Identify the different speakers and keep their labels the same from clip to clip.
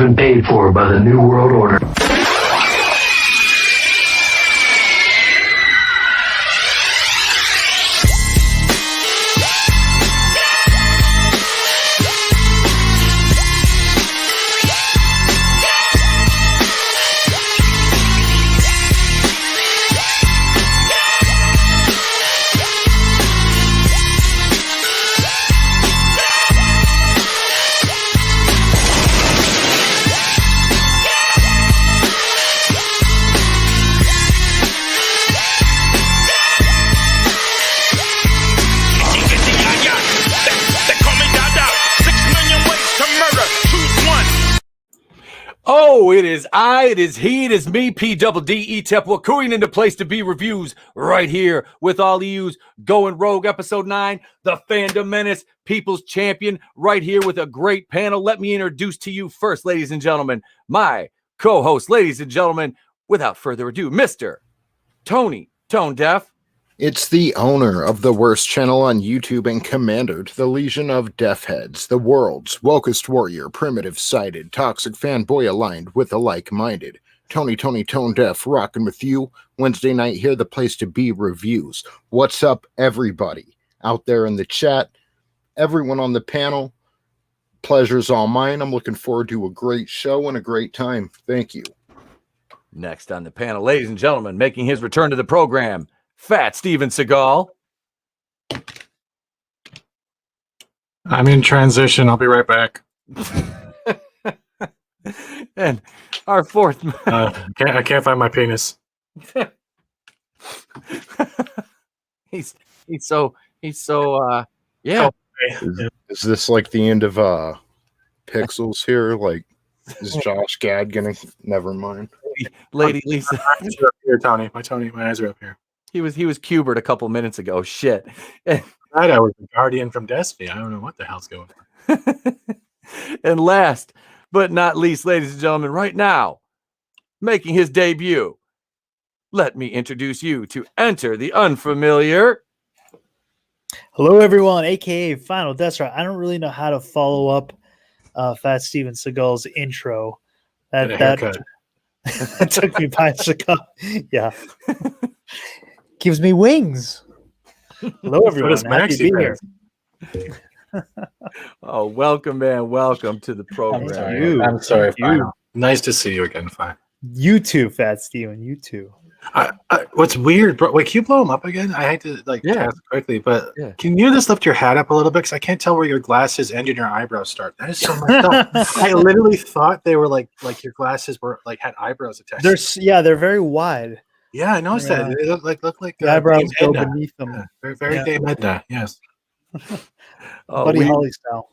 Speaker 1: been paid for by the New World Order.
Speaker 2: Oh, it is I, it is he, it is me, P-double-D-E-Tep. We're going into Place to Be reviews right here with all of yous. Going Rogue, episode 9, the Fandom Menace, People's Champion, right here with a great panel. Let me introduce to you first, ladies and gentlemen, my co-host, ladies and gentlemen, without further ado, Mr. Tony Tone Deaf.
Speaker 3: It's the owner of the worst channel on YouTube and commander to the Legion of Deaf Heads, the world's wokest warrior, primitive-sided, toxic fanboy aligned with the like-minded. Tony Tone Deaf rocking with you Wednesday night here, the Place to Be reviews. What's up, everybody out there in the chat, everyone on the panel? Pleasure's all mine. I'm looking forward to a great show and a great time. Thank you.
Speaker 2: Next on the panel, ladies and gentlemen, making his return to the program, Fat Steven Segal.
Speaker 4: I'm in transition. I'll be right back.
Speaker 2: And our fourth,
Speaker 4: I can't find my penis.
Speaker 2: he's so yeah.
Speaker 3: Is this like the end of Pixels here? Like, is Josh Gad gonna? Never mind.
Speaker 2: Lady Lisa.
Speaker 4: My eyes are up here, Tony. My eyes are up here.
Speaker 2: He was Cubert a couple minutes ago. Shit.
Speaker 4: I was a guardian from Destiny. I don't know what the hell's going on.
Speaker 2: And last but not least, ladies and gentlemen, right now, making his debut, let me introduce you to Enter the Unfamiliar.
Speaker 5: Hello, everyone, aka Final Desert. I don't really know how to follow up Fat Steven Seagal's intro. That took me by surprise. Yeah. Gives me wings. Hello, everyone. Happy to be here.
Speaker 2: Oh, welcome, man. Welcome to the program.
Speaker 4: I'm sorry. Nice to see you again, Fine.
Speaker 5: You too, Fat Steven. You too.
Speaker 4: What's weird, bro? Wait, can you blow him up again? I hate to ask quickly, but can you just lift your hat up a little bit? Because I can't tell where your glasses end and your eyebrows start. That is so much up. I literally thought they were like your glasses were had eyebrows attached.
Speaker 5: They're very wide.
Speaker 4: Yeah, I noticed that. They look like
Speaker 5: the eyebrows go beneath them.
Speaker 4: Yeah, very Dame Edna, yes.
Speaker 5: Buddy Holly style.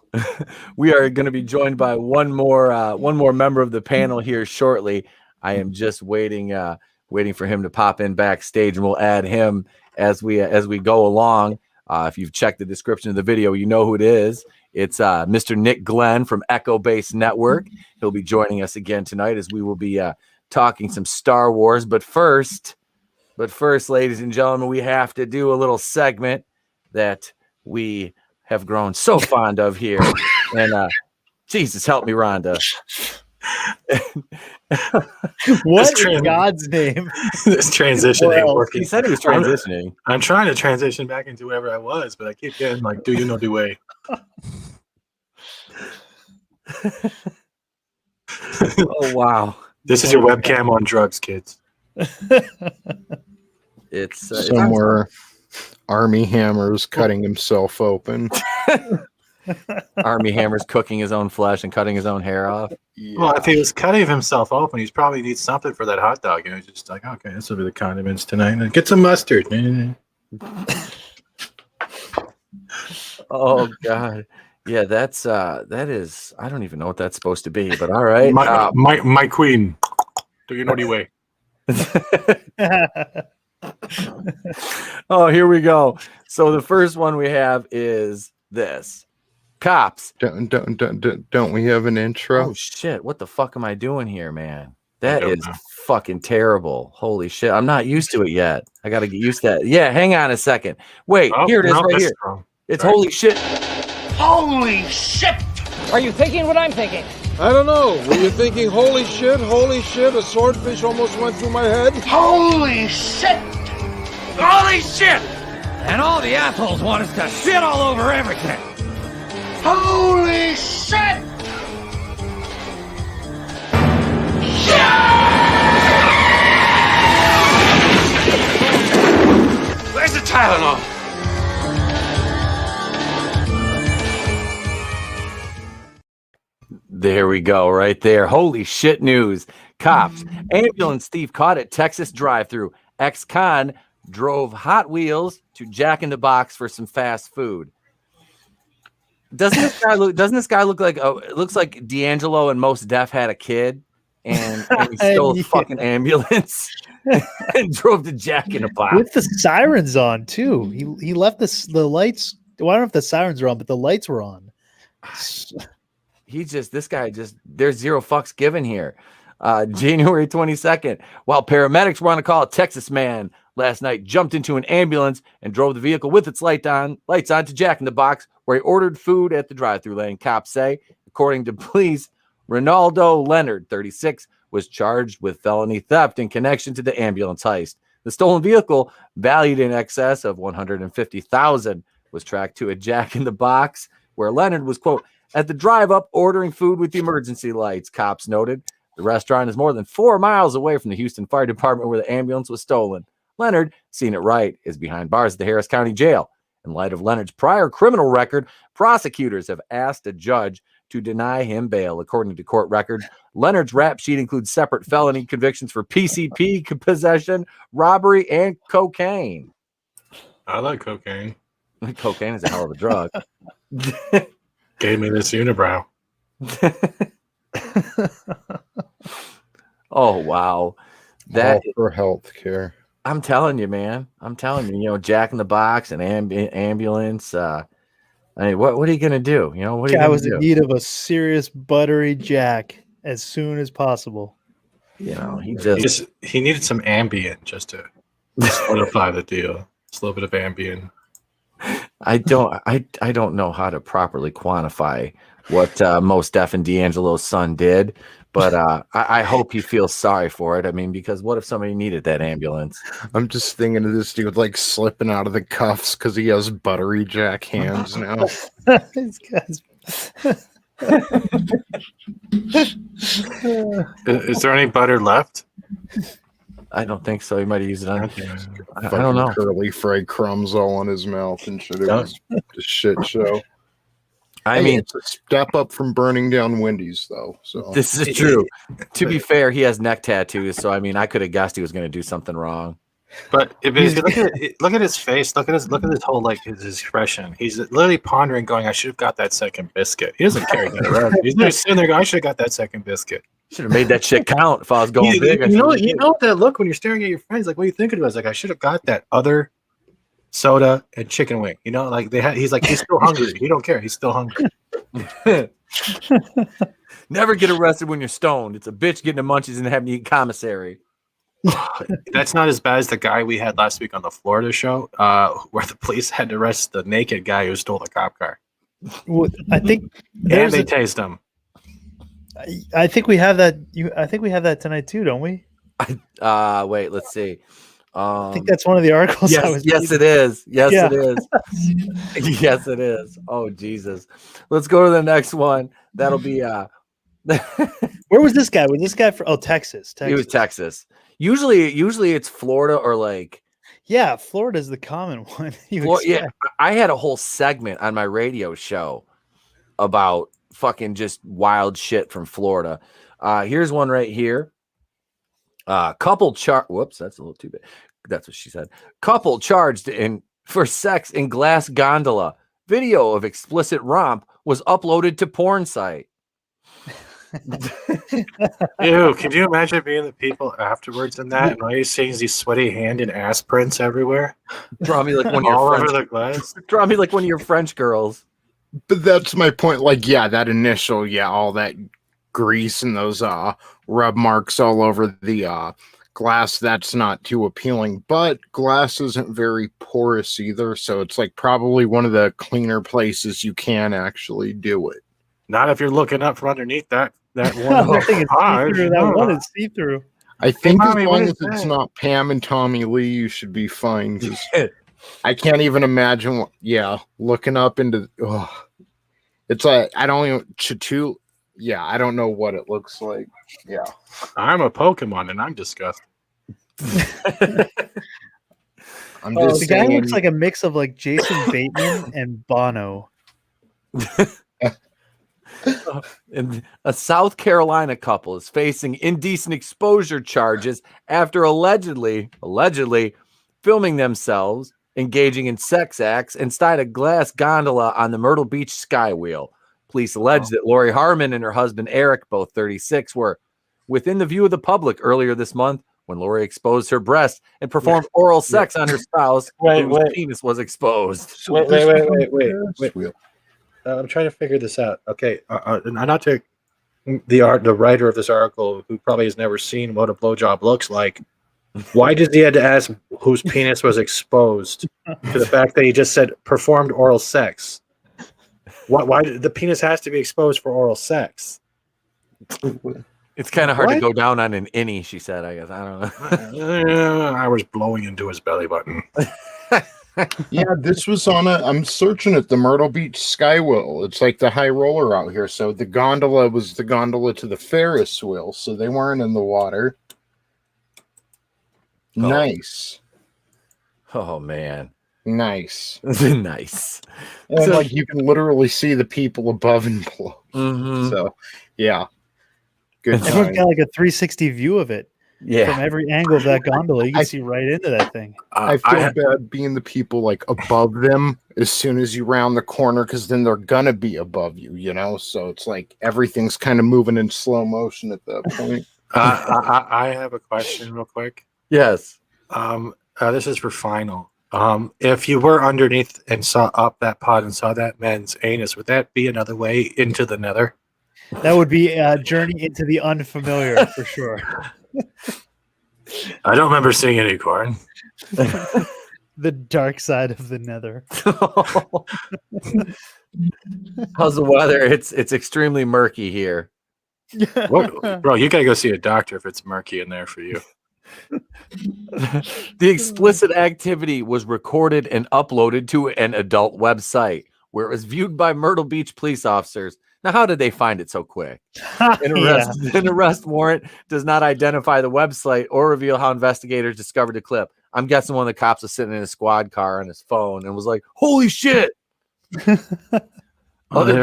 Speaker 2: We are going to be joined by one more member of the panel here shortly. I am just waiting for him to pop in backstage, and we'll add him as we go along. If you've checked the description of the video, you know who it is. It's Mr. Nick Glenn from Echo Base Network. He'll be joining us again tonight as we will be talking some Star Wars. But first, ladies and gentlemen, we have to do a little segment that we have grown so fond of here. And Jesus, help me, Rhonda.
Speaker 5: What in God's name?
Speaker 4: This transition ain't working.
Speaker 2: He said he was transitioning.
Speaker 4: I'm trying to transition back into whoever I was, but I keep getting like, do you know the way?
Speaker 2: Oh, wow.
Speaker 4: This is your webcam on drugs, kids.
Speaker 2: It's
Speaker 3: somewhere. Army Hammer's cutting himself open.
Speaker 2: Army Hammer's cooking his own flesh and cutting his own hair off.
Speaker 4: Yeah. Well, if he was cutting himself open, he's probably needs something for that hot dog. You know, just like, okay, this will be the condiments tonight. Get some mustard.
Speaker 2: Oh God, yeah, that is. I don't even know what that's supposed to be, but all right.
Speaker 4: My queen. Do you know the way?
Speaker 2: Oh, here we go. So the first one we have is this. Cops.
Speaker 3: Don't we have an intro?
Speaker 2: Oh shit! What the fuck am I doing here, man? That is fucking terrible. Holy shit! I'm not used to it yet. I got to get used to that. Yeah, hang on a second. Wait, here it is, right here. It's holy shit.
Speaker 6: Holy shit!
Speaker 7: Are you thinking what I'm thinking?
Speaker 6: I don't know. Were you thinking, holy shit, a swordfish almost went through my head?
Speaker 7: Holy shit!
Speaker 8: Holy shit! And all the assholes want us to shit all over everything.
Speaker 7: Holy shit!
Speaker 8: Where's the Tylenol?
Speaker 2: There we go, right there. Holy shit news. Cops. Ambulance thief caught at Texas drive-thru. Ex-con drove Hot Wheels to Jack in the Box for some fast food. Doesn't this guy look like it looks like D'Angelo and Most Def had a kid and he stole a fucking ambulance and drove to Jack in the Box.
Speaker 5: With the sirens on too. He left the lights. Well, I don't know if the sirens were on, but the lights were on.
Speaker 2: This guy there's zero fucks given here. January 22nd, while paramedics were on a call, a Texas man last night jumped into an ambulance and drove the vehicle with its lights on to Jack in the Box, where he ordered food at the drive-thru lane. Cops say, according to police, Ronaldo Leonard, 36, was charged with felony theft in connection to the ambulance heist. The stolen vehicle, valued in excess of $150,000, was tracked to a Jack in the Box, where Leonard was, quote, at the drive-up ordering food with the emergency lights, cops noted. The restaurant is more than 4 miles away from the Houston Fire Department where the ambulance was stolen. Leonard, seen it right, is behind bars at the Harris County Jail. In light of Leonard's prior criminal record, prosecutors have asked a judge to deny him bail. According to court records, Leonard's rap sheet includes separate felony convictions for PCP possession, robbery, and cocaine.
Speaker 4: I like cocaine.
Speaker 2: Cocaine is a hell of a drug.
Speaker 4: Gave me this unibrow.
Speaker 2: Oh, wow. That
Speaker 3: all for health care.
Speaker 2: I'm telling you, man. I'm telling you, Jack in the Box and ambulance. I mean, what are you going to do? What are you
Speaker 5: I was
Speaker 2: do?
Speaker 5: in need of a serious buttery Jack as soon as possible.
Speaker 2: He
Speaker 4: needed some Ambien just to solidify the deal. Just a little bit of Ambien.
Speaker 2: I don't know how to properly quantify what Most Def and D'Angelo's son did, but I hope he feels sorry for it. I mean, because what if somebody needed that ambulance?
Speaker 3: I'm just thinking of this dude like slipping out of the cuffs because he has buttery Jack hands now.
Speaker 5: These guys.
Speaker 4: Is there any butter left?
Speaker 2: I don't think so. He might have used it on. I don't know.
Speaker 3: Curly fried crumbs all in his mouth and shit. It was a shit show.
Speaker 2: I mean,
Speaker 3: it's a step up from burning down Wendy's, though. So
Speaker 2: this is true. To be fair, he has neck tattoos, so I mean, I could have guessed he was going to do something wrong.
Speaker 4: But if you look at his face, look at his whole his expression. He's literally pondering, going, "I should have got that second biscuit." He doesn't care. He's literally sitting there going, "I should have got that second biscuit."
Speaker 2: Should have made that shit count if I was going big.
Speaker 4: You know that look when you're staring at your friends, like what are you thinking about? It's like I should have got that other soda and chicken wing. He's still hungry. He don't care. He's still hungry.
Speaker 2: Never get arrested when you're stoned. It's a bitch getting the munchies and having to eat commissary.
Speaker 4: That's not as bad as the guy we had last week on the Florida show, where the police had to arrest the naked guy who stole the cop car.
Speaker 5: Well, I think
Speaker 4: and they tased him.
Speaker 5: I think we have that. I think we have that tonight too, don't we?
Speaker 2: Wait, let's see.
Speaker 5: I think that's one of the articles.
Speaker 2: Yes, it is. Yes, it is. Yes, it is. Oh, Jesus. Let's go to the next one. That'll be
Speaker 5: Where was this guy? Was this guy from Texas?
Speaker 2: He was Texas. Usually it's Florida or
Speaker 5: Florida's the common one.
Speaker 2: I had a whole segment on my radio show about fucking just wild shit from Florida. Here's one right here. Couple whoops, that's a little too big. That's what she said. Couple charged for sex in glass gondola. Video of explicit romp was uploaded to porn site.
Speaker 4: Ew, can you imagine being the people afterwards in that? And all you're seeing is these sweaty hand and ass prints everywhere.
Speaker 2: Draw me like one of your
Speaker 4: all
Speaker 2: French,
Speaker 4: over the glass.
Speaker 2: Draw me like one of your French girls.
Speaker 3: But that's my point. That initial, all that grease and those rub marks all over the glass, that's not too appealing. But glass isn't very porous either, so it's probably one of the cleaner places you can actually do it.
Speaker 4: Not if you're looking up from underneath that That one.
Speaker 5: I think it's see-through. That one is see-through.
Speaker 3: I think
Speaker 4: Mommy,
Speaker 3: as
Speaker 4: what
Speaker 3: long
Speaker 4: is
Speaker 3: as it's
Speaker 4: that?
Speaker 3: not Pam and Tommy Lee, you should be fine. 'Cause I can't even imagine what. Yeah, looking up into. It's like I don't even Chatu. Yeah, I don't know what it looks like. Yeah,
Speaker 4: I'm a Pokemon and I'm disgusted.
Speaker 3: I'm just
Speaker 5: The guy
Speaker 3: saying.
Speaker 5: looks like a mix of like Jason Bateman and Bono.
Speaker 2: And a South Carolina couple is facing indecent exposure charges after allegedly filming themselves engaging in sex acts inside a glass gondola on the Myrtle Beach Skywheel. Police allege that Lori Harmon and her husband Eric, both 36, were within the view of the public earlier this month when Lori exposed her breast and performed oral sex on her spouse whose penis was exposed.
Speaker 4: Wait. I'm trying to figure this out. Okay, not to the writer of this article, who probably has never seen what a blowjob looks like. Why did he had to ask whose penis was exposed to the fact that he just said performed oral sex? Why the penis has to be exposed for oral sex?
Speaker 2: It's kind of hard to go down on an innie, she said. I guess I don't know.
Speaker 4: I was blowing into his belly button.
Speaker 3: Yeah, this was on I'm searching at the Myrtle Beach Skywheel. It's like the high roller out here. So the gondola was the gondola to the Ferris wheel. So they weren't in the water.
Speaker 2: Oh.
Speaker 3: Nice.
Speaker 2: Oh man.
Speaker 3: Nice.
Speaker 2: Nice.
Speaker 3: And
Speaker 2: So-
Speaker 3: like you can literally see the people above and below.
Speaker 2: Mhm.
Speaker 3: So yeah. Good
Speaker 5: Everyone's
Speaker 3: time.
Speaker 5: got like a 360 view of it.
Speaker 2: Yeah.
Speaker 5: From every angle of that gondola, you can see right into that thing.
Speaker 3: I feel bad being the people like above them as soon as you round the corner, because then they're gonna be above you, you know. So it's like everything's kind of moving in slow motion at that point.
Speaker 4: I have a question real quick.
Speaker 2: Yes.
Speaker 4: This is for final. If you were underneath and saw up that pod and saw that man's anus, would that be another way into the nether?
Speaker 5: That would be a journey into the unfamiliar for sure.
Speaker 4: I don't remember seeing any corn.
Speaker 5: The dark side of the nether.
Speaker 2: How's the weather? It's extremely murky here.
Speaker 4: What? Bro, you gotta go see a doctor if it's murky in there for you.
Speaker 2: The explicit activity was recorded and uploaded to an adult website where it was viewed by Myrtle Beach police officers. Now, how did they find it so quick? An arrest warrant does not identify the website or reveal how investigators discovered the clip. I'm guessing one of the cops was sitting in a squad car on his phone and was like, "Holy shit!" Other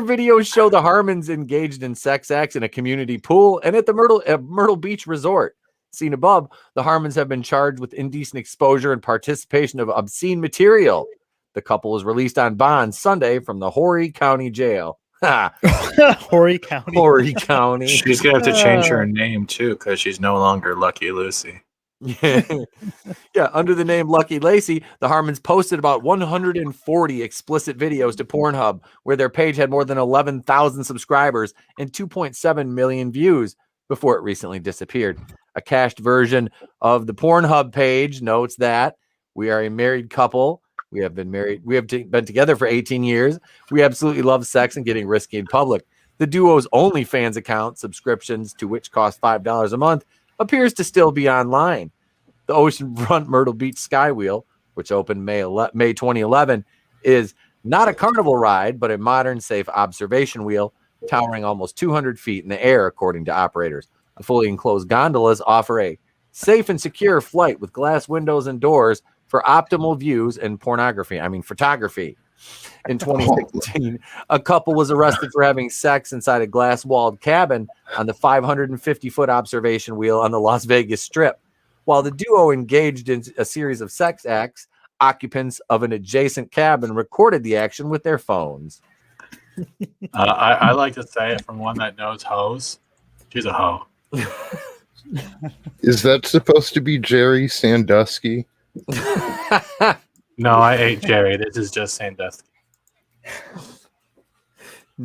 Speaker 2: videos show the Harmons engaged in sex acts in a community pool and at the Myrtle Beach Resort. Seen above, the Harmons have been charged with indecent exposure and participation of obscene material. The couple was released on bond Sunday from the Horry County Jail.
Speaker 5: Horry County.
Speaker 2: Horry County.
Speaker 4: She's gonna have to change her name too, because she's no longer Lucky Lucy.
Speaker 2: Yeah, under the name Lucky Lacey, the Harmons posted about 140 explicit videos to Pornhub, where their page had more than 11,000 subscribers and 2.7 million views before it recently disappeared. A cached version of the Pornhub page notes that we are a married couple. We have been married. We have been together for 18 years. We absolutely love sex and getting risky in public. The duo's OnlyFans account, subscriptions to which cost $5 a month, appears to still be online. The oceanfront Myrtle Beach Skywheel, which opened May 2011, is not a carnival ride, but a modern, safe observation wheel, towering almost 200 feet in the air, according to operators. The fully enclosed gondolas offer a safe and secure flight with glass windows and doors for optimal views and photography. In 2016, a couple was arrested for having sex inside a glass-walled cabin on the 550-foot observation wheel on the Las Vegas Strip. While the duo engaged in a series of sex acts, occupants of an adjacent cabin recorded the action with their phones.
Speaker 4: I like to say it from one that knows hoes. She's a hoe.
Speaker 3: Is that supposed to be Jerry Sandusky?
Speaker 4: No, I ate Jerry. This is just Sandusky.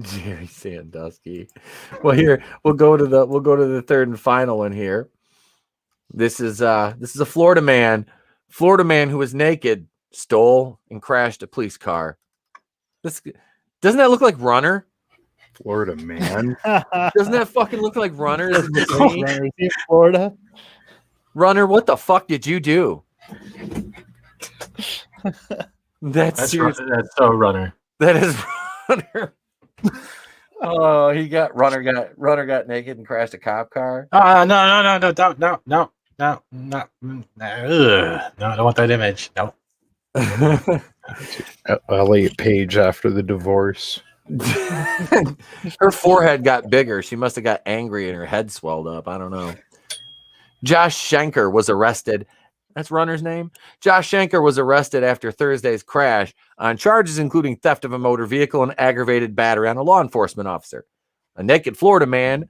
Speaker 2: Jerry Sandusky. Well, here we'll go to the third and final one here. This is a Florida man who was naked, stole and crashed a police car. This doesn't that look like Runner?
Speaker 3: Florida man.
Speaker 2: Doesn't that fucking look like Runner? Is it the same?
Speaker 5: Runners in Florida.
Speaker 2: Runner, what the fuck did you do? That's
Speaker 4: so Runner.
Speaker 2: That is Runner. Oh, Runner got naked and crashed a cop car.
Speaker 4: No, I don't want that image. No.
Speaker 3: Elliot Page after the divorce.
Speaker 2: Her forehead got bigger. She must have got angry and her head swelled up. I don't know. Josh Schenker was arrested. That's Runner's name. Josh Schenker was arrested after Thursday's crash on charges including theft of a motor vehicle and aggravated battery on a law enforcement officer. A naked Florida man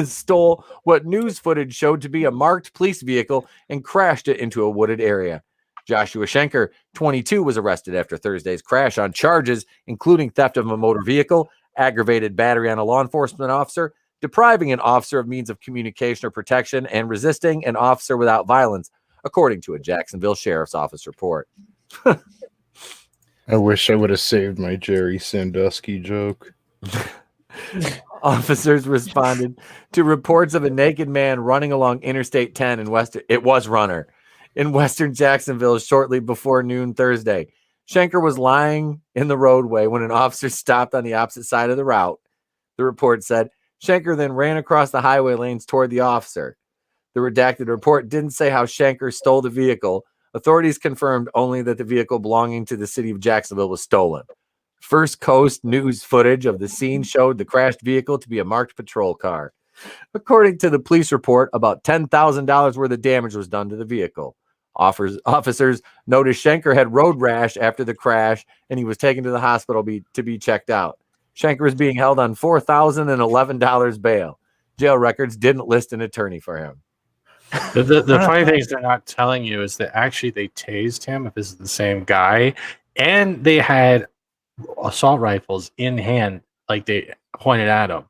Speaker 2: stole what news footage showed to be a marked police vehicle and crashed it into a wooded area. Joshua Schenker, 22, was arrested after Thursday's crash on charges including theft of a motor vehicle, aggravated battery on a law enforcement officer, depriving an officer of means of communication or protection, and resisting an officer without violence, according to a Jacksonville Sheriff's Office report.
Speaker 3: I wish I would have saved my Jerry Sandusky joke.
Speaker 2: Officers responded to reports of a naked man running along Interstate 10 in Western Jacksonville shortly before noon Thursday. Schenker was lying in the roadway when an officer stopped on the opposite side of the route. The report said Schenker then ran across the highway lanes toward the officer. The redacted report didn't say how Schenker stole the vehicle. Authorities confirmed only that the vehicle belonging to the city of Jacksonville was stolen. First Coast news footage of the scene showed the crashed vehicle to be a marked patrol car. According to the police report, about $10,000 worth of damage was done to the vehicle. Officers noticed Schenker had road rash after the crash, and he was taken to the hospital to be checked out. Schenker is being held on $4,011 bail. Jail records didn't list an attorney for him.
Speaker 4: The funny thing is they're not telling you is that actually they tased him, if this is the same guy, and they had assault rifles in hand, like they pointed at him.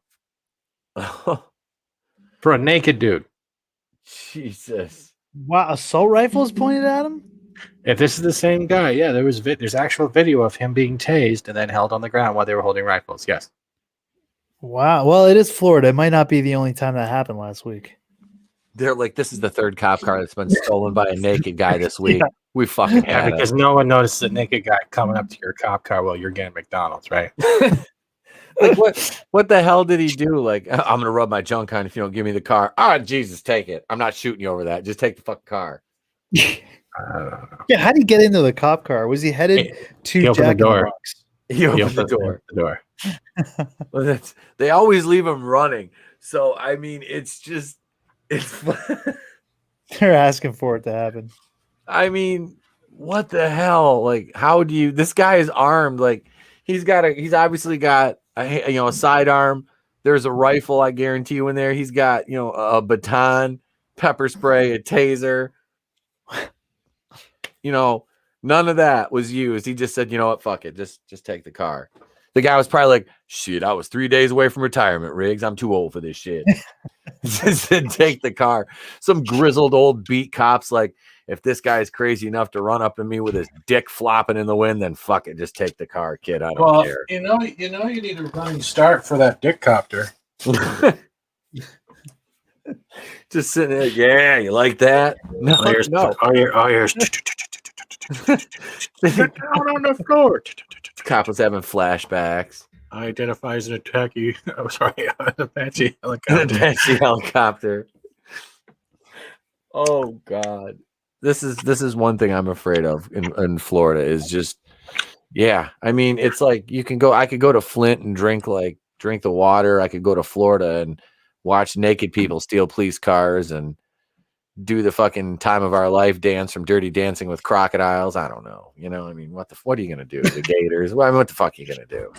Speaker 4: For a naked dude.
Speaker 2: Jesus.
Speaker 5: Wow, assault rifles pointed at him?
Speaker 4: If this is the same guy, yeah, there's actual video of him being tased and then held on the ground while they were holding rifles. Yes.
Speaker 5: Wow. Well, it is Florida. It might not be the only time that happened last week.
Speaker 2: They're like, this is the third cop car that's been stolen by a naked guy this week. Yeah. We fucking had it.
Speaker 4: Because no one notices a naked guy coming up to your cop car while you're getting McDonald's, right?
Speaker 2: Like what the hell did he do? Like, I'm gonna rub my junk on if you don't give me the car. Ah, Jesus, take it. I'm not shooting you over that. Just take the fucking car.
Speaker 5: Yeah, how did he get into the cop car? Was he headed to
Speaker 4: Jack the door?
Speaker 2: He opened the door. Well, they always leave him running. So I mean, it's
Speaker 5: they're asking for it to happen.
Speaker 2: I mean, what the hell? Like, how do you? This guy is armed. Like, he's obviously got a sidearm. There's a rifle, I guarantee you, in there. He's got a baton, pepper spray, a taser. None of that was used. He just said, you know what, fuck it, just take the car. The guy was probably like, shit, I was 3 days away from retirement, Riggs. I'm too old for this shit. Just said, take the car. Some grizzled old beat cops like, if this guy's crazy enough to run up to me with his dick flopping in the wind, then fuck it, just take the car, kid. I don't care.
Speaker 4: You need a running start for that dick copter.
Speaker 2: Just sitting there, yeah, you like that? No.
Speaker 4: Get down on the floor.
Speaker 2: Cop was having flashbacks.
Speaker 4: Identify as an attacky. I'm sorry, an Apache helicopter.
Speaker 2: An Apache helicopter. Oh God, this is one thing I'm afraid of in Florida is just, yeah. I mean, it's like I could go to Flint and drink the water. I could go to Florida and watch naked people steal police cars and do the fucking time of our life dance from Dirty Dancing with crocodiles. I don't know. I mean, what are you gonna do? The Gators? Well, I mean, what the fuck are you gonna do?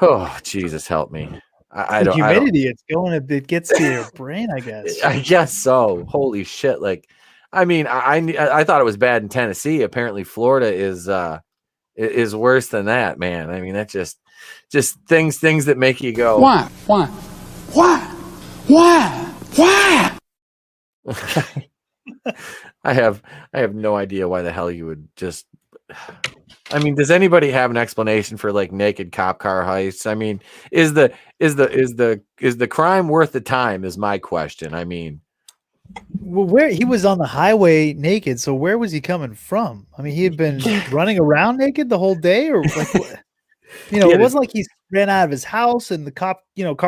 Speaker 2: Oh, Jesus, help me. I don't.
Speaker 5: Humidity, it gets to your brain, I guess.
Speaker 2: I guess so. Holy shit! Like, I mean, I thought it was bad in Tennessee. Apparently, Florida is worse than that, man. I mean, that's just things that make you go,
Speaker 7: why?
Speaker 2: I have no idea why the hell you would just. I mean, does anybody have an explanation for like naked cop car heists? I mean, is the crime worth the time? Is my question. I mean,
Speaker 5: well, where he was on the highway naked, so where was he coming from? I mean, he had been running around naked the whole day, or like, what? It wasn't like he ran out of his house and the car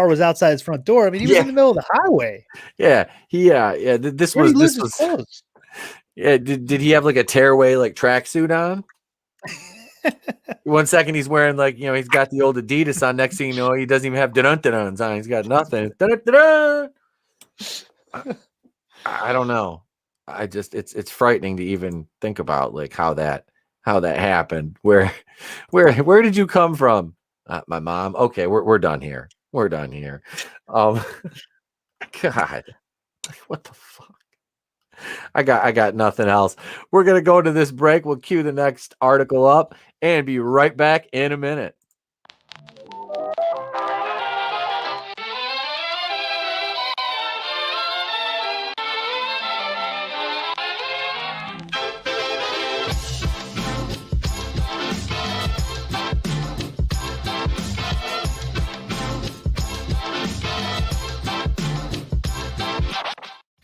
Speaker 5: was outside his front door. I mean, he was in the middle of the highway.
Speaker 2: Yeah, This
Speaker 5: Where'd he lose
Speaker 2: was
Speaker 5: his clothes?
Speaker 2: Yeah, did he have like a tearaway like tracksuit on? 1 second he's wearing like he's got the old Adidas on. Next thing you know, he doesn't even have dun-dun-duns on. He's got nothing. Dun-dun-dun-dun. I don't know. It's frightening to even think about like how that happened. Where did you come from? My mom. Okay, we're done here. We're done here. God, what the fuck? I got nothing else. We're gonna go to this break. We'll cue the next article up and be right back in a minute.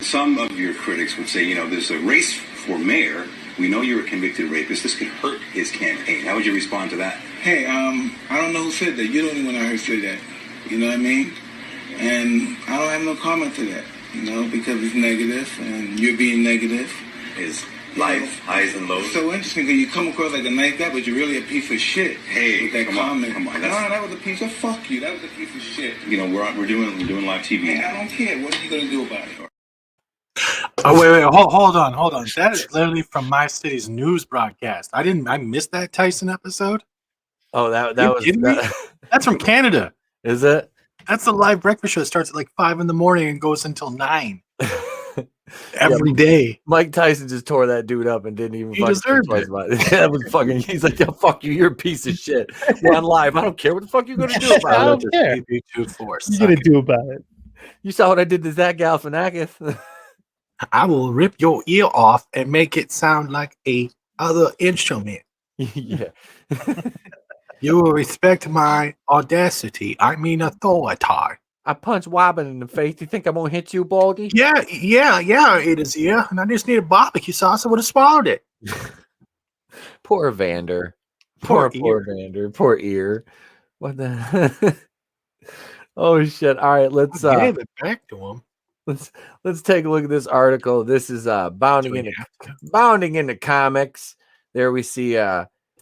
Speaker 9: Some of your critics would say, there's a race for mayor. We know you're a convicted rapist. This could hurt his campaign. How would you respond to that?
Speaker 10: Hey, I don't know who said that. You're the only one I heard say that. You know what I mean? And I don't have no comment to that, because it's negative, and you're being negative.
Speaker 9: His life, highs and lows.
Speaker 10: It's so interesting because you come across like a nice guy, but you're really a piece of shit.
Speaker 9: Hey,
Speaker 10: with that comment.
Speaker 9: Come on.
Speaker 10: No, that was a piece of fuck you. That was a piece of shit.
Speaker 9: We're doing live TV.
Speaker 10: Hey, I don't care. What are you gonna do about it?
Speaker 4: Oh wait, hold on. That is literally from my city's news broadcast. I missed that Tyson episode.
Speaker 2: Oh, that was
Speaker 4: That's from Canada.
Speaker 2: Is it?
Speaker 4: That's the live breakfast show that starts at like 5 a.m. and goes until 9 every day.
Speaker 2: Mike Tyson just tore that dude up and didn't even.
Speaker 4: He deserved it.
Speaker 2: That was fucking. He's like, yeah, fuck you. You're a piece of shit. We're on live. I don't care what the fuck you're gonna do about it.
Speaker 5: I don't care.
Speaker 4: Force.
Speaker 5: What are you gonna do about it?
Speaker 2: You saw what I did to Zach Galifianakis.
Speaker 4: I will rip your ear off and make it sound like a other instrument.
Speaker 2: Yeah.
Speaker 4: You will respect my audacity. I mean authority.
Speaker 2: I punch Wobbin in the face. You think I'm gonna hit you, Baldy?
Speaker 4: Yeah, it is here. And I just need a barbecue sauce. I would have swallowed it.
Speaker 2: Poor Vander. Poor Vander. Poor ear. What the Oh shit. All right, let's
Speaker 4: give it back to him.
Speaker 2: Let's take a look at this article. This is bounding into comics. There we see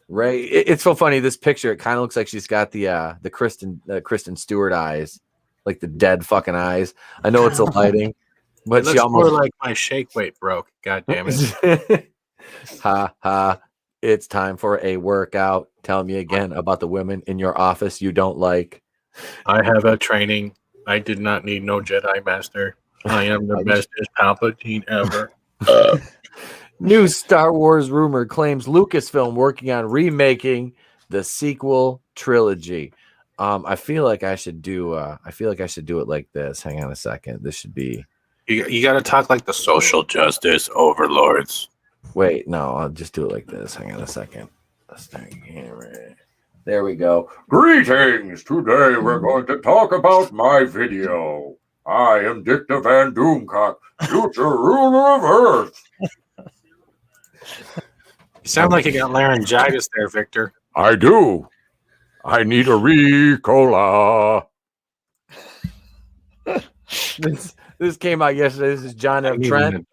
Speaker 2: Ray. It's so funny. This picture, it kind of looks like she's got the Kristen Stewart eyes, like the dead fucking eyes. I know it's a lighting, but she almost
Speaker 4: like my shake weight broke. God damn it!
Speaker 2: Ha ha! It's time for a workout. Tell me again about the women in your office you don't like.
Speaker 4: I have a training. I did not need no Jedi Master. I am the bestest Palpatine ever.
Speaker 2: New Star Wars rumor claims Lucasfilm working on remaking the sequel trilogy. I feel like I should do it like this. Hang on a second. This should be.
Speaker 4: You got to talk like the social justice overlords.
Speaker 2: Wait, no, I'll just do it like this. Hang on a second. There we go.
Speaker 11: Greetings. Today we're going to talk about my video. I am Dick the Van Doomcock, future ruler of Earth.
Speaker 4: You sound like you got laryngitis there, Victor.
Speaker 11: I do. I need a Ricola.
Speaker 2: This came out yesterday. This is John M. Trent.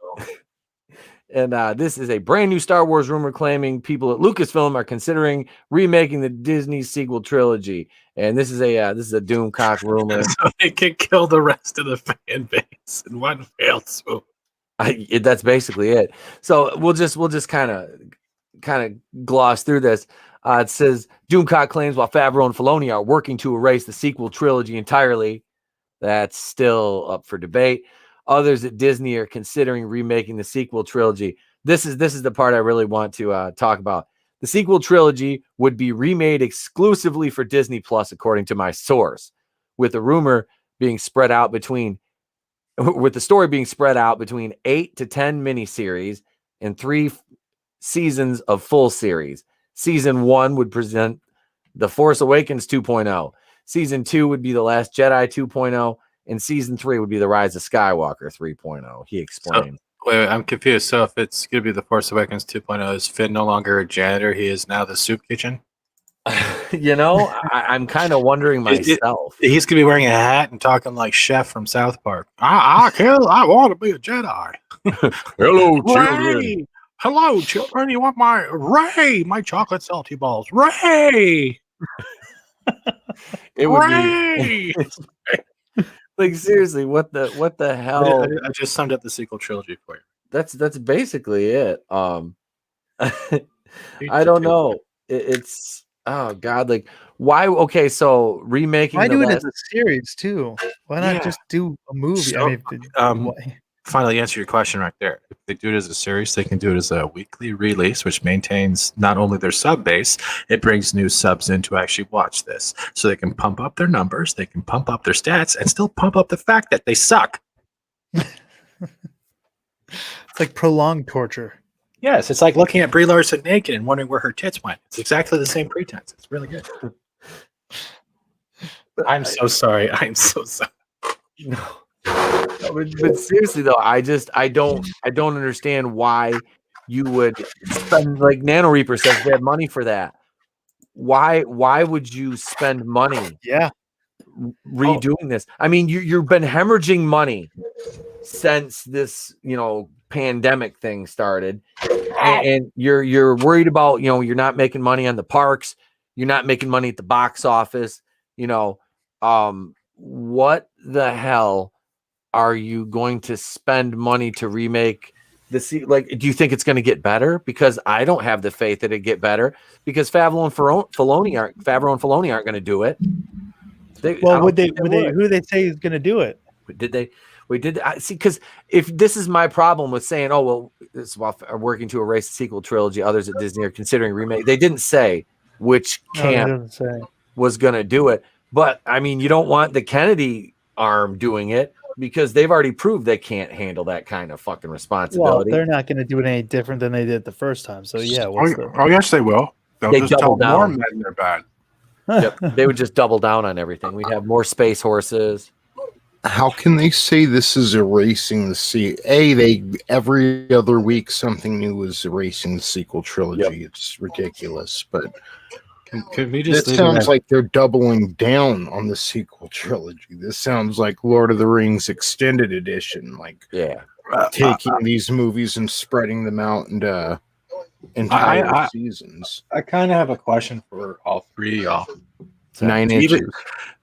Speaker 2: And this is a brand new Star Wars rumor claiming people at Lucasfilm are considering remaking the Disney sequel trilogy. And this is a Doomcock rumor.
Speaker 4: So they can kill the rest of the fan base in one fell swoop.
Speaker 2: That's basically it. So we'll just kind of gloss through this. It says Doomcock claims while Favreau and Filoni are working to erase the sequel trilogy entirely, that's still up for debate. Others at Disney are considering remaking the sequel trilogy. This is the part I really want to talk about. The sequel trilogy would be remade exclusively for Disney Plus, according to my source, with the story being spread out between 8 to 10 miniseries and 3 seasons of full series. Season 1 would present The Force Awakens 2.0. Season 2 would be The Last Jedi 2.0. And Season 3 would be The Rise of Skywalker 3.0. He explained.
Speaker 4: So, wait, I'm confused. So if it's going to be The Force Awakens 2.0, is Finn no longer a janitor? He is now the soup kitchen?
Speaker 2: I'm kind of wondering myself.
Speaker 4: He's going to be wearing a hat and talking like Chef from South Park. I want to be a Jedi.
Speaker 11: Hello, children.
Speaker 4: Ray! Hello, children. You want my chocolate salty balls? Ray!
Speaker 2: It would
Speaker 4: Ray!
Speaker 2: be like, seriously, what the hell?
Speaker 4: I just summed up the sequel trilogy for you.
Speaker 2: That's basically it. I don't know. It's oh god, like why? Okay, so remaking.
Speaker 5: Why do it as a series too? Why not just do a movie?
Speaker 4: So, finally answer your question right there. If they do it as a series, they can do it as a weekly release, which maintains not only their sub base, it brings new subs in to actually watch this. So they can pump up their numbers, they can pump up their stats, and still pump up the fact that they suck.
Speaker 5: It's like prolonged torture.
Speaker 4: Yes, it's like looking at Brie Larson naked and wondering where her tits went. It's exactly the same pretense. It's really good. I'm so sorry.
Speaker 2: No. But seriously though, I don't understand why you would spend, like Nano Reaper says they have money for that. Why would you spend money redoing this? I mean, you've been hemorrhaging money since this, pandemic thing started, and you're worried about, you're not making money on the parks, you're not making money at the box office, what the hell are you going to spend money to remake the like? Do you think it's going to get better? Because I don't have the faith that it get better, because Favreau and Filoni aren't going to do it.
Speaker 5: Who do they say is going to do it?
Speaker 2: Did they? I see, because if this is my problem with saying, oh, well, this is while working to erase the sequel trilogy, others at Disney are considering remake. They didn't say which camp was going to do it. But, I mean, you don't want the Kennedy arm doing it, because they've already proved they can't handle that kind of fucking responsibility.
Speaker 5: Well, they're not going to do it any different than they did the first time. So, yeah.
Speaker 4: Oh, yes, they will. They'll just double down. More men they're bad.
Speaker 2: Yep, they would just double down on everything. We'd have more space horses.
Speaker 3: How can they say this is erasing the every other week something new is erasing the sequel trilogy? Yep. It's ridiculous, but
Speaker 4: can we just?
Speaker 3: It sounds like they're doubling down on the sequel trilogy. This sounds like Lord of the Rings extended edition, taking these movies and spreading them out into entire seasons.
Speaker 4: I kind of have a question for all three of y'all.
Speaker 3: 9 inches.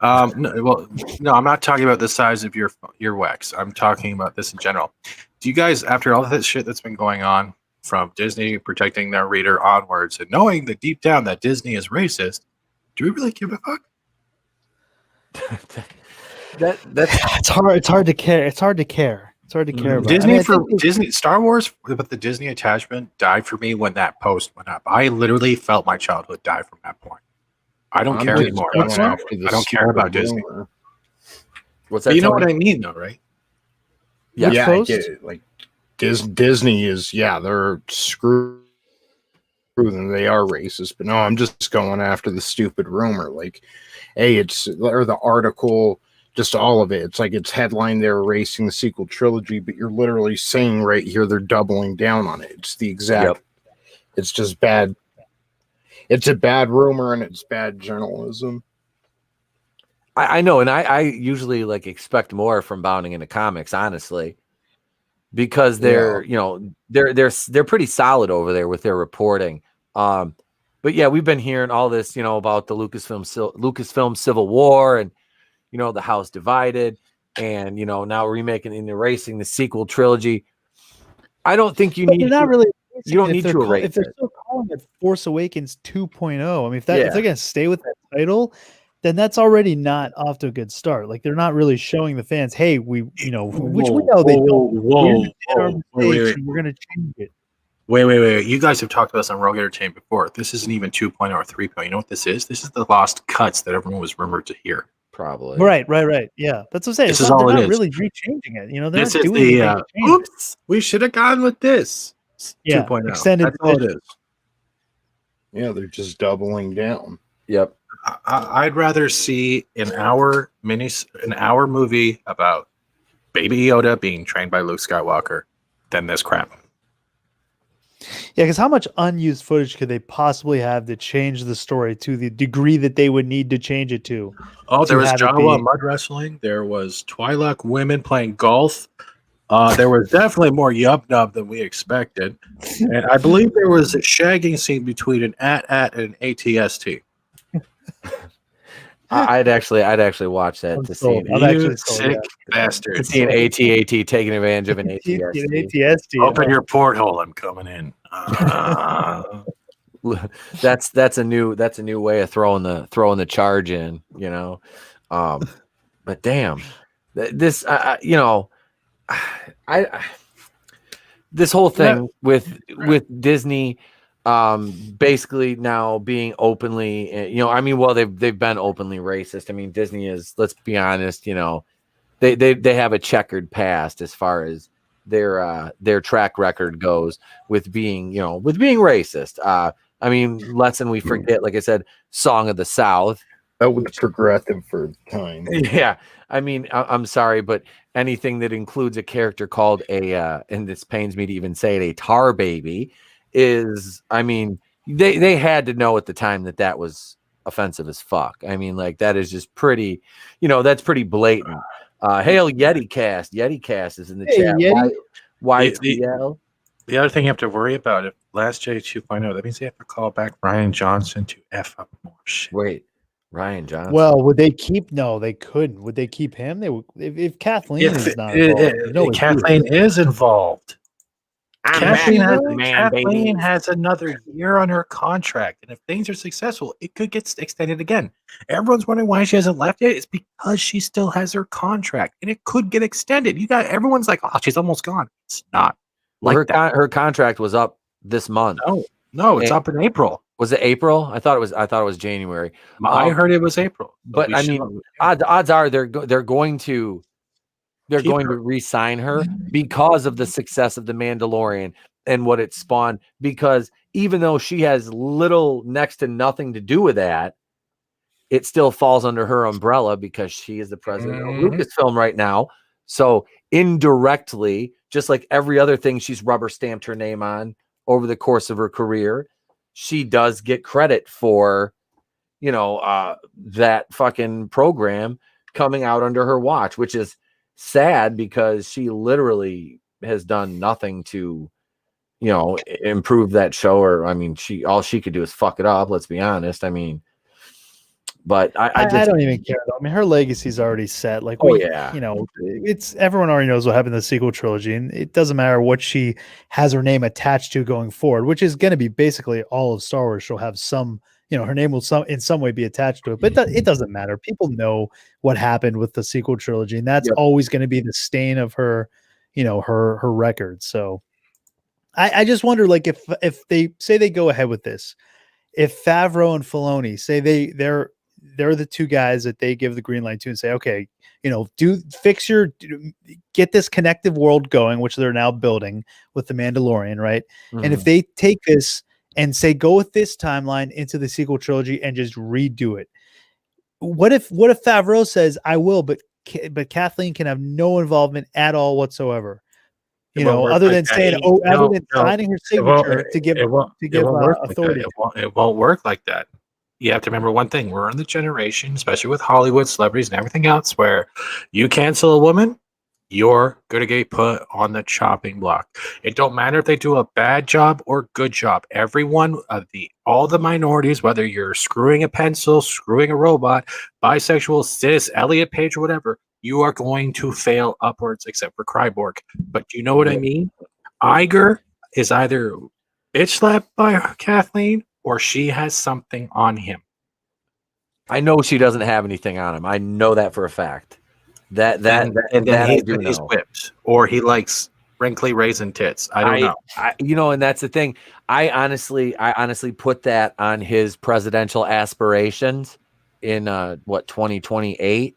Speaker 4: No, I'm not talking about the size of your earwax. I'm talking about this in general. Do you guys, after all this shit that's been going on, from Disney protecting their reader onwards, and knowing that deep down that Disney is racist, do we really give a fuck?
Speaker 5: It's hard to care. It's hard to care about
Speaker 4: Disney Star Wars, but the Disney attachment died for me when that post went up. I literally felt my childhood die from that point. I don't care anymore. I don't care about Disney.
Speaker 2: What's that?
Speaker 4: You know what I mean, though, right?
Speaker 3: Yeah, I get it. Like Disney is, they're screwed and they are racist. But no, I'm just going after the stupid rumor. Like, hey, or the article, just all of it. It's like it's headline they're erasing the sequel trilogy, but you're literally saying right here they're doubling down on it. It's the exact. It's just bad. It's a bad rumor and it's bad journalism.
Speaker 2: I know, and I usually expect more from Bounding into Comics, honestly, because they're they're pretty solid over there with their reporting. But yeah, we've been hearing all this, about the Lucasfilm Civil War, and the House divided, and now remaking and erasing the sequel trilogy. I don't think you need.
Speaker 5: Not really.
Speaker 2: You don't need to erase.
Speaker 5: If they're still calling it Force Awakens 2.0, I meif they're going to stay with that title, then that's already not off to a good start. Like, they're not really showing the fans, hey, which we know they don't. Wait. We're going to change it.
Speaker 4: Wait. You guys have talked about this on Rogue Entertainment before. This isn't even 2.0 or 3.0. You know what this is? This is the lost cuts that everyone was rumored to hear.
Speaker 2: Probably.
Speaker 5: Right. Yeah, that's what I'm saying.
Speaker 4: This is all it is.
Speaker 5: Really rechanging it. They're
Speaker 4: this
Speaker 5: not
Speaker 4: is
Speaker 5: doing
Speaker 4: the oops. We should have gone with this. 2.0.
Speaker 5: Extended.
Speaker 4: That's all it is.
Speaker 3: Yeah, they're just doubling down.
Speaker 2: Yep.
Speaker 4: I'd rather see an hour movie about Baby Yoda being trained by Luke Skywalker than this crap.
Speaker 5: Yeah, because how much unused footage could they possibly have to change the story to the degree that they would need to change it to?
Speaker 4: Oh, there was Jawa mud wrestling. There was Twi'lek women playing golf. There was definitely more yub nub than we expected, and I believe there was a shagging scene between an AT and an ATST.
Speaker 2: I'd actually watch that to see
Speaker 4: an sick bastard.
Speaker 2: To see an AT taking advantage of an ATST.
Speaker 4: Open your porthole. I'm coming in.
Speaker 2: That's a new way of throwing the charge in, you know. But damn, this this whole thing with Disney basically now being openly, you know, I mean, well, they've been openly racist. I mean, Disney is, let's be honest, you know, they have a checkered past as far as their track record goes with being racist. I mean, lesson we forget, like I said, Song of the South.
Speaker 3: That was progressive for time.
Speaker 2: Yeah. I mean, I'm sorry, but anything that includes a character called and this pains me to even say it, a tar baby is, I mean, they had to know at the time that was offensive as fuck. I mean, like, that is just pretty, you know, that's pretty blatant. Hail YetiCast. YetiCast is in the chat. YTL.
Speaker 4: The other thing you have to worry about, if Last J 2.0, that means they have to call back Rian Johnson to F up more shit.
Speaker 2: Wait, Rian Johnson.
Speaker 5: Well, would they keep? No, they couldn't. Would they keep him? They would. If Kathleen is not involved,
Speaker 4: Kathleen is involved.
Speaker 2: Kathleen
Speaker 4: has another year on her contract, and if things are successful, it could get extended again. Everyone's wondering why she hasn't left yet. It's because she still has her contract, and it could get extended. Everyone's like, "Oh, she's almost gone." It's not.
Speaker 2: Like her contract was up this month.
Speaker 4: No, it's up in April.
Speaker 2: Was it April? I thought it was January.
Speaker 4: I heard it was April.
Speaker 2: But I mean, odds are they're going to re-sign her because of the success of The Mandalorian and what it spawned. Because even though she has little, next to nothing to do with that, it still falls under her umbrella because she is the president of Lucasfilm right now. So indirectly, just like every other thing she's rubber stamped her name on over the course of her career, she does get credit for, you know, that fucking program coming out under her watch, which is sad because she literally has done nothing to, you know, improve that show. Or, I mean, all she could do is fuck it up. Let's be honest. I mean, but I
Speaker 5: don't even care. I mean, her legacy's already set. Like, you know, it's everyone already knows what happened in the sequel trilogy, and it doesn't matter what she has her name attached to going forward, which is going to be basically all of Star Wars. She'll have some, you know, her name will in some way be attached to it, but it doesn't matter. People know what happened with the sequel trilogy, and that's always going to be the stain of her, you know, her record. So I just wonder, like, if they say they go ahead with this, if Favreau and Filoni say they're the two guys that they give the green light to and say, okay, you know, get this connective world going, which they're now building with the Mandalorian, right? And if they take this and say, go with this timeline into the sequel trilogy and just redo it. What if Favreau says, I will, but Kathleen can have no involvement at all whatsoever? You know, other than saying, other than signing her signature to give authority.
Speaker 4: It won't work like that. You have to remember one thing. We're in the generation, especially with Hollywood celebrities and everything else, where you cancel a woman, you're going to get put on the chopping block. It don't matter if they do a bad job or good job. Everyone, all the minorities, whether you're screwing a pencil, screwing a robot, bisexual, cis, Elliot Page, or whatever, you are going to fail upwards, except for Kryborg. But you know what I mean? Iger is either bitch slapped by Kathleen or she has something on him.
Speaker 2: I know she doesn't have anything on him. I know that for a fact.
Speaker 4: He's whipped, or he likes wrinkly raisin tits. I don't know.
Speaker 2: You know, and that's the thing. I honestly put that on his presidential aspirations in 2028.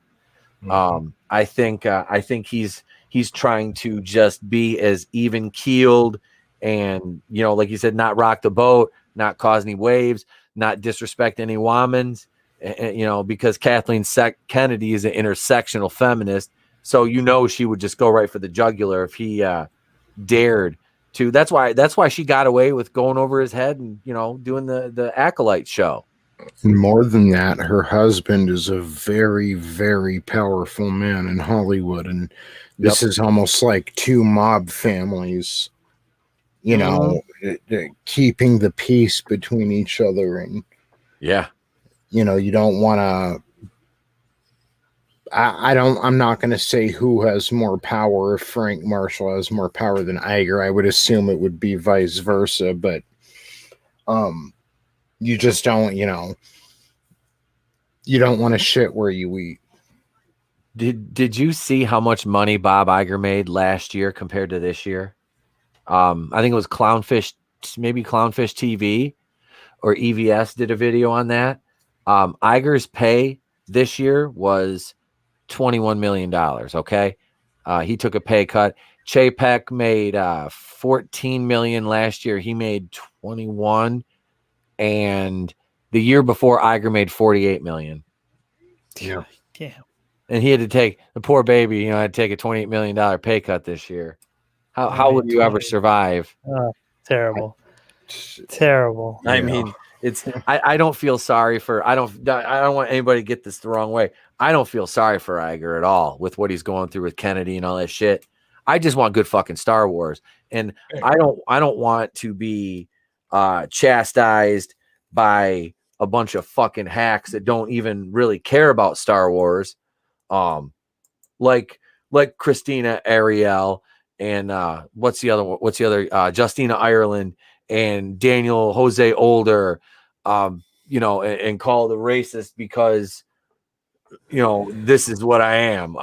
Speaker 2: I think he's trying to just be as even keeled and, you know, like you said, not rock the boat, not cause any waves, not disrespect any womans, because Kathleen Kennedy is an intersectional feminist. So, she would just go right for the jugular if he dared to. That's why she got away with going over his head and, doing the Acolyte show.
Speaker 3: And more than that, her husband is a very, very powerful man in Hollywood. And this is almost like two mob families, keeping the peace between each other. And, you don't want to. I'm not going to say who has more power. If Frank Marshall has more power than Iger, I would assume it would be vice versa. But, you just don't, you don't want to shit where you eat.
Speaker 2: Did you see how much money Bob Iger made last year compared to this year? I think it was Clownfish TV or EVS did a video on that. Iger's pay this year was $21 million. Okay. He took a pay cut. Chapek made $14 million last year. He made 21. And the year before, Iger made $48 million.
Speaker 3: Yeah.
Speaker 5: Damn.
Speaker 2: And he had to take, the poor baby, had to take a $28 million pay cut this year. How would you ever survive?
Speaker 5: Terrible. Terrible.
Speaker 2: I mean, I don't feel sorry for, I don't want anybody to get this the wrong way. I don't feel sorry for Iger at all with what he's going through with Kennedy and all that shit. I just want good fucking Star Wars. And I don't want to be chastised by a bunch of fucking hacks that don't even really care about Star Wars, like Christina Ariel and what's the other Justina Ireland and Daniel Jose Older, and call the racist because this is what I am.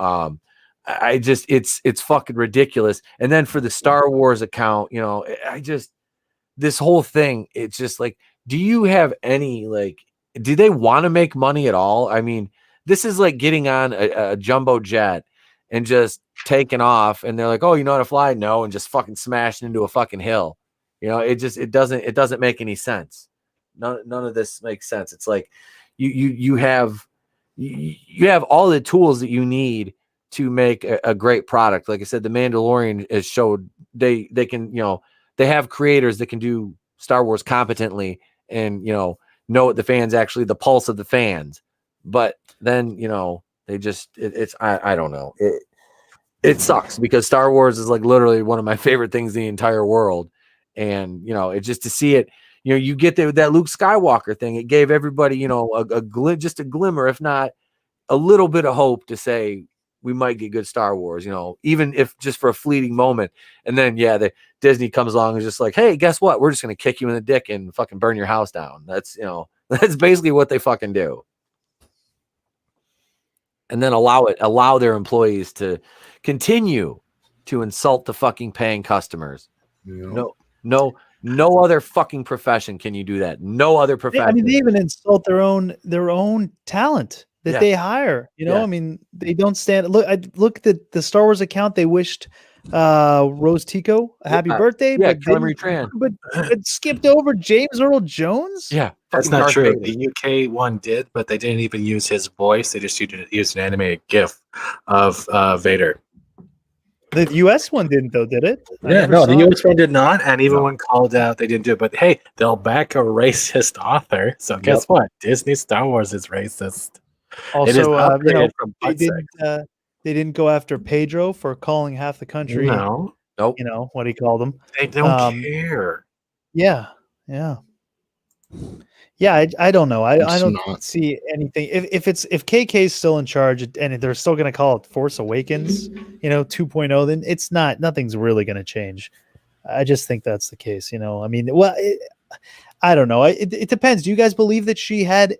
Speaker 2: I just it's fucking ridiculous. And then for the Star Wars account, this whole thing, it's just like, do you have any, do they want to make money at all? I mean, this is like getting on a jumbo jet and just taking off and they're like, oh, you know how to fly? No. And just fucking smashing into a fucking hill. It doesn't make any sense. None of this makes sense. It's like you have all the tools that you need to make a great product. Like I said, The Mandalorian has showed they can, they have creators that can do Star Wars competently and, know what the fans actually, the pulse of the fans. But then, they just, I don't know. It sucks because Star Wars is like literally one of my favorite things in the entire world. And, it's just to see it, you get that Luke Skywalker thing. It gave everybody, just a glimmer, if not a little bit of hope to say, we might get good Star Wars, even if just for a fleeting moment. And then, the Disney comes along and is just like, hey, guess what? We're just going to kick you in the dick and fucking burn your house down. That's, that's basically what they fucking do. And then allow their employees to continue to insult the fucking paying customers. Yeah. No other fucking profession can you do that. No other profession.
Speaker 5: I mean, they even insult their own talent that they hire. I mean, they don't stand. Look at the Star Wars account. They wished Rose Tico a happy birthday, but skipped over James Earl Jones.
Speaker 2: Yeah,
Speaker 4: that's not true. The UK one did, but they didn't even use his voice. They just used an animated GIF of Vader.
Speaker 5: The US one didn't, though, did it?
Speaker 4: Yeah, no, the US one did not. And even when called out, they didn't do it. But hey, they'll back a racist author. So guess what? Disney Star Wars is racist.
Speaker 5: Also, they didn't go after Pedro for calling half the country.
Speaker 4: No,
Speaker 2: nope.
Speaker 5: What he called them.
Speaker 4: They don't care.
Speaker 5: Yeah. I don't know. I don't see anything. If KK is still in charge and they're still going to call it Force Awakens, 2.0, then nothing's really going to change. I just think that's the case. I mean, I don't know. It depends. Do you guys believe that she had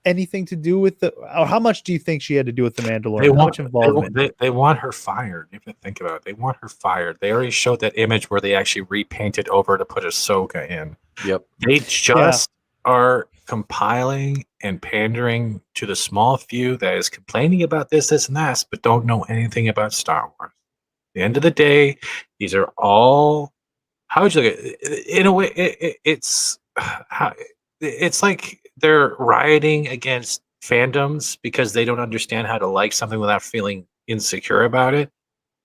Speaker 5: anything to do with or how much do you think she had to do with the Mandalorian?
Speaker 4: They want her fired. You have to think about it. They want her fired. They already showed that image where they actually repainted over to put Ahsoka in.
Speaker 2: Yep.
Speaker 4: They just are compiling and pandering to the small few that is complaining about this and that, but don't know anything about Star Wars. At the end of the day, these are all, how would you look at it? In a way, it's it's like they're rioting against fandoms because they don't understand how to like something without feeling insecure about it,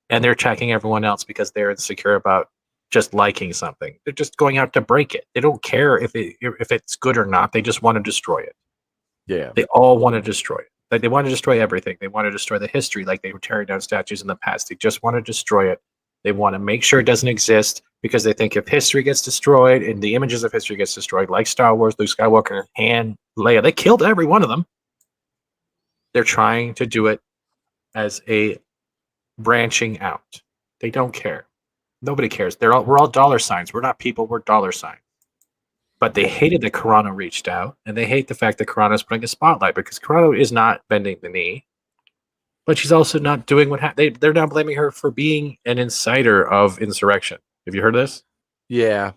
Speaker 4: and they're attacking everyone else because they're insecure about just liking something. They're just going out to break it. They don't care if it's good or not. They just want to destroy it.
Speaker 2: Yeah,
Speaker 4: they all want to destroy it. Like they want to destroy everything. They want to destroy the history, like they were tearing down statues in the past. They just want to destroy it. They want to make sure it doesn't exist because they think if history gets destroyed and the images of history gets destroyed, like Star Wars, Luke Skywalker, and Leia, they killed every one of them. They're trying to do it as a branching out. They don't care. Nobody cares. We're all dollar signs. We're not people. We're dollar signs. But they hated that Carano reached out, and they hate the fact that Carano is putting a spotlight because Carano is not bending the knee, but she's also not doing what they're now blaming her for being an inciter of insurrection. Have you heard of this?
Speaker 2: Yeah.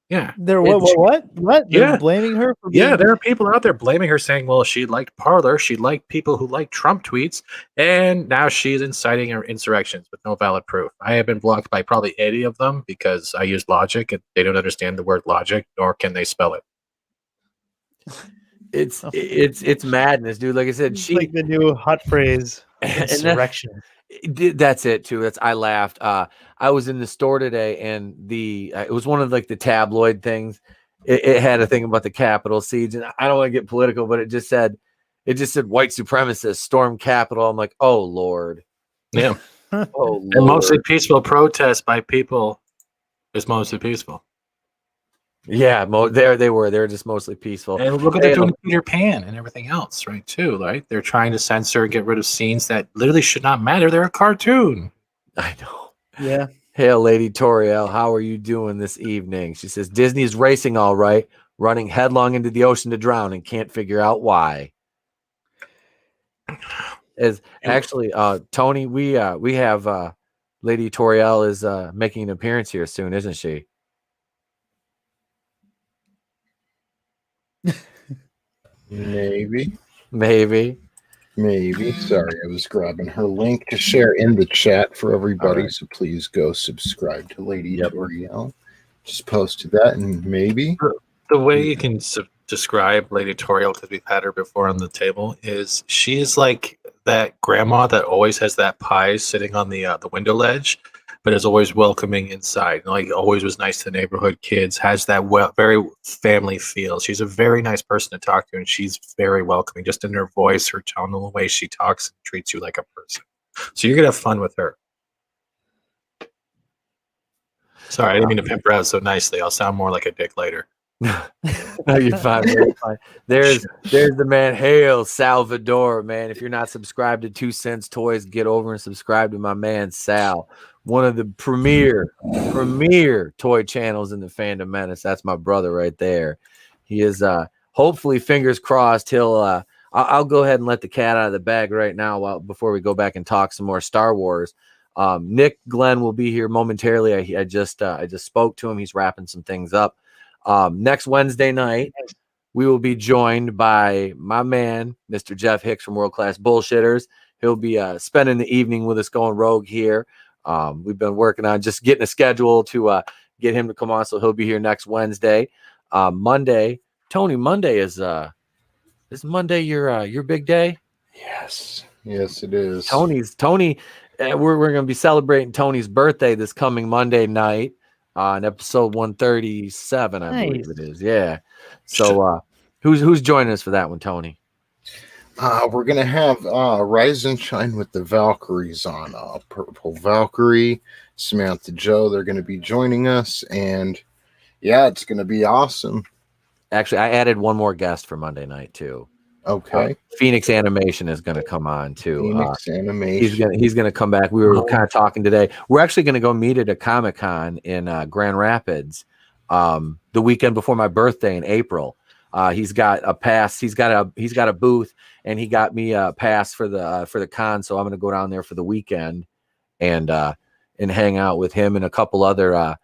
Speaker 4: Yeah.
Speaker 5: They're what? They're blaming her for being...
Speaker 4: Yeah, there are people out there blaming her, saying, well, she liked Parler, she liked people who like Trump tweets, and now she's inciting her insurrections with no valid proof. I have been blocked by probably 80 of them because I use logic, and they don't understand the word logic, nor can they spell it.
Speaker 2: It's madness, dude. Like I said,
Speaker 5: she like the new hot phrase, insurrection.
Speaker 2: That's it too. I laughed. I was in the store today, and it was one of like the tabloid things. It had a thing about the Capitol siege, and I don't want to get political, but it just said white supremacists storm Capitol. I'm like, oh Lord,
Speaker 4: yeah.
Speaker 2: Oh Lord.
Speaker 4: And mostly peaceful protest by people is mostly peaceful.
Speaker 2: Yeah, they were just mostly peaceful.
Speaker 4: And look at they're doing Peter Pan and everything else, right? Too, right? They're trying to censor and get rid of scenes that literally should not matter. They're a cartoon.
Speaker 2: I know.
Speaker 5: Yeah.
Speaker 2: Hail, Lady Toriel, how are you doing this evening? She says Disney's racing all right, running headlong into the ocean to drown and can't figure out why. As actually, Tony, we have Lady Toriel is making an appearance here soon, isn't she?
Speaker 3: Maybe. Sorry, I was grabbing her link to share in the chat for everybody. Right. So please go subscribe to Lady Toriel. Just posted that, and maybe
Speaker 4: the way you can describe Lady Toriel, because we've had her before on the table, is she is like that grandma that always has that pie sitting on the window ledge, but is always welcoming inside. Like always was nice to the neighborhood kids, has that very family feel. She's a very nice person to talk to, and she's very welcoming, just in her voice, her tone, the way she talks and treats you like a person. So you're gonna have fun with her. Sorry, I didn't mean to pimp her out so nicely. I'll sound more like a dick later.
Speaker 2: No, you're fine. You're fine. There's the man. Hail Salvador, man. If you're not subscribed to 2 Cents Toys, get over and subscribe to my man Sal, one of the premier toy channels in the Fandom Menace. That's my brother right there. He is hopefully, fingers crossed, he'll I'll go ahead and let the cat out of the bag right now before we go back and talk some more Star Wars. Nick Glenn will be here momentarily. I just spoke to him. He's wrapping some things up. Next Wednesday night, we will be joined by my man, Mr. Jeff Hicks from World Class Bullshitters. He'll be spending the evening with us going rogue here. We've been working on just getting a schedule to get him to come on, so he'll be here next Wednesday. Monday, Tony, Monday is Monday your big day?
Speaker 3: Yes, it is.
Speaker 2: Tony. We're going to be celebrating Tony's birthday this coming Monday night on episode 137, I believe it is. Yeah. So who's joining us for that one, Tony?
Speaker 3: We're going to have Rise and Shine with the Valkyries on. Purple Valkyrie, Samantha Joe, they're going to be joining us. And yeah, it's going to be awesome.
Speaker 2: Actually, I added one more guest for Monday night, too.
Speaker 3: Okay.
Speaker 2: Phoenix Animation is going to come on too.
Speaker 3: Phoenix Animation.
Speaker 2: He's going to come back. We were kind of talking today. We're actually going to go meet at a Comic-Con in Grand Rapids the weekend before my birthday in April. He's got a pass. He's got a booth, and he got me a pass for the con. So I'm going to go down there for the weekend and hang out with him and a couple other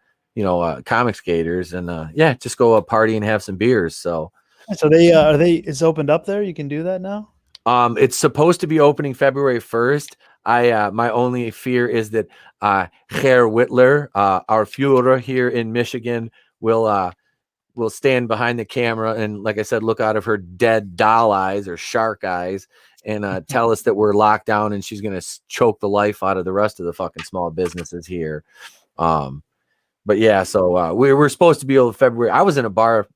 Speaker 2: comic skaters and just go party and have some beers. So
Speaker 5: it's opened up there. You can do that now.
Speaker 2: It's supposed to be opening February 1st. My only fear is that Herr Whitler, our Führer here in Michigan, will will stand behind the camera and, like I said, look out of her dead doll eyes or shark eyes and tell us that we're locked down, and she's gonna choke the life out of the rest of the fucking small businesses here. But yeah, so we were supposed to be able to February. I was in a bar.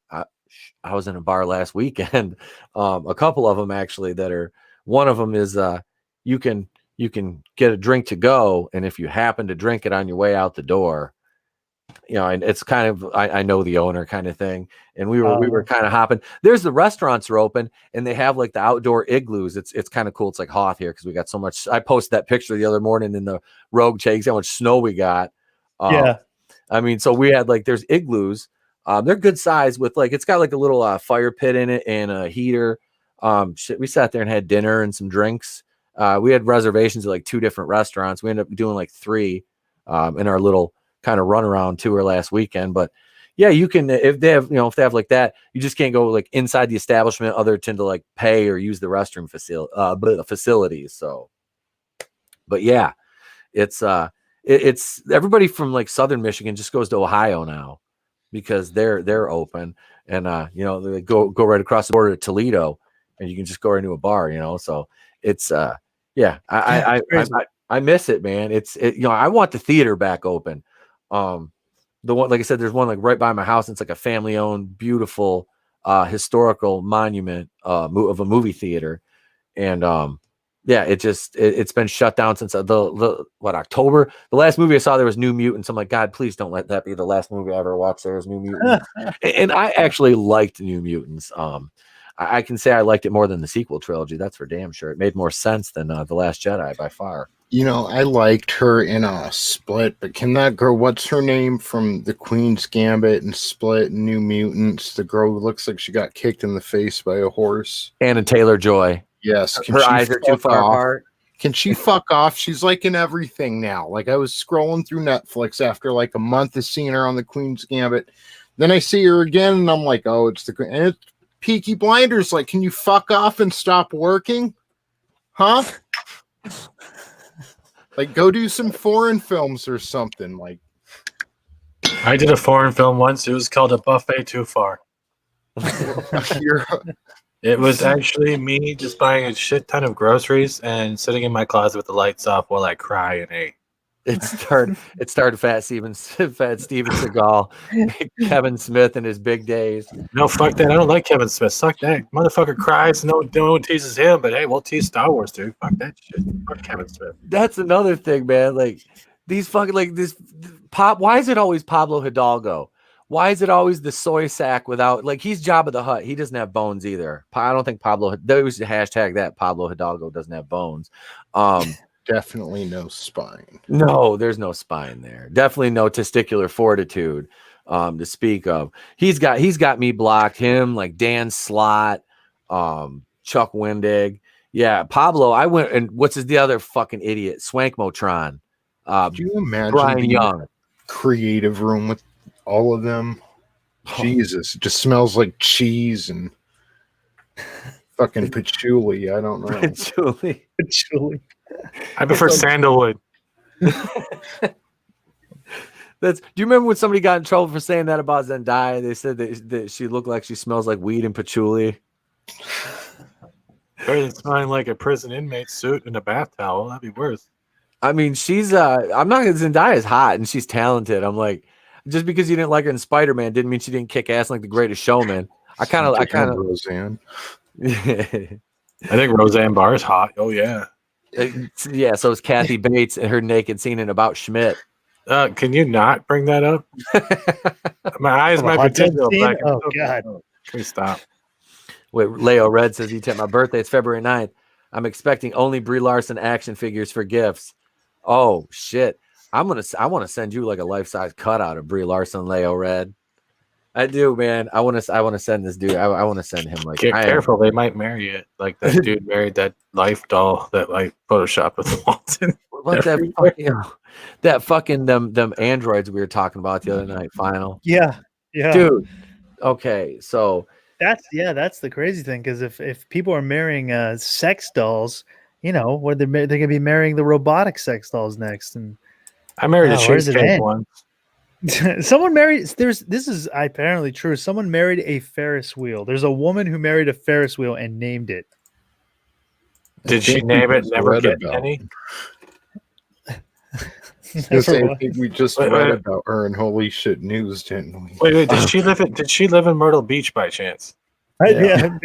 Speaker 2: I was in a bar last weekend. A couple of them actually that are. One of them is you can get a drink to go, and if you happen to drink it on your way out the door, you know, and it's kind of I know the owner kind of thing, and we were kind of hopping. There's the restaurants are open, and they have like the outdoor igloos. It's kind of cool. It's like Hoth here because we got so much. I posted that picture the other morning in the Rogue Chase, how much snow we got.
Speaker 5: Yeah,
Speaker 2: I mean, so we had like there's igloos. They're good size with like it's got like a little fire pit in it and a heater. We sat there and had dinner and some drinks. We had reservations at like 2 different restaurants. We ended up doing like 3 in our little kind of runaround tour last weekend. But yeah, you can if they have like that, you just can't go like inside the establishment other than to like pay or use the restroom facilities. So, but yeah, it's everybody from like Southern Michigan just goes to Ohio now because they're open, and they go right across the border to Toledo, and you can just go right into a bar, So it's yeah, I miss it, man. I want the theater back open. The one, like I said, there's one like right by my house. It's like a family-owned, beautiful, historical monument of a movie theater, and yeah, it's been shut down since October. The last movie I saw there was New Mutants. I'm like, God, please don't let that be the last movie I ever watched. There was New Mutants, and I actually liked New Mutants. I can say I liked it more than the sequel trilogy. That's for damn sure. It made more sense than The Last Jedi by far.
Speaker 3: I liked her in Split, but can that girl, what's her name from The Queen's Gambit and Split and New Mutants? The girl who looks like she got kicked in the face by a horse.
Speaker 2: Anna Taylor-Joy.
Speaker 3: Yes.
Speaker 2: Her eyes are too far apart.
Speaker 3: Can she fuck off? She's like in everything now. Like I was scrolling through Netflix after like a month of seeing her on The Queen's Gambit. Then I see her again and I'm like, oh, it's and it's Peaky Blinders. Like, can you fuck off and stop working? Huh? Like, go do some foreign films or something. Like,
Speaker 4: I did a foreign film once. It was called A Buffet Too Far. It was actually me just buying a shit ton of groceries and sitting in my closet with the lights off while I cry and ate.
Speaker 2: It started Fat Steven Segal, Kevin Smith in his big days.
Speaker 4: No, fuck that. I don't like Kevin Smith. Suck that. Motherfucker cries. No one teases him, but hey, we'll tease Star Wars, dude. Fuck that shit. Fuck Kevin Smith.
Speaker 2: That's another thing, man. Like these fucking like this pop. Why is it always Pablo Hidalgo? Why is it always the soy sack without like he's Jabba the Hutt? He doesn't have bones either. I don't think there was a hashtag that Pablo Hidalgo doesn't have bones.
Speaker 3: Definitely no spine.
Speaker 2: No, there's no spine there. Definitely no testicular fortitude to speak of. He's got me blocked. Him, like Dan Slott, Chuck Wendig. Yeah, Pablo. I went and what's the other fucking idiot? Swankmotron.
Speaker 3: Could you imagine
Speaker 2: Brian Young?
Speaker 3: Creative room with all of them. Jesus, it just smells like cheese and fucking patchouli. I don't know.
Speaker 2: Patchouli.
Speaker 4: I prefer sandalwood.
Speaker 2: Do you remember when somebody got in trouble for saying that about Zendaya? They said that she looked like she smells like weed and patchouli.
Speaker 4: Better than smelling like a prison inmate suit and a bath towel. That'd be worse.
Speaker 2: I mean, she's I'm not gonna Zendaya's hot and she's talented. I'm like, just because you didn't like her in Spider-Man didn't mean she didn't kick ass like The Greatest Showman. I kind of
Speaker 3: Roseanne.
Speaker 4: I think Roseanne Barr is hot. Oh yeah.
Speaker 2: Yeah, so is Kathy Bates and her naked scene in About Schmidt.
Speaker 4: Can you not bring that up? My eyes might be tingling.
Speaker 5: Oh God!
Speaker 4: Can we stop?
Speaker 2: Wait, Leo Red says my birthday is February 9th. I'm expecting only Brie Larson action figures for gifts. Oh shit! I want to send you like a life-size cutout of Brie Larson, Leo Red. I do, man. I want to send this dude. I want to send him like.
Speaker 4: Get careful, they might marry it. Like that dude married that life doll that like Photoshop with Walton.
Speaker 2: Like that fucking them androids we were talking about the other night. Final.
Speaker 5: Yeah,
Speaker 2: dude. Okay, so
Speaker 5: that's the crazy thing because if people are marrying sex dolls, what they're gonna be marrying the robotic sex dolls next. And
Speaker 4: I married a cheesecake once.
Speaker 5: Someone married. This is apparently true. Someone married a Ferris wheel. There's a woman who married a Ferris wheel and named it.
Speaker 4: Did she name it Never Get Any?
Speaker 3: I think we just read about her in Holy Shit News, didn't we?
Speaker 4: Wait, did she live in Myrtle Beach by chance?
Speaker 5: Yeah,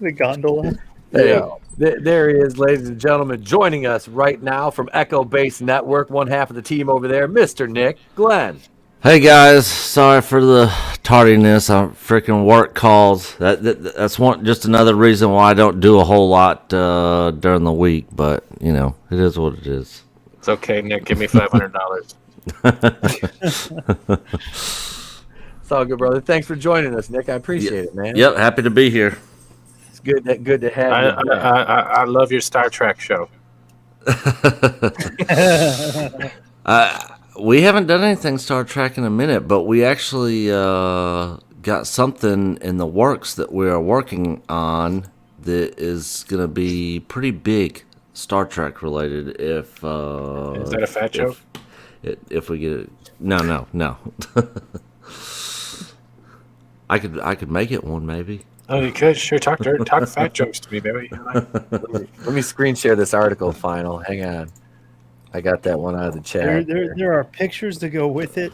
Speaker 5: the gondola.
Speaker 2: Hey, there he is, ladies and gentlemen, joining us right now from Echo Base Network, one half of the team over there, Mr. Nick Glenn.
Speaker 12: Hey guys, sorry for the tardiness. I'm freaking work calls. That's just another reason why I don't do a whole lot during the week. But you know, it is what it is.
Speaker 4: It's okay, Nick. Give me $500.
Speaker 2: It's all good, brother. Thanks for joining us, Nick. I appreciate it, man.
Speaker 12: Yep, happy to be here.
Speaker 2: It's good to have you.
Speaker 4: I love your Star Trek show.
Speaker 12: We haven't done anything Star Trek in a minute, but we actually got something in the works that we are working on that is going to be pretty big Star Trek related. If
Speaker 4: is that a fat joke?
Speaker 12: If we get it, no. I could make it one maybe.
Speaker 4: Oh, you could sure talk fat jokes to me, baby.
Speaker 2: Let me screen share this article. Final, hang on. I got that one out of the chat.
Speaker 5: There are pictures to go with it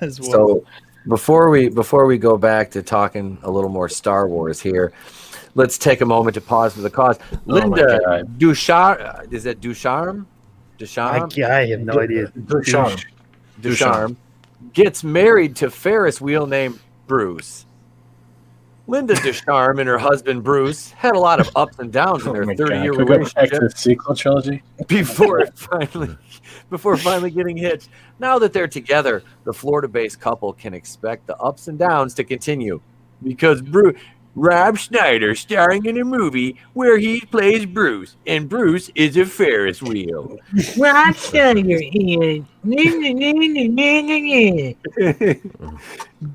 Speaker 5: as well.
Speaker 2: So before we go back to talking a little more Star Wars here, let's take a moment to pause for the cause. Linda Ducharme, is that Ducharme?
Speaker 5: I have no idea.
Speaker 2: Ducharme gets married to Ferris wheel named Bruce. Linda Ducharme and her husband Bruce had a lot of ups and downs in their 30-year relationship.
Speaker 4: Sequel trilogy
Speaker 2: before finally getting hitched. Now that they're together, the Florida-based couple can expect the ups and downs to continue because Rob Schneider starring in a movie where he plays Bruce, and Bruce is a Ferris wheel.
Speaker 13: Rob Schneider is.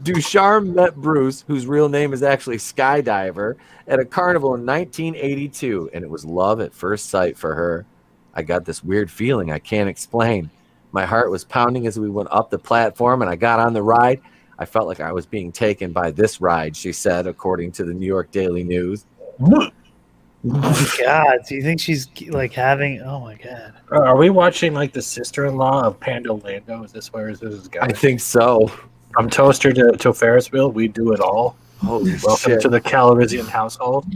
Speaker 2: Ducharme met Bruce, whose real name is actually Skydiver, at a carnival in 1982, and it was love at first sight for her. I got this weird feeling I can't explain. My heart was pounding as we went up the platform, and I got on the ride. I felt like I was being taken by this ride, she said, according to the New York Daily News.
Speaker 5: Oh my God. Do you think she's like having... Oh my God.
Speaker 4: Are we watching like the sister-in-law of Panda Lando? Is this where this is going?
Speaker 2: I think so.
Speaker 4: From toaster to Ferris wheel, we do it all.
Speaker 2: Holy
Speaker 4: Welcome
Speaker 2: shit.
Speaker 4: to the Calrissian household.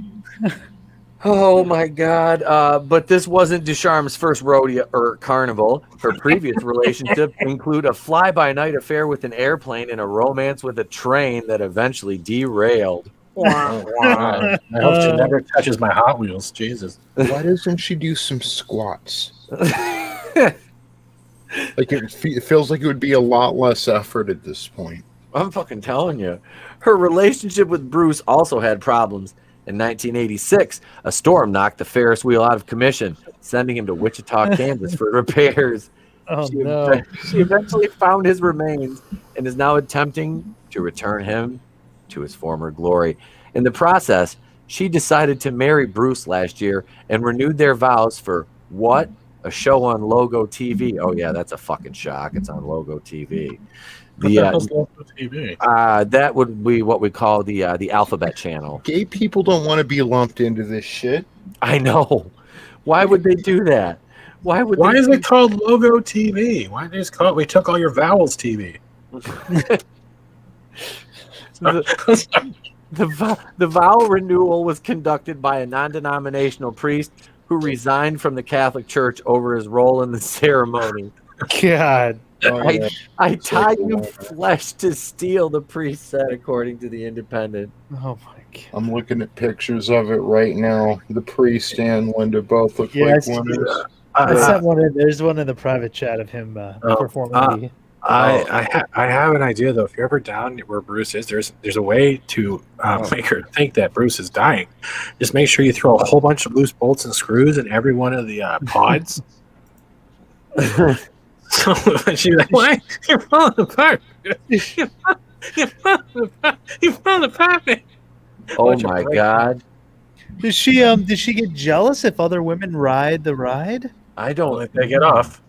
Speaker 2: Oh my God. But this wasn't Ducharme's first rodeo or carnival. Her previous relationships include a fly-by-night affair with an airplane and a romance with a train that eventually derailed.
Speaker 4: Wow. I hope she never touches my Hot Wheels. Jesus.
Speaker 3: Why doesn't she do some squats? Like it feels like it would be a lot less effort at this point.
Speaker 2: I'm fucking telling you. Her relationship with Bruce also had problems. In 1986, a storm knocked the Ferris wheel out of commission, sending him to Wichita, Kansas for repairs. She eventually found his remains and is now attempting to return him to his former glory. In the process, she decided to marry Bruce last year and renewed their vows for what? A show on Logo TV. Oh yeah, that's a fucking shock. It's on Logo TV.
Speaker 4: Logo TV?
Speaker 2: That would be what we call the Alphabet Channel.
Speaker 3: Gay people don't want to be lumped into this shit.
Speaker 2: I know. Why would they do that? Why
Speaker 4: is it called Logo TV? Why did they just call it? We took all your vowels TV.
Speaker 2: The vow renewal was conducted by a non-denominational priest who resigned from the Catholic Church over his role in the ceremony.
Speaker 5: God.
Speaker 2: I tie you flesh to steel, the priest said, according to the Independent.
Speaker 5: Oh my God.
Speaker 3: I'm looking at pictures of it right now. The priest and Linda both look like winners.
Speaker 5: There's one in the private chat of him performing.
Speaker 4: I have an idea though. If you're ever down where Bruce is, there's a way to make her think that Bruce is dying. Just make sure you throw a whole bunch of loose bolts and screws in every one of the pods. So she's like, "Why you're falling apart? You're falling apart."
Speaker 2: Oh my God!
Speaker 5: Did she get jealous if other women ride the ride?
Speaker 2: I don't.
Speaker 4: They get off.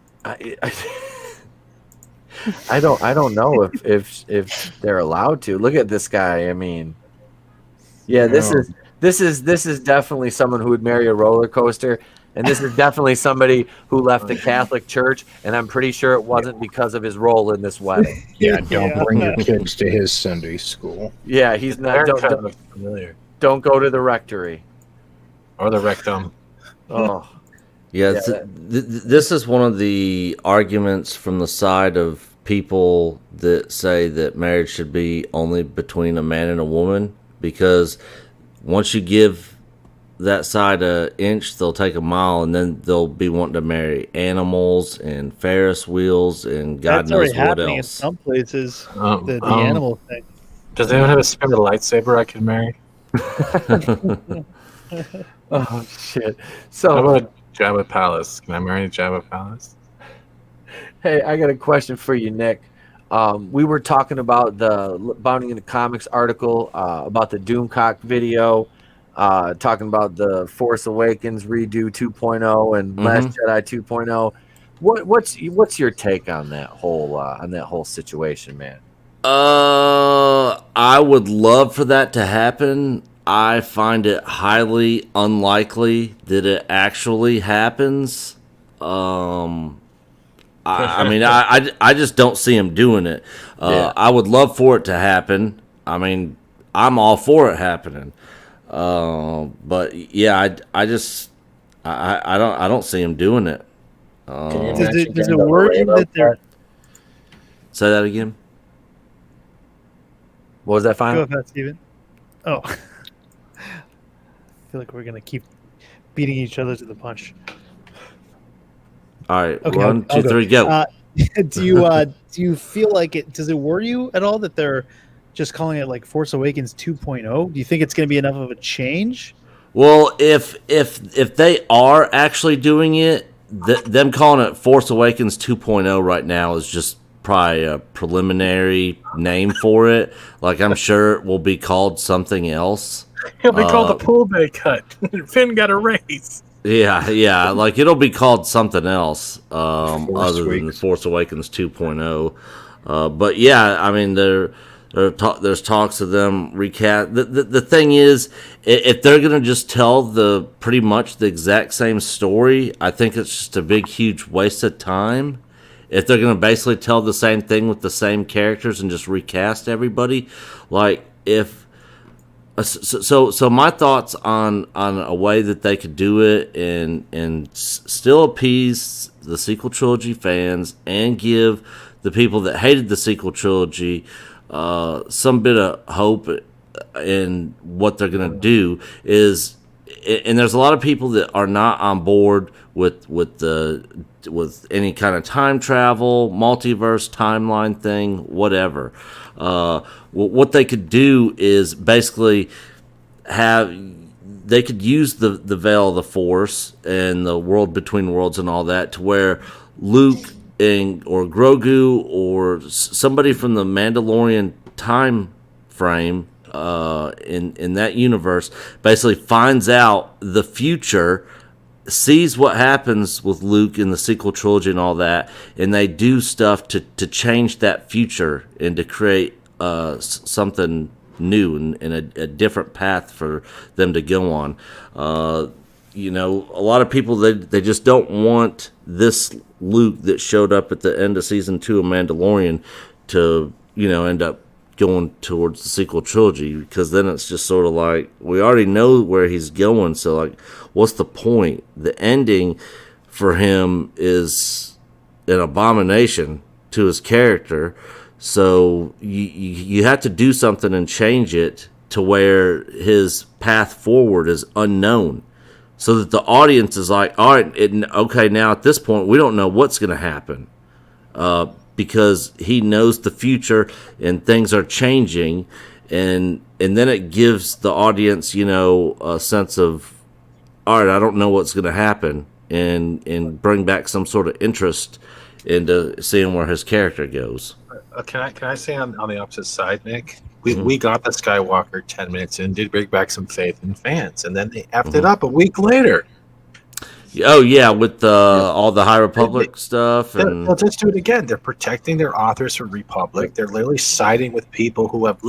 Speaker 2: I don't know if they're allowed to. Look at this guy. I mean, yeah, this is definitely someone who would marry a roller coaster, and this is definitely somebody who left the Catholic Church, and I'm pretty sure it wasn't because of his role in this wedding.
Speaker 3: Yeah, don't bring your kids to his Sunday school.
Speaker 2: Yeah, he's not. Don't
Speaker 4: familiar.
Speaker 2: Don't go to the rectory
Speaker 4: or the rectum.
Speaker 2: Oh.
Speaker 12: Yeah, this is one of the arguments from the side of people that say that marriage should be only between a man and a woman, because once you give that side an inch, they'll take a mile, and then they'll be wanting to marry animals and Ferris wheels and God knows what else.
Speaker 5: In some places, the animal thing.
Speaker 4: Does anyone have a spare lightsaber I can marry?
Speaker 2: Oh shit! So
Speaker 4: how about Jabba Palace? Can I marry Jabba Palace?
Speaker 2: Hey, I got a question for you, Nick. We were talking about the Bounding into Comics article about the Doomcock video, talking about the Force Awakens redo 2.0 and Last Jedi 2.0. What's your take on that whole situation, man?
Speaker 12: I would love for that to happen. I find it highly unlikely that it actually happens. I mean, I just don't see him doing it. I would love for it to happen. I mean, I'm all for it happening. But yeah, I don't see him doing it.
Speaker 5: Does it worry you that they're...
Speaker 12: Say that again.
Speaker 2: What was that final?
Speaker 5: Go ahead, Steven. Oh. I feel like we're going to keep beating each other to the punch.
Speaker 12: All right,
Speaker 5: okay,
Speaker 12: 1, 2, 3, go.
Speaker 5: Do you feel like it? Does it worry you at all that they're just calling it like Force Awakens 2.0? Do you think it's going to be enough of a change?
Speaker 12: Well, if they are actually doing it, them calling it Force Awakens 2.0 right now is just probably a preliminary name for it. Like, I'm sure it will be called something else.
Speaker 4: It'll be called the pool day cut. Finn got a raise.
Speaker 12: Yeah, like it'll be called something else other than Force Awakens 2.0. But yeah, I mean, there's talks of them recast. The thing is, if they're gonna just tell pretty much the exact same story, I think it's just a big, huge waste of time. If they're gonna basically tell the same thing with the same characters and just recast everybody, like if. So my thoughts on a way that they could do it and still appease the sequel trilogy fans and give the people that hated the sequel trilogy some bit of hope in what they're going to do is, and there's a lot of people that are not on board with any kind of time travel, multiverse, timeline thing, whatever. What they could do is basically they could use the veil of the Force and the world between worlds and all that to where Luke or Grogu or somebody from the Mandalorian time frame in that universe basically finds out the future, sees what happens with Luke in the sequel trilogy and all that, and they do stuff to change that future and to create something new and a different path for them to go on. You know, a lot of people, they just don't want this Luke that showed up at the end of season 2 of Mandalorian to, you know, end up going towards the sequel trilogy, because then it's just sort of like, we already know where he's going, so like, what's the point? The ending for him is an abomination to his character, so you have to do something and change it to where his path forward is unknown, so that the audience is like, all right, okay, now at this point we don't know what's going to happen, because he knows the future and things are changing, and then it gives the audience, you know, a sense of, all right, I don't know what's going to happen, and bring back some sort of interest into seeing where his character goes.
Speaker 4: Can I say on the opposite side, Nick? We got the Skywalker 10 minutes in, did bring back some faith in fans, and then they effed it up a week later.
Speaker 12: Oh yeah, with all the High Republic stuff, and
Speaker 4: they'll just do it again. They're protecting their authors from Republic. They're literally siding with people who have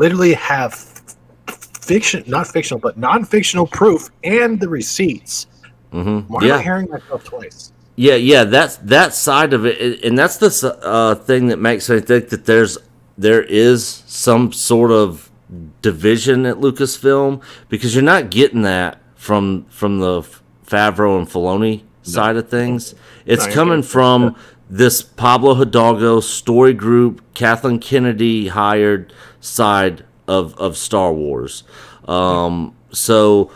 Speaker 4: not fictional, but non-fictional proof and the receipts. Why am I hearing myself twice?
Speaker 12: Yeah, that's that side of it, and that's the thing that makes me think that there is some sort of division at Lucasfilm, because you're not getting that from the Favreau and Filoni side of things. It's coming from this Pablo Hidalgo story group, Kathleen Kennedy hired side of Star Wars. So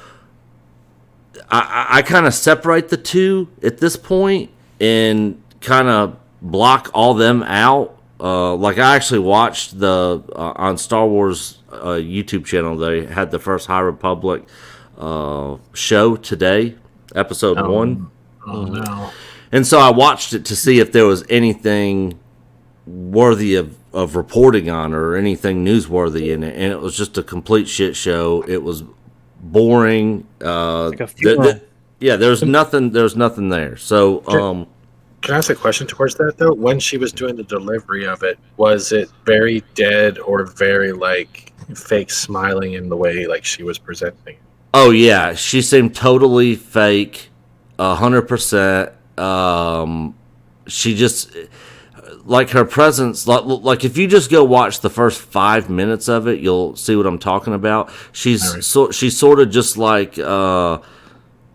Speaker 12: I kind of separate the two at this point and kind of block all them out. Like I actually watched the on Star Wars YouTube channel, they had the first High Republic show today, episode 1.
Speaker 4: Oh no.
Speaker 12: And so I watched it to see if there was anything worthy of reporting on or anything newsworthy in it, and it was just a complete shit show. It was boring.
Speaker 5: Like a funeral.
Speaker 12: There's nothing there. So
Speaker 4: can I ask a question towards that though? When she was doing the delivery of it, was it very dead or very like fake smiling in the way like she was presenting?
Speaker 12: Oh yeah, she seemed totally fake, 100%. She just, like, her presence, like if you just go watch the first 5 minutes of it, you'll see what I'm talking about. She's sort of just like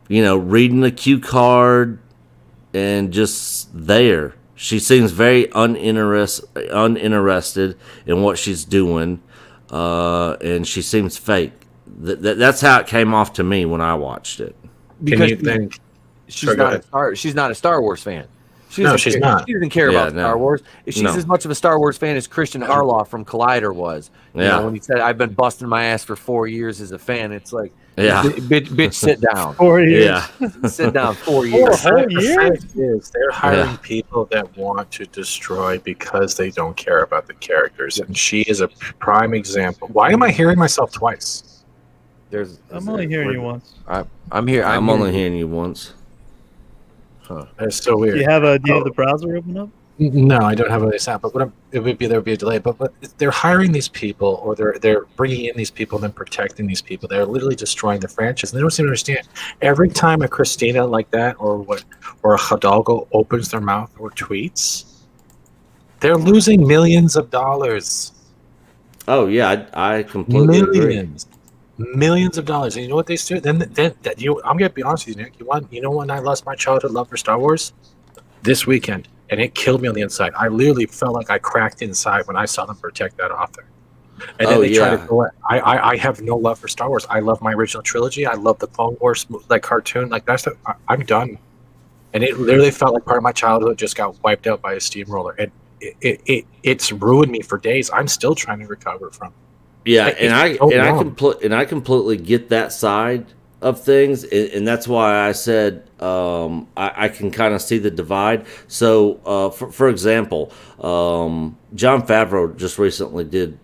Speaker 12: reading a cue card and just there. She seems very uninterested in what she's doing, and she seems fake. That's how it came off to me when I watched it.
Speaker 2: Because she's not a Star Wars fan. She's not. She doesn't care about Star Wars. She's as much of a Star Wars fan as Christian Harloff from Collider was. You know, when he said, "I've been busting my ass for 4 years as a fan," it's like, bitch, sit down.
Speaker 5: 4 years.
Speaker 2: Sit down. 4 years.
Speaker 5: 4 years.
Speaker 4: They're hiring people that want to destroy because they don't care about the characters, and she is a prime example. Why am I hearing myself twice?
Speaker 5: I'm only hearing you once.
Speaker 2: I'm here.
Speaker 12: I'm only hearing you once.
Speaker 4: Huh. That's so weird.
Speaker 5: Do you have the browser open up?
Speaker 4: No, I don't have any sound. But there would be a delay. But they're hiring these people, or they're bringing in these people and then protecting these people. They're literally destroying the franchise. And they don't seem to understand. Every time a Christina like that, or a Hidalgo opens their mouth or tweets, they're losing millions of dollars.
Speaker 12: Oh yeah, I completely agree.
Speaker 4: Millions of dollars. And you know what they do? Then I'm gonna be honest with you, Nick. You know when I lost my childhood love for Star Wars? This weekend. And it killed me on the inside. I literally felt like I cracked inside when I saw them protect that author. And then they try to go. I have no love for Star Wars. I love my original trilogy. I love the Clone Wars cartoon. Like I'm done. And it literally felt like part of my childhood just got wiped out by a steamroller. And it's ruined me for days. I'm still trying to recover from it.
Speaker 12: Yeah, I completely get that side of things, and that's why I said I can kind of see the divide. So, for example, John Favreau just recently did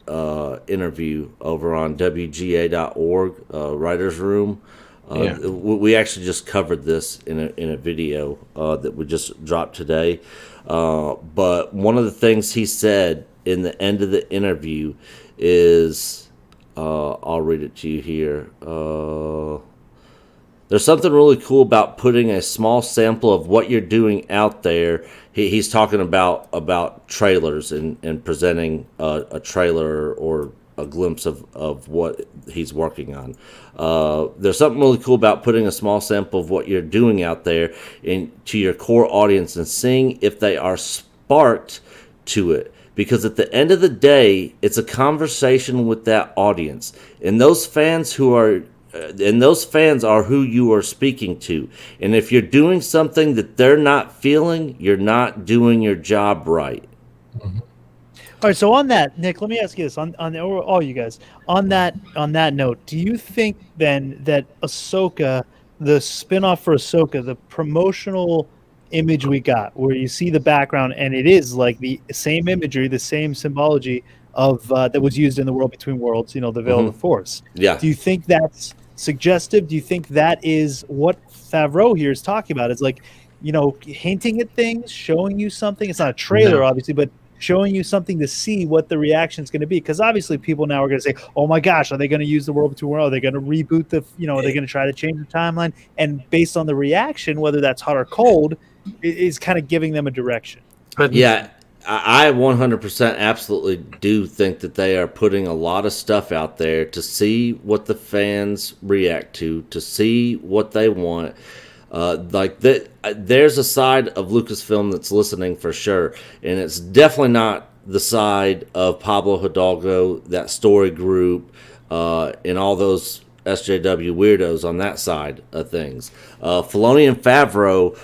Speaker 12: interview over on WGA.org, Writers Room. We actually just covered this in a video that we just dropped today. But one of the things he said in the end of the interview is, I'll read it to you here. There's something really cool about putting a small sample of what you're doing out there. He's talking about trailers and presenting a trailer or a glimpse of what he's working on. There's something really cool about putting a small sample of what you're doing out there to your core audience and seeing if they are sparked to it. Because at the end of the day, it's a conversation with that audience, and those fans are who you are speaking to. And if you're doing something that they're not feeling, you're not doing your job right.
Speaker 5: Mm-hmm. All right. So on that, Nick, let me ask you this: on all you guys, on that note, do you think then that Ahsoka, the spinoff for Ahsoka, the promotional image we got where you see the background and it is like the same imagery, the same symbology of that was used in the World Between Worlds, the Veil of the Force.
Speaker 12: Yeah.
Speaker 5: Do you think that's suggestive? Do you think that is what Favreau here is talking about? It's like, hinting at things, showing you something. It's not a trailer, obviously, but showing you something to see what the reaction is going to be. Because obviously people now are going to say, oh my gosh, are they going to use the World Between Worlds? Are they going to reboot the, are they going to try to change the timeline? And based on the reaction, whether that's hot or cold, is kind of giving them a direction.
Speaker 12: But yeah, I 100% absolutely do think that they are putting a lot of stuff out there to see what the fans react to see what they want. There's a side of Lucasfilm that's listening for sure, and it's definitely not the side of Pablo Hidalgo, that story group, and all those SJW weirdos on that side of things. Filoni and Favreau,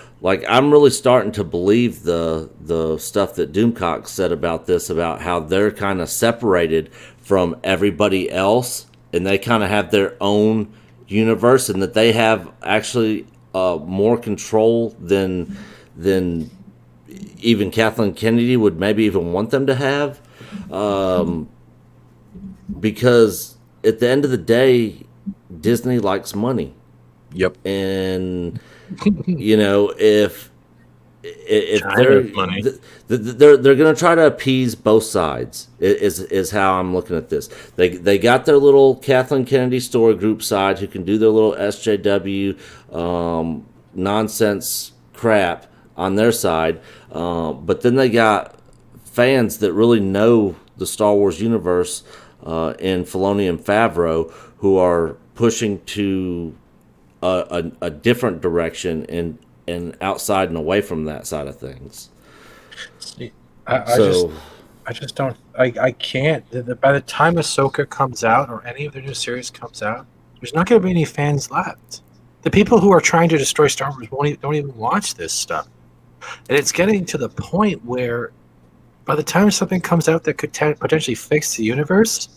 Speaker 12: I'm really starting to believe the stuff that Doomcock said about this, about how they're kind of separated from everybody else, and they kind of have their own universe, and that they have actually more control than even Kathleen Kennedy would maybe even want them to have, because at the end of the day, Disney likes money.
Speaker 2: Yep.
Speaker 12: And if they're money, they're going to try to appease both sides. Is how I'm looking at this. They got their little Kathleen Kennedy story group side who can do their little SJW nonsense crap on their side, but then they got fans that really know the Star Wars universe in Filoni and Favreau, who are pushing to a different direction and outside and away from that side of things.
Speaker 4: I just don't. I can't. By the time Ahsoka comes out or any of their new series comes out, there's not going to be any fans left. The people who are trying to destroy Star Wars don't even watch this stuff, and it's getting to the point where, by the time something comes out that could potentially fix the universe,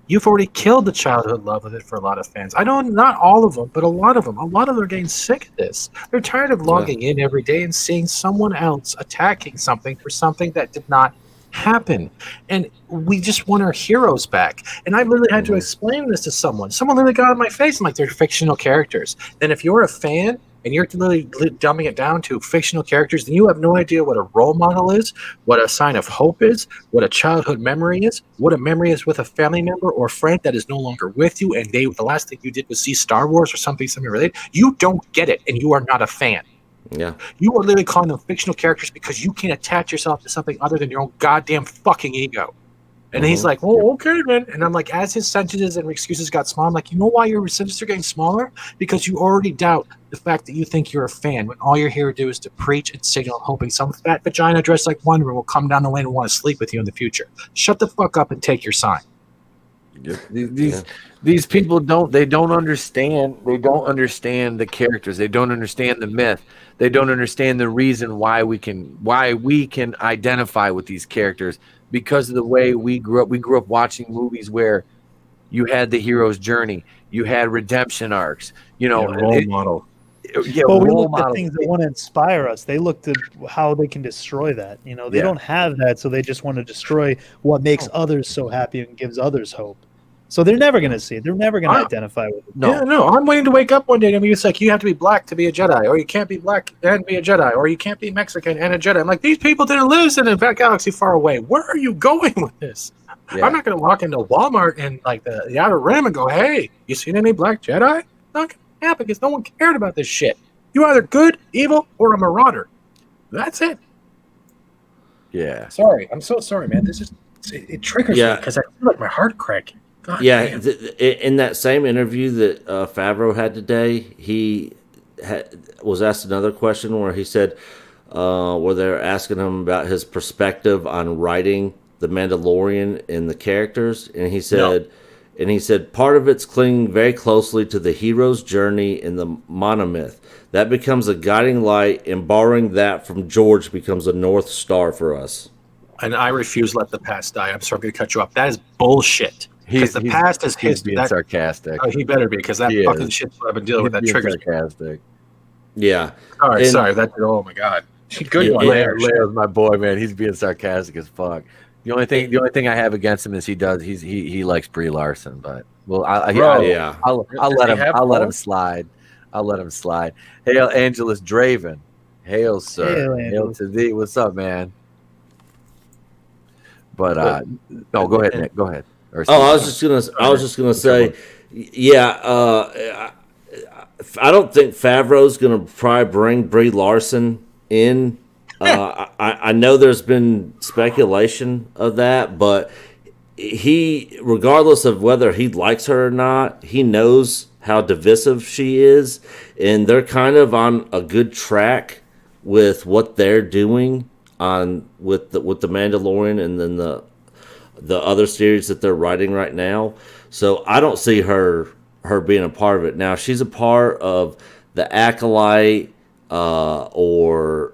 Speaker 4: you've already killed the childhood love of it for a lot of fans. I know not all of them, but a lot of them. A lot of them are getting sick of this. They're tired of logging in every day and seeing someone else attacking something for something that did not happen. And we just want our heroes back. And I literally had to explain this to someone. Someone literally got on my face and they're fictional characters. And if you're a fan and you're literally dumbing it down to fictional characters, then you have no idea what a role model is, what a sign of hope is, what a childhood memory is, what a memory is with a family member or friend that is no longer with you, and the last thing you did was see Star Wars or something related. You don't get it, and you are not a fan.
Speaker 12: Yeah.
Speaker 4: You are literally calling them fictional characters because you can't attach yourself to something other than your own goddamn fucking ego. And he's like, oh, okay, man. And I'm like, as his sentences and excuses got smaller, I'm like, you know why your sentences are getting smaller? Because you already doubt the fact that you think you're a fan when all you're here to do is to preach and signal, hoping some fat vagina dressed like Wonder Woman will come down the lane and want to sleep with you in the future. Shut the fuck up and take your sign.
Speaker 2: These people don't understand the characters. They don't understand the myth. They don't understand the reason why we can identify with these characters, because of the way we grew up. We grew up watching movies where you had the hero's journey, you had redemption arcs,
Speaker 4: role model.
Speaker 5: Yeah, but we look at things that want to inspire us. They look to how they can destroy that. They don't have that, so they just want to destroy what makes others so happy and gives others hope. So they're never going to see it. They're never going to identify with it.
Speaker 4: No. I'm waiting to wake up one day and it's like, you have to be black to be a Jedi, or you can't be black and be a Jedi, or you can't be Mexican and a Jedi. I'm like, these people didn't live in a galaxy far away. Where are you going with this? Yeah. I'm not going to walk into Walmart and the Outer Rim and go, hey, you seen any black Jedi? Not going to happen because no one cared about this shit. You're either good, evil, or a marauder. That's it.
Speaker 2: Yeah.
Speaker 4: Sorry. I'm so sorry, man. It triggers me because I feel like my heart cracking. God damn.
Speaker 12: In that same interview that Favreau had today, he was asked another question where he said, where they're asking him about his perspective on writing The Mandalorian and the characters, and he said, part of it's clinging very closely to the hero's journey in the monomyth. That becomes a guiding light, and borrowing that from George becomes a North Star for us.
Speaker 4: And I refuse to let the past die. I'm sorry, I'm going to cut you off. That is bullshit. Because the past is his.
Speaker 2: He's being sarcastic.
Speaker 4: Oh, he better be, because that fucking shit's what I've been dealing with. That triggers
Speaker 2: sarcastic.
Speaker 12: Yeah.
Speaker 4: Sorry. Oh my God. Good one.
Speaker 2: Leo's my boy, man. He's being sarcastic as fuck. The only thing I have against him is he likes Brie Larson, but I'll let him slide. I'll let him slide. Hail Angelus Draven. Hail, sir. Hail to thee. What's up, man? But no, go ahead, Nick. Go ahead.
Speaker 12: I was just gonna say, I don't think Favreau's gonna probably bring Brie Larson in. I know there's been speculation of that, but he, regardless of whether he likes her or not, he knows how divisive she is, and they're kind of on a good track with what they're doing with the Mandalorian and then the other series that they're writing right now. So I don't see her being a part of it. Now, she's a part of the Acolyte or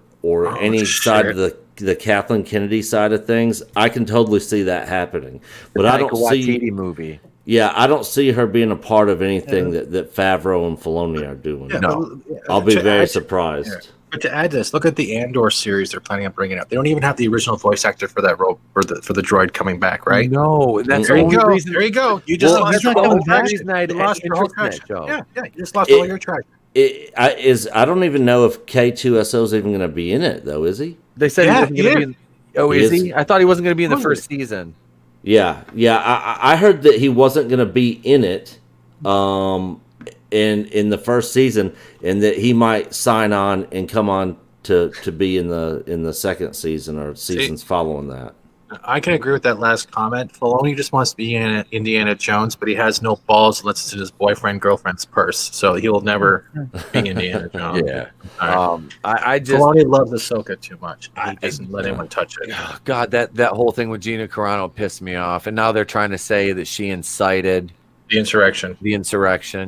Speaker 12: any side of the Kathleen Kennedy side of things. I can totally see that happening, but I don't see
Speaker 2: Waititi movie.
Speaker 12: Yeah, I don't see her being a part of anything that Favreau and Filoni are doing.
Speaker 4: Yeah,
Speaker 12: no, I'll be very surprised.
Speaker 4: Yeah. But to add this, look at the Andor series they're planning on bringing up. They don't even have the original voice actor for that role for the droid coming back, right?
Speaker 2: No, that's
Speaker 4: there
Speaker 2: the
Speaker 4: you
Speaker 2: only
Speaker 4: go.
Speaker 2: reason.
Speaker 4: There you go. You just lost your whole passion. You lost your whole passion. Yeah, you just lost all your track.
Speaker 12: I don't even know if K2SO is even going to be in it, though. Is he?
Speaker 2: They said he wasn't going to be in. Oh, is he? I thought he wasn't going to be in the first season.
Speaker 12: Yeah. I heard that he wasn't going to be in it, in the first season, and that he might sign on and come on to be in the second season or seasons following that.
Speaker 4: I can agree with that last comment. Filoni just wants to be in Indiana Jones, but he has no balls. Lets in his girlfriend's purse, so he will never be Indiana Jones.
Speaker 2: Yeah.
Speaker 4: Right.
Speaker 2: I just
Speaker 4: Filoni loves Ahsoka too much. He doesn't let anyone touch it.
Speaker 2: God, that whole thing with Gina Carano pissed me off, and now they're trying to say that she incited
Speaker 4: the insurrection.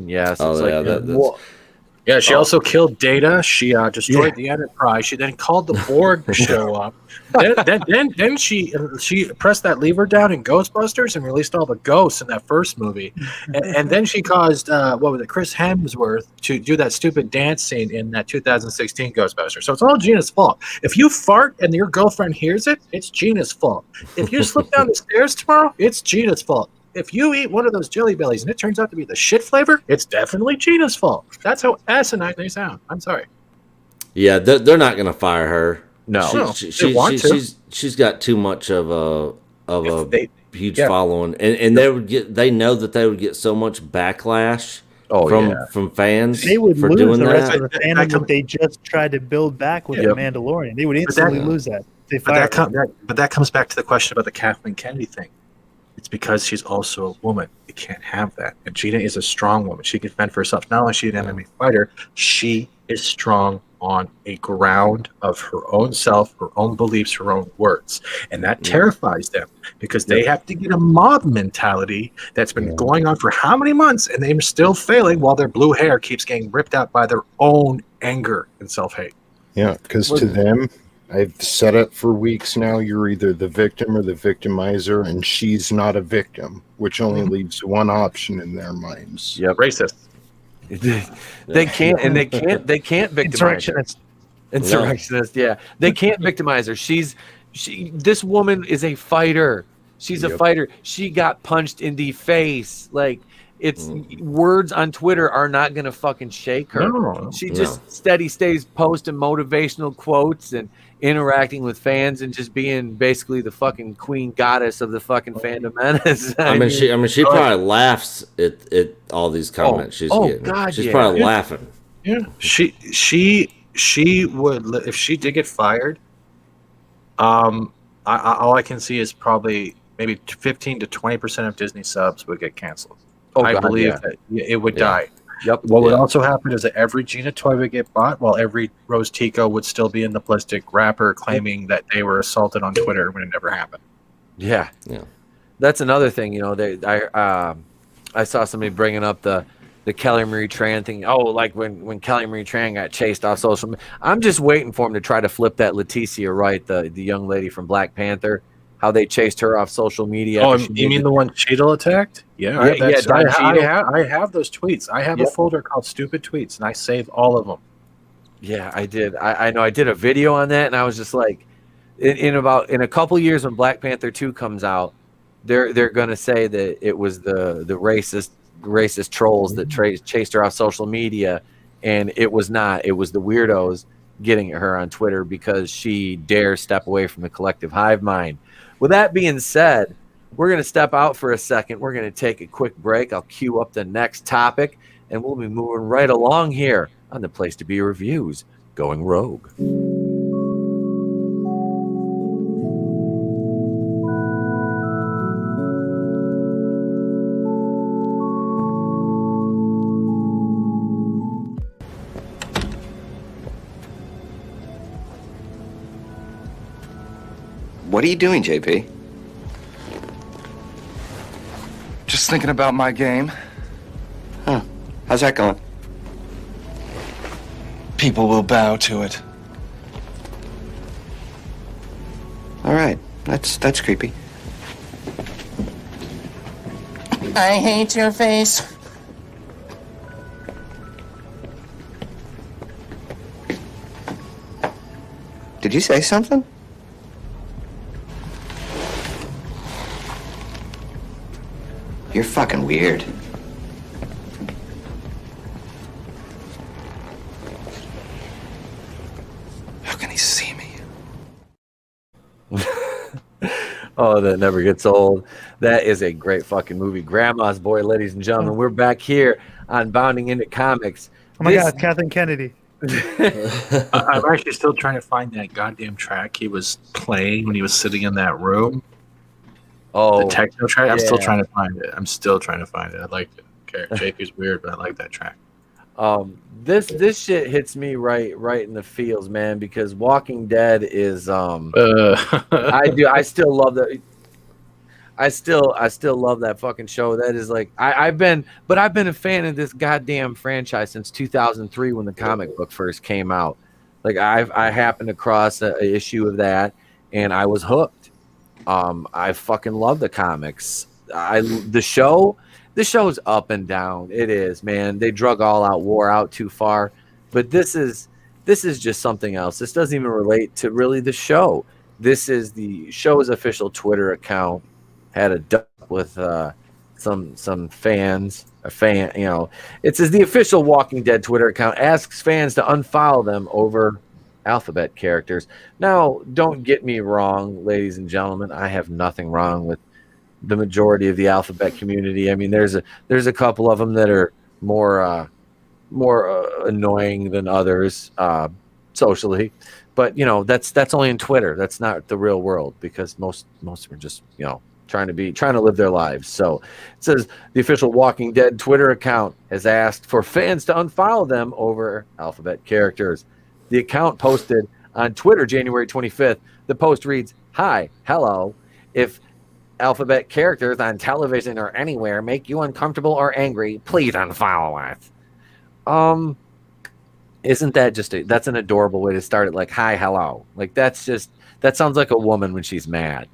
Speaker 2: Yes.
Speaker 4: Yeah, she also killed Data. She destroyed the Enterprise. She then called the Borg to show up. Then she pressed that lever down in Ghostbusters and released all the ghosts in that first movie. And then she caused Chris Hemsworth to do that stupid dance scene in that 2016 Ghostbusters. So it's all Gina's fault. If you fart and your girlfriend hears it, it's Gina's fault. If you slip down the stairs tomorrow, it's Gina's fault. If you eat one of those Jelly Bellies and it turns out to be the shit flavor, it's definitely Gina's fault. That's how asinine they sound. I'm sorry.
Speaker 12: Yeah, they're not going to fire her.
Speaker 2: No,
Speaker 12: she's got too much of a huge following, and they know that they would get so much backlash from fans.
Speaker 5: They would
Speaker 12: for
Speaker 5: lose
Speaker 12: doing
Speaker 5: the
Speaker 12: that.
Speaker 5: rest of the fandom that they just tried to build back with the Mandalorian. They would instantly lose that.
Speaker 4: But that comes back to the question about the Kathleen Kennedy thing. It's because she's also a woman. You can't have that. And Gina is a strong woman. She can fend for herself. Not only is she an MMA fighter, she is strong on a ground of her own self, her own beliefs, her own words. And that terrifies them because they have to get a mob mentality that's been going on for how many months, and they're still failing while their blue hair keeps getting ripped out by their own anger and self-hate.
Speaker 3: Yeah, because to them, I've said it for weeks now, you're either the victim or the victimizer, and she's not a victim, which only leaves one option in their minds.
Speaker 2: Yep.
Speaker 4: Racist.
Speaker 2: They can't victimize her. Insurrectionist, yeah. They can't victimize her. This woman is a fighter. She's a fighter. She got punched in the face. Like, it's words on Twitter are not going to fucking shake her.
Speaker 4: No,
Speaker 2: she just steady stays posting motivational quotes and interacting with fans and just being basically the fucking queen goddess of the fucking fandom menace.
Speaker 12: She probably laughs at all these comments she's getting. God, she's probably laughing.
Speaker 4: Yeah, she would, if she did get fired. All I can see is probably maybe 15 to 20% of Disney subs would get canceled. I believe that it would die.
Speaker 2: Yep.
Speaker 4: What would also happen is that every Gina toy would get bought, while every Rose Tico would still be in the plastic wrapper, claiming that they were assaulted on Twitter when it never happened.
Speaker 2: Yeah. That's another thing. I saw somebody bringing up the Kelly Marie Tran thing. Oh, like when Kelly Marie Tran got chased off social media. I'm just waiting for him to try to flip that Leticia Wright, the young lady from Black Panther. How they chased her off social media.
Speaker 4: Oh, you mean the one Cheadle attacked? Yeah, I have those tweets. I have a folder called Stupid Tweets, and I save all of them.
Speaker 2: Yeah, I did. I know I did a video on that, and I was just like, in a couple years when Black Panther 2 comes out, they're gonna say that it was the racist trolls that chased her off social media, and it was not. It was the weirdos getting at her on Twitter because she dares step away from the collective hive mind. With that being said, we're gonna step out for a second. We're gonna take a quick break. I'll cue up the next topic, and we'll be moving right along here on the Place to Be Reviews, Going Rogue.
Speaker 14: What are you doing, JP?
Speaker 15: Just thinking about my game.
Speaker 14: Huh. How's that going?
Speaker 15: People will bow to it.
Speaker 14: All right. That's creepy.
Speaker 16: I hate your face.
Speaker 14: Did you say something? You're fucking weird.
Speaker 15: How can he see me?
Speaker 2: Oh, that never gets old. That is a great fucking movie. Grandma's Boy, ladies and gentlemen. We're back here on Bounding Into Comics.
Speaker 5: Oh my God, Kathleen Kennedy.
Speaker 4: I'm actually still trying to find that goddamn track he was playing when he was sitting in that room.
Speaker 2: Oh,
Speaker 4: the techno track. I'm
Speaker 2: yeah.
Speaker 4: still trying to find it. I like it. Okay, JP's weird, but I like that track.
Speaker 2: This shit hits me right in the feels, man, because Walking Dead is I still love that. I still love that fucking show. That is like I've been a fan of this goddamn franchise since 2003 when the comic book first came out. Like I happened across an issue of that and I was hooked. I fucking love the comics. The show is up and down. It is, man. They drug All Out War out too far, but this is just something else. This doesn't even relate to really the show. This is the show's official Twitter account had a duck with some fans. A fan, you know, it says the official Walking Dead Twitter account asks fans to unfollow them over alphabet characters. Now, don't get me wrong, ladies and gentlemen. I have nothing wrong with the majority of the alphabet community. I mean, there's a couple of them that are more annoying than others socially, but you know that's only in Twitter. That's not the real world because most are just trying to live their lives. So it says the official Walking Dead Twitter account has asked for fans to unfollow them over alphabet characters. The account posted on Twitter January 25th. The post reads, "Hi, hello. If alphabet characters on television or anywhere make you uncomfortable or angry, please unfollow us." Isn't that that's an adorable way to start it? Like, hi, hello. Like that sounds like a woman when she's mad.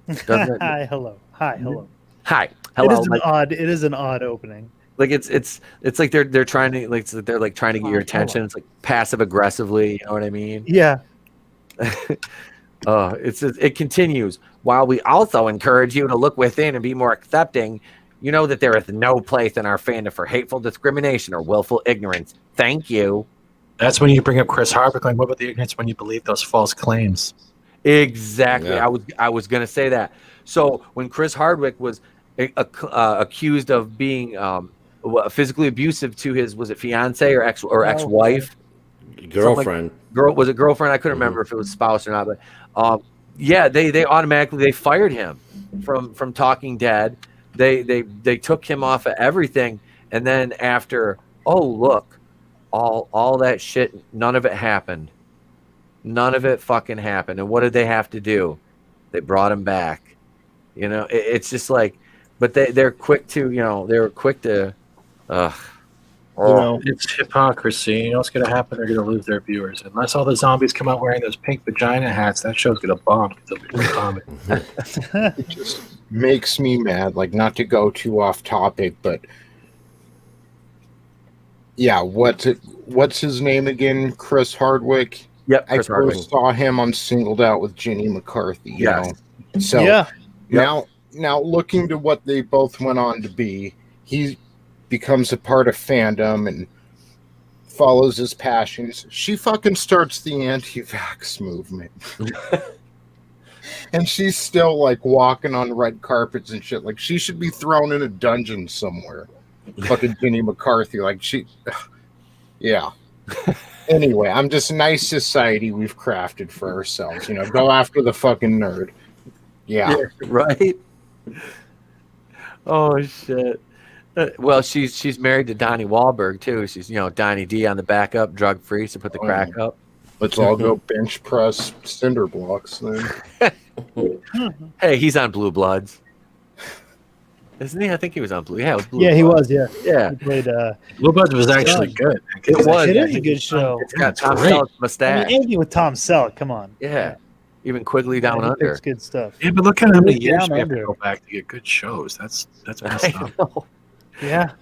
Speaker 2: Doesn't it?
Speaker 5: Hi, hello. Hi, hello.
Speaker 2: Hi, hello.
Speaker 5: It is an odd opening.
Speaker 2: Like it's like they're trying to trying to get your attention. It's like passive aggressively. You know what I mean?
Speaker 5: Yeah.
Speaker 2: It continues. While we also encourage you to look within and be more accepting, you know that there is no place in our fandom for hateful discrimination or willful ignorance. Thank you.
Speaker 4: That's when you bring up Chris Hardwick. Like, what about the ignorance when you believe those false claims?
Speaker 2: Exactly.
Speaker 4: Yeah.
Speaker 2: I was going to say that. So when Chris Hardwick was accused of being physically abusive to his fiance or ex-wife,
Speaker 12: girlfriend.
Speaker 2: Was it girlfriend? I couldn't remember if it was spouse or not. But they automatically fired him from Talking Dead. They took him off of everything, and then after all that shit, none of it happened. None of it fucking happened. And what did they have to do? They brought him back. You know, it's just like, but they're quick to, they're quick to,
Speaker 4: it's hypocrisy. You know what's going to happen? They're going to lose their viewers. Unless all the zombies come out wearing those pink vagina hats, that show's going to bomb because they'll be comic.
Speaker 3: It just makes me mad. Like, not to go too off topic, but yeah, what's his name again? Chris Hardwick.
Speaker 2: Yep,
Speaker 3: I
Speaker 2: Chris Hardwick.
Speaker 3: first saw him on Singled Out with Jenny McCarthy. You know, so
Speaker 5: yeah.
Speaker 3: Now looking to what they both went on to be, he becomes a part of fandom and follows his passions. She fucking starts the anti-vax movement. And she's still like walking on red carpets and shit. Like she should be thrown in a dungeon somewhere. Fucking Jenny McCarthy. Like yeah. Anyway, I'm just nice society we've crafted for ourselves. You know, go after the fucking nerd. Yeah.
Speaker 2: Right. Oh shit. Well, she's married to Donnie Wahlberg too. She's Donnie D on the backup, drug free, so put the crack up.
Speaker 3: Let's all go bench press cinder blocks then.
Speaker 2: Hey, he's on Blue Bloods, isn't he? I think he was on Blue. Yeah, it was Blue
Speaker 5: Yeah,
Speaker 2: Bloods.
Speaker 5: he was. Yeah,
Speaker 2: Yeah.
Speaker 5: He played.
Speaker 4: Blue Bloods was actually good.
Speaker 2: It was.
Speaker 5: It is a good show.
Speaker 2: It's got Tom Selleck's mustache.
Speaker 5: I mean, anything with Tom Selleck. Come on.
Speaker 2: Yeah. Even Quigley Down
Speaker 5: he
Speaker 2: Under.
Speaker 5: picks good stuff.
Speaker 4: Yeah, but look at how many
Speaker 5: Down
Speaker 4: years we have to
Speaker 5: Under.
Speaker 4: go back to get good shows. That's messed up.
Speaker 5: Yeah.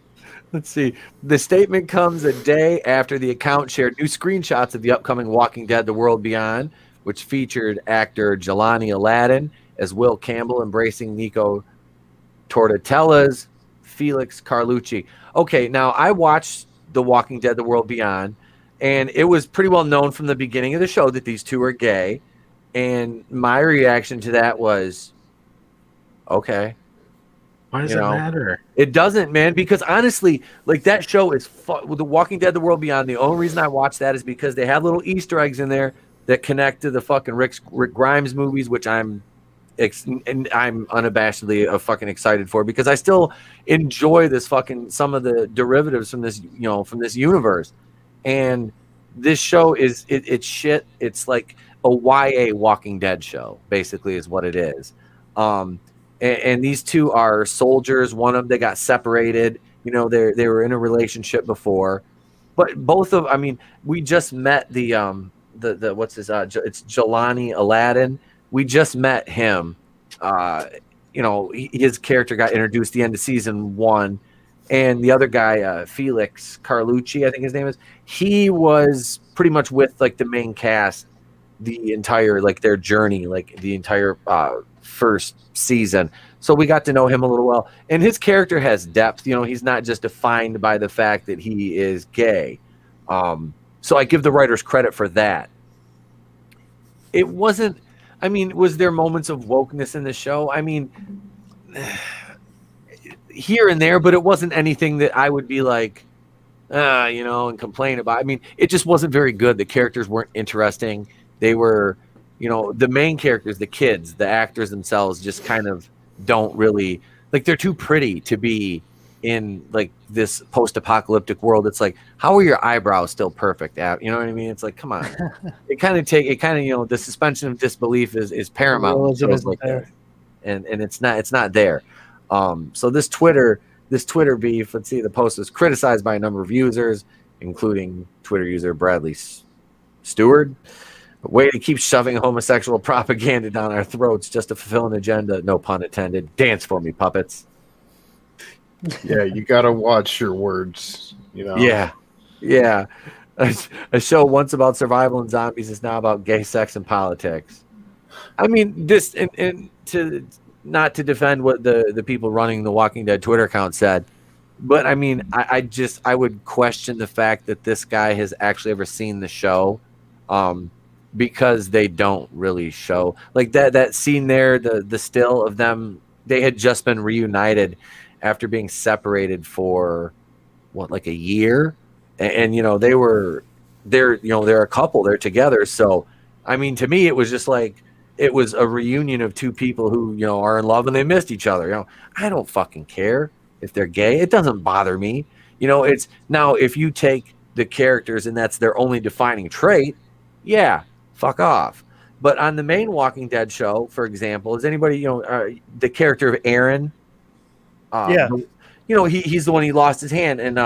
Speaker 2: Let's see. The statement comes a day after the account shared new screenshots of the upcoming Walking Dead: The World Beyond, which featured actor Jelani Aladdin as Will Campbell embracing Nico Tortatella's Felix Carlucci. Okay, now I watched The Walking Dead: The World Beyond, and it was pretty well known from the beginning of the show that these two are gay. And my reaction to that was, okay.
Speaker 4: Why does it matter?
Speaker 2: It doesn't, man, because honestly, like that show is with The Walking Dead: The World Beyond. The only reason I watched that is because they had little Easter eggs in there that connect to the fucking Rick Grimes movies, which I'm unabashedly fucking excited for, because I still enjoy this fucking some of the derivatives from this, from this universe. And this show is it's shit. It's like a YA Walking Dead show, basically, is what it is. And these two are soldiers. One of them, they got separated. They were in a relationship before, but both of, I mean, we just met the what's his it's Jelani Aladdin. We just met him. His character got introduced at the end of season 1, and the other guy, Felix Carlucci, I think his name is. He was pretty much with like the main cast the entire their journey, like the entire first season. So we got to know him a little well, and his character has depth. He's not just defined by the fact that he is gay. So I give the writers credit for that. It wasn't, I mean, was there moments of wokeness in the show? I mean, here and there, but it wasn't anything that I would be like, and complain about. I mean, it just wasn't very good. The characters weren't interesting. They were, the main characters, the kids, the actors themselves just kind of don't really, they're too pretty to be in this post-apocalyptic world. It's like, how are your eyebrows still perfect? You know what I mean? It's like, come on. The suspension of disbelief is paramount. And it's not there. So this Twitter beef, let's see, the post was criticized by a number of users, including Twitter user Bradley Stewart. A way to keep shoving homosexual propaganda down our throats just to fulfill an agenda. No pun intended. Dance for me, puppets.
Speaker 3: Yeah, you gotta watch your words.
Speaker 2: Yeah. A show once about survival and zombies is now about gay sex and politics. I mean, this and to not to defend what the people running the Walking Dead Twitter account said, but I mean, I would question the fact that this guy has actually ever seen the show. Because they don't really show that scene there, the still of them. They had just been reunited after being separated for a year, and they're a couple, they're together. So I mean, to me, it was just it was a reunion of two people who are in love and they missed each other. I don't fucking care if they're gay. It doesn't bother me. It's now if you take the characters and that's their only defining trait, yeah, fuck off. But on the main Walking Dead show, for example, is anybody the character of Aaron? He's the one, he lost his hand, and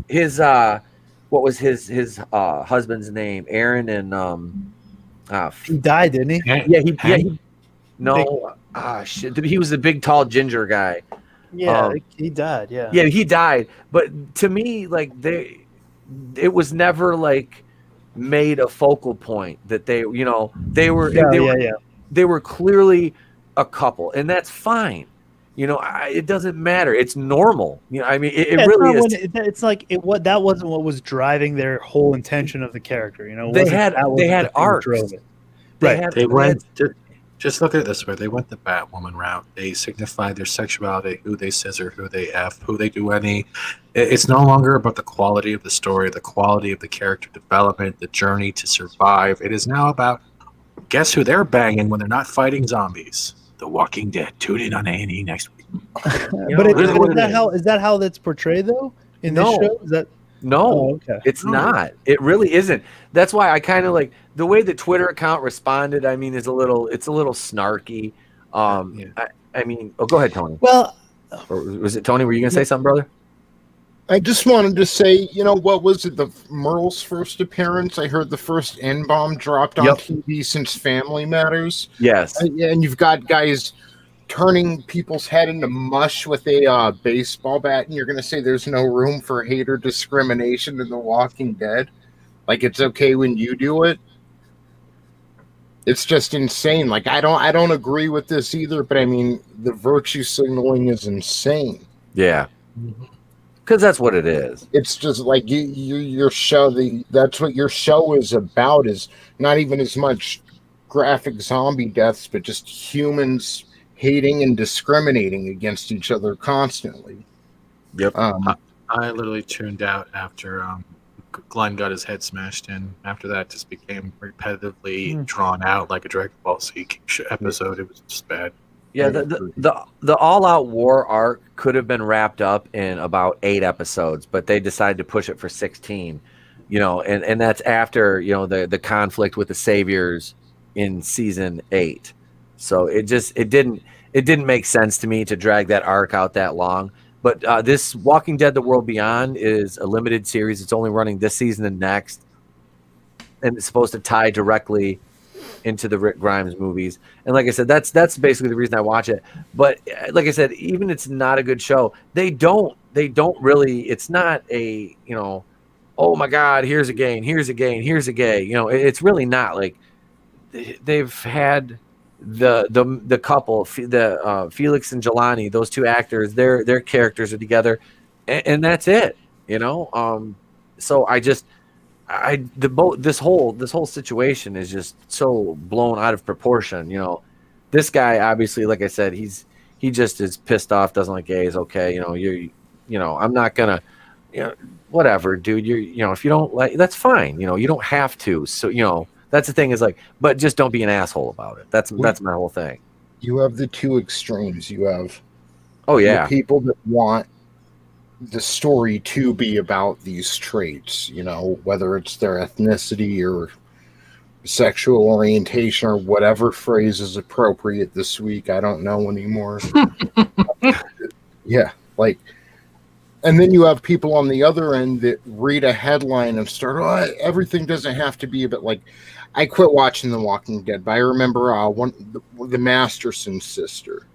Speaker 2: his what was his husband's name? Aaron, and
Speaker 5: he died, didn't he?
Speaker 2: Shit, he was the big tall ginger guy.
Speaker 5: He died.
Speaker 2: He died. But to me, it was never made a focal point that they were clearly a couple, and that's fine. It doesn't matter. It's normal. I mean, it really is.
Speaker 5: It's like that wasn't what was driving their whole intention of the character.
Speaker 2: They had arcs.
Speaker 4: Just look at it this way. They went the Batwoman route. They signified their sexuality, who they scissor, who they F, who they do any. It's no longer about the quality of the story, the quality of the character development, the journey to survive. It is now about, guess who they're banging when they're not fighting zombies? The Walking Dead. Tune in on A&E next week.
Speaker 5: Is that how that's portrayed, though, in this show? Is that...
Speaker 2: No, it's not. It really isn't. That's why I kind of like the way the Twitter account responded. I mean, it's a little snarky. I mean, go ahead, Tony.
Speaker 5: Well,
Speaker 2: or was it Tony? Were you gonna say something, brother?
Speaker 3: I just wanted to say, what was it? The Merle's first appearance. I heard the first N-bomb dropped on TV since Family Matters.
Speaker 2: Yes,
Speaker 3: and you've got guys turning people's head into mush with a baseball bat, and you're going to say there's no room for hate or discrimination in The Walking Dead? Like, it's okay when you do it? It's just insane. Like, I don't agree with this either, but I mean, the virtue signaling is insane.
Speaker 2: Yeah. Because that's what it is.
Speaker 3: It's just like your show, that's what your show is about, is not even as much graphic zombie deaths, but just humans hating and discriminating against each other constantly.
Speaker 2: Yep.
Speaker 4: I literally tuned out after Glenn got his head smashed in. After that, it just became repetitively drawn out like a Dragon Ball Z episode. It was just bad.
Speaker 2: Yeah, the all-out war arc could have been wrapped up in about 8 episodes, but they decided to push it for 16. And that's after the conflict with the Saviors in season 8. So it didn't make sense to me to drag that arc out that long. But this Walking Dead: The World Beyond is a limited series. It's only running this season and next, and it's supposed to tie directly into the Rick Grimes movies. And like I said, that's basically the reason I watch it. But like I said, even it's not a good show, they don't really. It's not a oh my God, here's a gay, here's a gay, here's a gay. It's really not. Like they've had the couple, Felix and Jelani, those two actors, their characters are together, and that's it. So this whole situation is just so blown out of proportion. This guy, obviously, like I said, he just is pissed off, doesn't like gays. Okay, I'm not gonna, whatever, dude. If you don't like, that's fine. You don't have to. So that's the thing, is like, but just don't be an asshole about it. That's my whole thing.
Speaker 3: You have the two extremes. You have
Speaker 2: the
Speaker 3: people that want the story to be about these traits, whether it's their ethnicity or sexual orientation or whatever phrase is appropriate this week. I don't know anymore. Yeah, like, and then you have people on the other end that read a headline and start, everything doesn't have to be about, like, I quit watching The Walking Dead, but I remember the Masterson sister.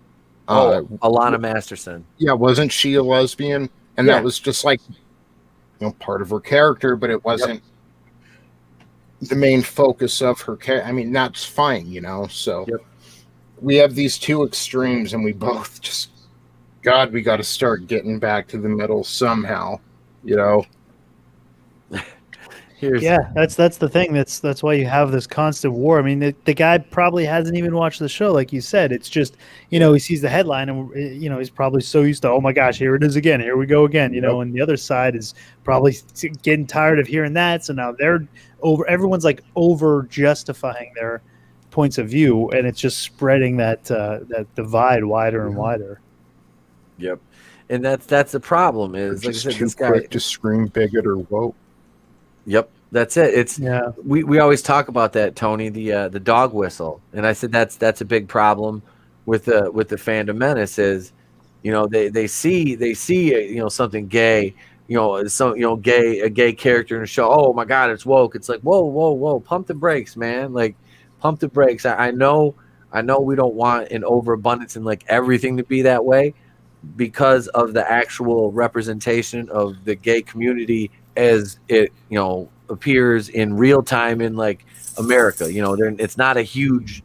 Speaker 2: Alana Masterson.
Speaker 3: Yeah, wasn't she a lesbian? And that was just like, part of her character, but it wasn't the main focus of her character. I mean, that's fine, So we have these two extremes, and we both just, God, we got to start getting back to the middle somehow,
Speaker 5: That's the thing. That's why you have this constant war. I mean, the guy probably hasn't even watched the show, like you said. It's just, he sees the headline and, he's probably so used to, oh my gosh, here it is again. Here we go again, and the other side is probably getting tired of hearing that. So now everyone's like over justifying their points of view, and it's just spreading that divide wider and wider.
Speaker 2: Yep. And that's the problem, is
Speaker 3: like I said, this guy quick to scream bigot or woke.
Speaker 2: Yep, that's it. We always talk about that, Tony, the dog whistle, and I said that's a big problem with the Phantom Menace, is they see something gay, a gay character in a show. Oh my God, it's woke. It's like, whoa, pump the brakes, man. Like, pump the brakes. I know we don't want an overabundance and like everything to be that way, because of the actual representation of the gay community as it appears in real time in like America. It's not a huge,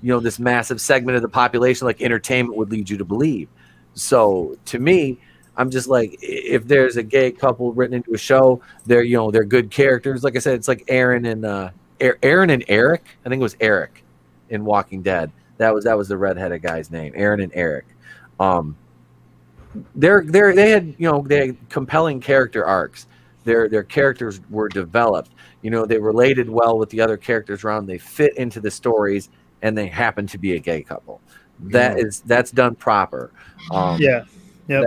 Speaker 2: this massive segment of the population like entertainment would lead you to believe. So to me, I'm just like, if there's a gay couple written into a show, they're good characters. Like I said, it's like Aaron and Eric. I think it was Eric in Walking Dead. That was the redheaded guy's name, Aaron and Eric. They had compelling character arcs. Their characters were developed. They related well with the other characters around. They fit into the stories, and they happen to be a gay couple. That's done proper.
Speaker 5: Yeah. Yep.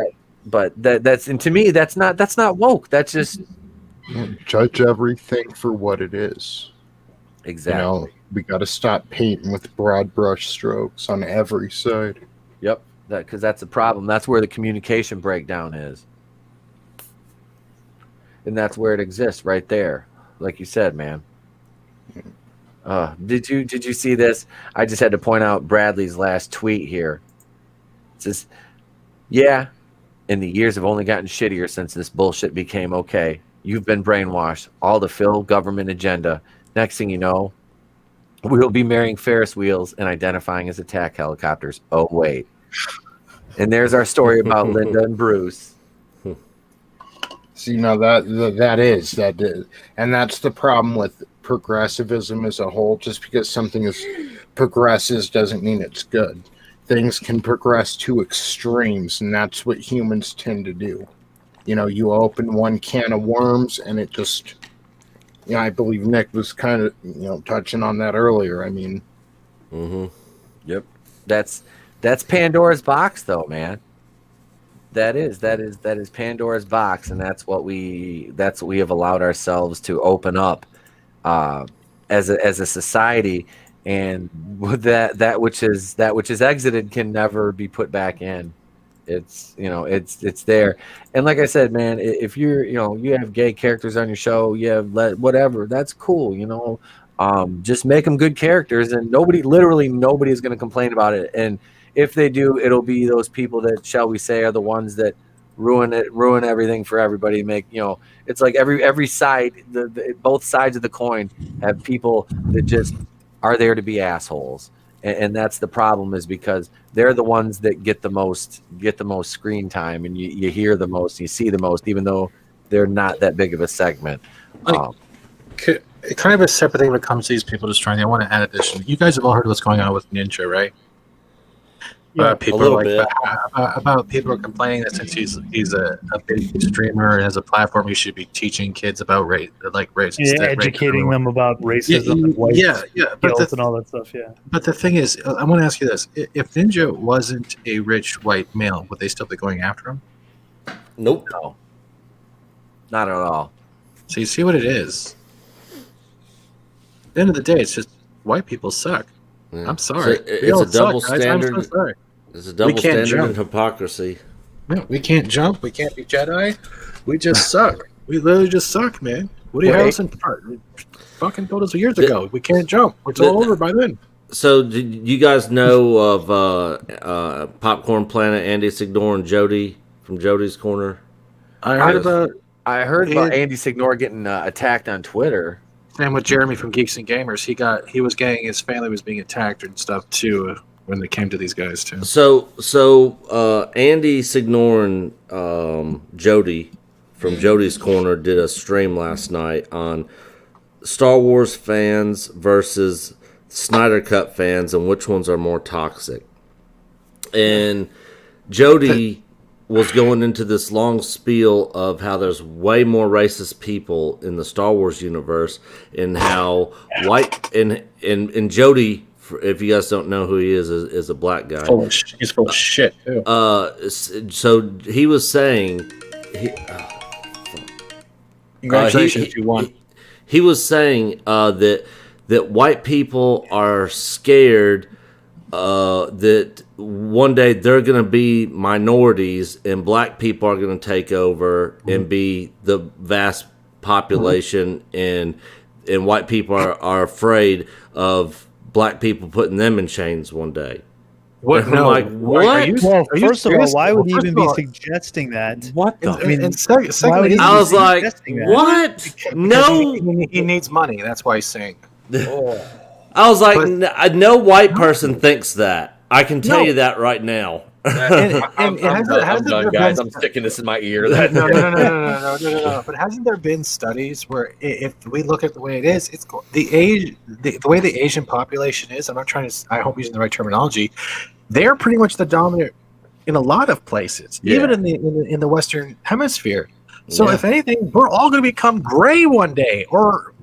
Speaker 2: And to me, that's not woke. That's just
Speaker 3: judge everything for what it is.
Speaker 2: Exactly.
Speaker 3: We got to stop painting with broad brush strokes on every side.
Speaker 2: Yep. Because that's a problem. That's where the communication breakdown is. And that's where it exists, right there. Like you said, man. Did you see this? I just had to point out Bradley's last tweet here. It says, yeah, and the years have only gotten shittier since this bullshit became okay. You've been brainwashed. All to fill government agenda. Next thing you know, we'll be marrying Ferris wheels and identifying as attack helicopters. Oh, wait. And there's our story about Linda and Bruce.
Speaker 3: See, now that is, and that's the problem with progressivism as a whole. Just because something is progresses doesn't mean it's good. Things can progress to extremes, and that's what humans tend to do. You open one can of worms, and it just, I believe Nick was kind of, touching on that earlier. I mean,
Speaker 2: Yep. That's Pandora's box, though, man. That is Pandora's box, and that's what we have allowed ourselves to open up as a society, and that which is exited can never be put back in. It's it's there, and like I said, man, if you're you have gay characters on your show, you have whatever, that's cool. Just make them good characters, and nobody is going to complain about it. And if they do, it'll be those people that, shall we say, are the ones that ruin everything for everybody. It's like every side, both sides of the coin have people that just are there to be assholes, and that's the problem, is because they're the ones that get the most screen time, and you hear the most, you see the most, even though they're not that big of a segment.
Speaker 4: Kind of a separate thing when it comes to these people destroying. I want to add addition. You guys have all heard what's going on with Ninja, right? People about people are complaining that since he's a big streamer and has a platform, he should be teaching kids about race,
Speaker 5: educating them about racism, and white guilt, and all that stuff. Yeah.
Speaker 4: But the thing is, I want to ask you this: if Ninja wasn't a rich white male, would they still be going after him?
Speaker 12: Nope.
Speaker 2: No. Not at all.
Speaker 4: So you see what it is. At the end of the day, it's just white people suck. Yeah. I'm sorry.
Speaker 12: So it's a double standard.
Speaker 4: I'm so sorry.
Speaker 12: It's a double standard and hypocrisy.
Speaker 4: No, we can't jump. We can't be Jedi. We just suck. We literally just suck, man. Woody Harrelson fucking told us years ago we can't jump. It's all over by then.
Speaker 12: So, did you guys know of Popcorn Planet, Andy Signor, and Jody from Jody's Corner?
Speaker 2: I heard about Andy Signor getting attacked on Twitter.
Speaker 4: And with Jeremy from Geeks and Gamers, he was getting, his family was being attacked and stuff too when it came to these guys too.
Speaker 12: So Andy Signor and Jody from Jody's Corner did a stream last night on Star Wars fans versus Snyder Cut fans and which ones are more toxic. And Jody was going into this long spiel of how there's way more racist people in the Star Wars universe, and how white and Jody, if you guys don't know who he is a black guy.
Speaker 4: He's full of shit too.
Speaker 12: So he was saying,
Speaker 4: congratulations, you won.
Speaker 12: He was saying that white people are scared that one day they're going to be minorities and black people are going to take over and be the vast population, and white people are afraid of black people putting them in chains one day.
Speaker 4: What?
Speaker 12: I'm like, what?
Speaker 5: Well, first of all, why would he even be suggesting that?
Speaker 2: What the?
Speaker 5: I mean,
Speaker 4: why would he
Speaker 12: I was like,
Speaker 5: suggesting that?
Speaker 12: what?
Speaker 4: Because
Speaker 12: No.
Speaker 4: he needs money. That's why he's saying.
Speaker 12: I was like, no white person thinks that. I can tell you that right now.
Speaker 2: I'm done, guys. I'm sticking this in my ear.
Speaker 4: No. But hasn't there been studies where if we look at the way it is, it's the way the Asian population is. I'm not trying to. I hope I'm using the right terminology. They're pretty much the dominant in a lot of places, even in the Western Hemisphere. So if anything, we're all going to become gray one day, or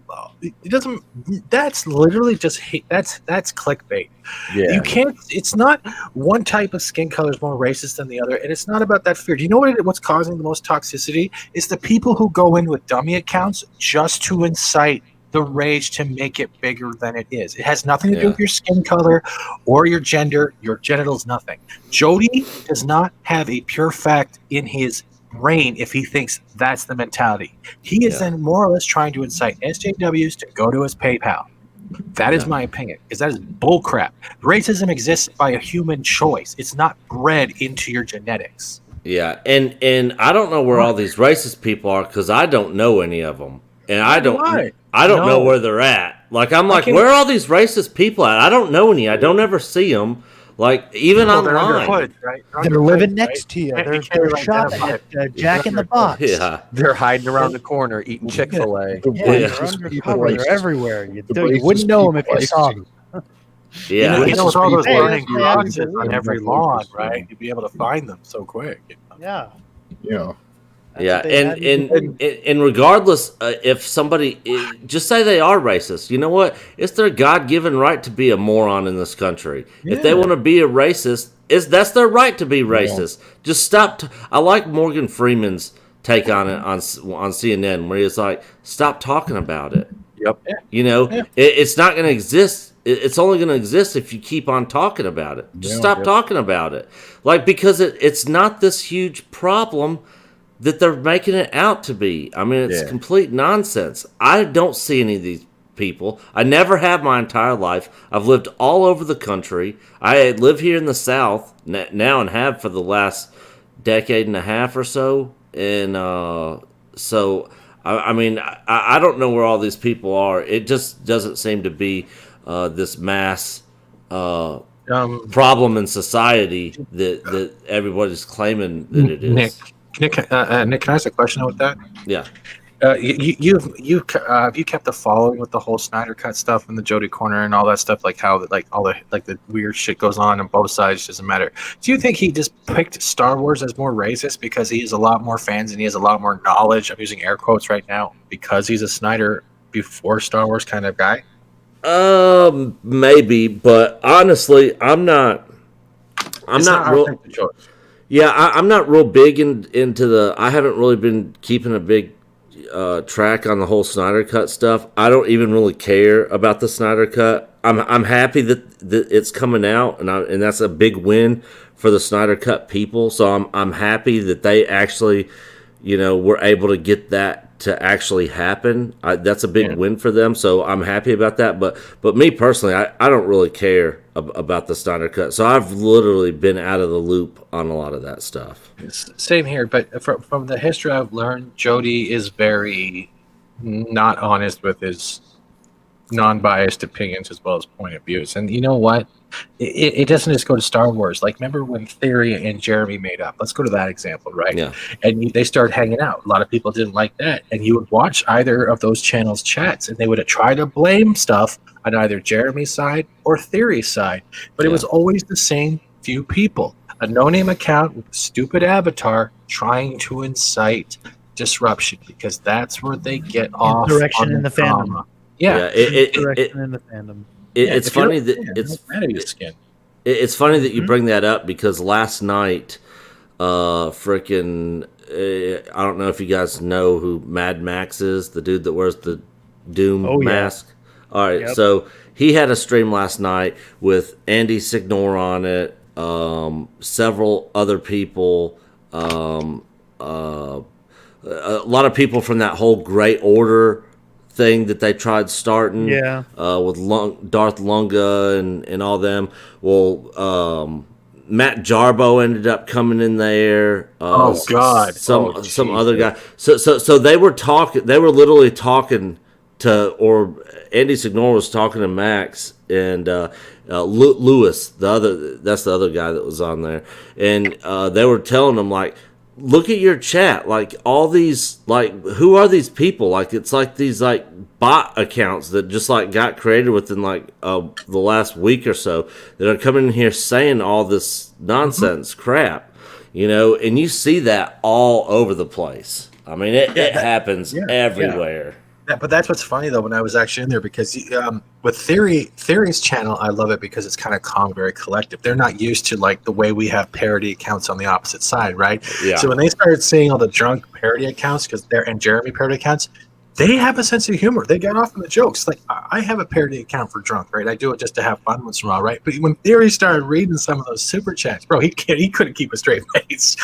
Speaker 4: it doesn't. That's literally just that's clickbait.
Speaker 2: Yeah.
Speaker 4: You can't. It's not one type of skin color is more racist than the other, and it's not about that fear. Do you know what's causing the most toxicity? It's the people who go in with dummy accounts just to incite the rage to make it bigger than it is. It has nothing to do with your skin color or your gender, your genitals, nothing. Jody does not have a pure fact in his brain if he thinks that's the mentality. He is then more or less trying to incite SJWs to go to his PayPal. That is my opinion, because that is bullcrap. Racism exists by a human choice. It's not bred into your genetics.
Speaker 12: Yeah, and I don't know where all these racist people are because I don't know any of them, and I don't know where they're at. Like I'm like, where are all these racist people at? I don't know any. I don't ever see them. Like even online,
Speaker 4: hood, right?
Speaker 5: They're living next to you. They're shopping at Jack in the Box.
Speaker 12: Yeah,
Speaker 2: they're hiding around the corner eating Chick-fil-A.
Speaker 5: They're undercover. They're everywhere. You wouldn't know them if you saw them.
Speaker 12: Yeah,
Speaker 4: with all those learning garages on every lawn, right? You'd be able to find them so quick.
Speaker 5: Yeah.
Speaker 12: And regardless, if somebody just say they are racist, you know what? It's their God-given right to be a moron in this country. Yeah. If they want to be a racist, that's their right to be racist. Yeah. Just stop. I like Morgan Freeman's take on it on CNN, where he's like, "Stop talking about it."
Speaker 2: Yep.
Speaker 12: You know, it's not going to exist. It's only going to exist if you keep on talking about it. Just stop talking about it, like because it's not this huge problem that they're making it out to be. I mean, it's complete nonsense. I don't see any of these people. I never have my entire life. I've lived all over the country. I live here in the South now and have for the last decade and a half or so. And so, I mean, I don't know where all these people are. It just doesn't seem to be this mass problem in society that everybody's claiming that it is.
Speaker 4: Nick, can I ask a question with that?
Speaker 12: Yeah.
Speaker 4: Have you kept the following with the whole Snyder Cut stuff and the Jody Corner and all that stuff, like how all the weird shit goes on both sides, doesn't matter. Do you think he just picked Star Wars as more racist because he has a lot more fans and he has a lot more knowledge? I'm using air quotes right now because he's a Snyder before Star Wars kind of guy.
Speaker 12: Maybe, but honestly, I'm not real. Yeah, I'm not real big into the. I haven't really been keeping a big track on the whole Snyder Cut stuff. I don't even really care about the Snyder Cut. I'm happy that it's coming out, and that's a big win for the Snyder Cut people. So I'm happy that they actually, were able to get that to actually happen. That's a big win for them. So I'm happy about that. But me personally, I don't really care about the Snyder Cut. So I've literally been out of the loop on a lot of that stuff.
Speaker 4: Same here, but from the history I've learned, Jody is very not honest with his non-biased opinions as well as point of views. And you know what? It doesn't just go to Star Wars. Like, remember when Theory and Jeremy made up? Let's go to that example, right?
Speaker 12: Yeah.
Speaker 4: And they started hanging out. A lot of people didn't like that. And you would watch either of those channels' chats, and they would try to blame stuff on either Jeremy's side or Theory's side. But it was always the same few people. A no-name account with a stupid avatar trying to incite disruption, because that's where they get off.
Speaker 5: Insurrection in the fandom.
Speaker 4: Yeah.
Speaker 5: Insurrection in the fandom.
Speaker 12: It's funny that it's funny that you bring that up, because last night, I don't know if you guys know who Mad Max is, the dude that wears the Doom mask. All right, so he had a stream last night with Andy Signor on it, several other people, a lot of people from that whole Great Order thing that they tried starting.
Speaker 5: Yeah.
Speaker 12: With Darth Lunga and all them. Well, Matt Jarbo ended up coming in there.
Speaker 4: Oh God!
Speaker 12: Some other guy. So they were talking. They were literally talking or Andy Signor was talking to Max and Lewis. That's the other guy that was on there, and they were telling them like, look at your chat. Like all these, like who are these people? Like it's like these like bot accounts that just like got created within like the last week or so that are coming in here saying all this nonsense crap, and you see that all over the place. I mean, it happens everywhere.
Speaker 4: Yeah, but that's what's funny though when I was actually in there because with Theory's channel, I love it because it's kind of calm, very collective. They're not used to like the way we have parody accounts on the opposite side, right?
Speaker 12: Yeah.
Speaker 4: So when they started seeing all the drunk parody accounts and Jeremy parody accounts, they have a sense of humor. They get off on the jokes. Like I have a parody account for drunk, right? I do it just to have fun once in a while, right? But when Theory started reading some of those super chats, bro, he couldn't keep a straight face.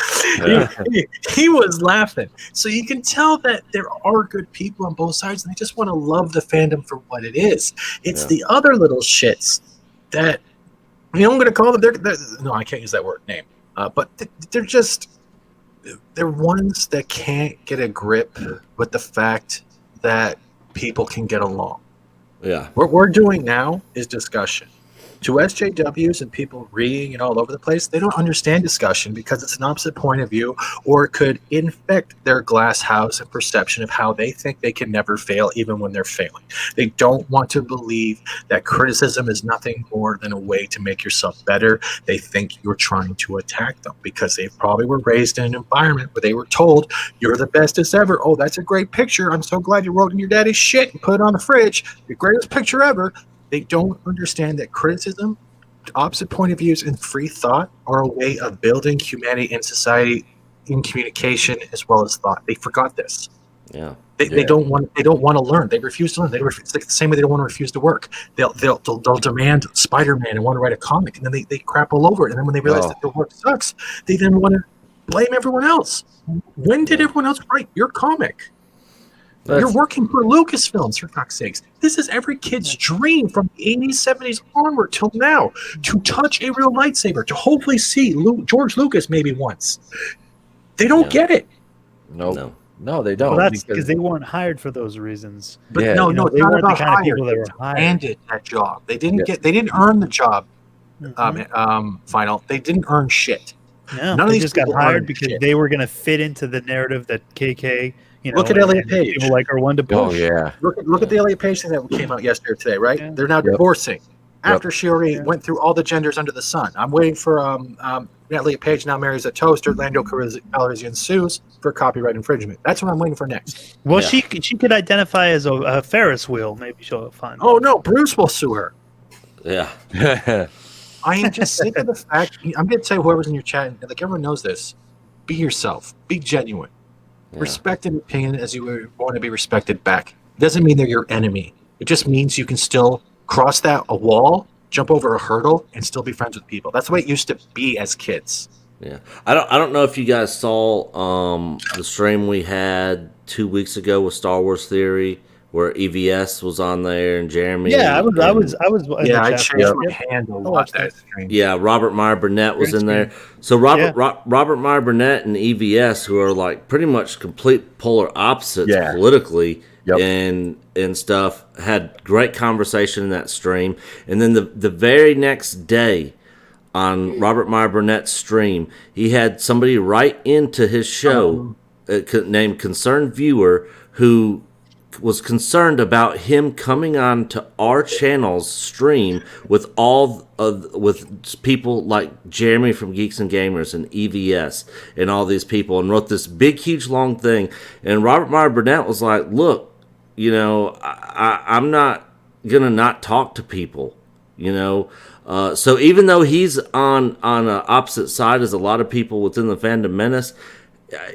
Speaker 4: He was laughing. So you can tell that there are good people on both sides, and they just want to love the fandom for what it is. It's the other little shits that I'm going to call them. No, I can't use that word name. But they're ones that can't get a grip with the fact that people can get along.
Speaker 12: Yeah.
Speaker 4: What we're doing now is discussion. To SJWs and people reading and all over the place, they don't understand discussion because it's an opposite point of view, or it could infect their glass house and perception of how they think they can never fail even when they're failing. They don't want to believe that criticism is nothing more than a way to make yourself better. They think you're trying to attack them because they probably were raised in an environment where they were told, you're the bestest ever. Oh, that's a great picture. I'm so glad you wrote in your daddy's shit and put it on the fridge. The greatest picture ever. They don't understand that criticism, opposite point of views, and free thought are a way of building humanity and society in communication as well as thought. They forgot this.
Speaker 12: Yeah.
Speaker 4: They don't want to learn. They refuse to learn. It's like the same way they don't want to refuse to work. They'll demand Spider-Man and want to write a comic, and then they crap all over it. And then when they realize that their work sucks, they then want to blame everyone else. When did everyone else write your comic? You're working for Lucasfilms, for fuck's sakes. This is every kid's dream from the 80s, 70s onward till now, to touch a real lightsaber, to hopefully see George Lucas maybe once. They don't get it.
Speaker 2: No, they don't.
Speaker 5: Well, that's because they weren't hired for those reasons.
Speaker 4: But
Speaker 5: they
Speaker 4: weren't
Speaker 5: the kind
Speaker 4: hired.
Speaker 5: of people that were hired.
Speaker 4: Landed that job. They didn't earn the job. Final. They didn't earn shit.
Speaker 5: Yeah,
Speaker 4: None of
Speaker 5: they
Speaker 4: these
Speaker 5: just got
Speaker 4: people
Speaker 5: hired
Speaker 4: earned
Speaker 5: because
Speaker 4: shit.
Speaker 5: they were going to fit into the narrative that KK.
Speaker 4: Look at Elliot Page.
Speaker 5: People like are one to push.
Speaker 2: Oh yeah.
Speaker 4: Look at the Elliot Page thing that came out yesterday or today, right? Yeah. They're now divorcing after she already went through all the genders under the sun. I'm waiting for Elliot Page now marries a toaster, Lando Calrissian sues for copyright infringement. That's what I'm waiting for next.
Speaker 5: Well, she could identify as a Ferris wheel. Maybe she'll find.
Speaker 4: Oh no, Bruce will sue her.
Speaker 12: Yeah.
Speaker 4: I am just sick of the fact. I'm going to tell whoever's in your chat, like everyone knows this. Be yourself. Be genuine. Yeah. Respect an opinion as you would want to be respected back. It doesn't mean they're your enemy. It just means you can still cross a wall, jump over a hurdle, and still be friends with people. That's the way it used to be as kids.
Speaker 12: Yeah, I don't know if you guys saw the stream we had 2 weeks ago with Star Wars Theory, where EVS was on there and Jeremy.
Speaker 5: Yeah, I was.
Speaker 4: Yeah, I changed my hand to watch that stream.
Speaker 12: Yeah, Robert Meyer Burnett was in there. So Robert Meyer Burnett and EVS, who are like pretty much complete polar opposites politically and stuff, had great conversation in that stream. And then the very next day on Robert Meyer Burnett's stream, he had somebody write into his show named Concerned Viewer who was concerned about him coming on to our channel's stream with with people like Jeremy from Geeks and Gamers and EVS and all these people, and wrote this big, huge, long thing. And Robert Meyer Burnett was like, "Look, I'm not gonna not talk to people, So even though he's on an opposite side as a lot of people within the Fandom Menace,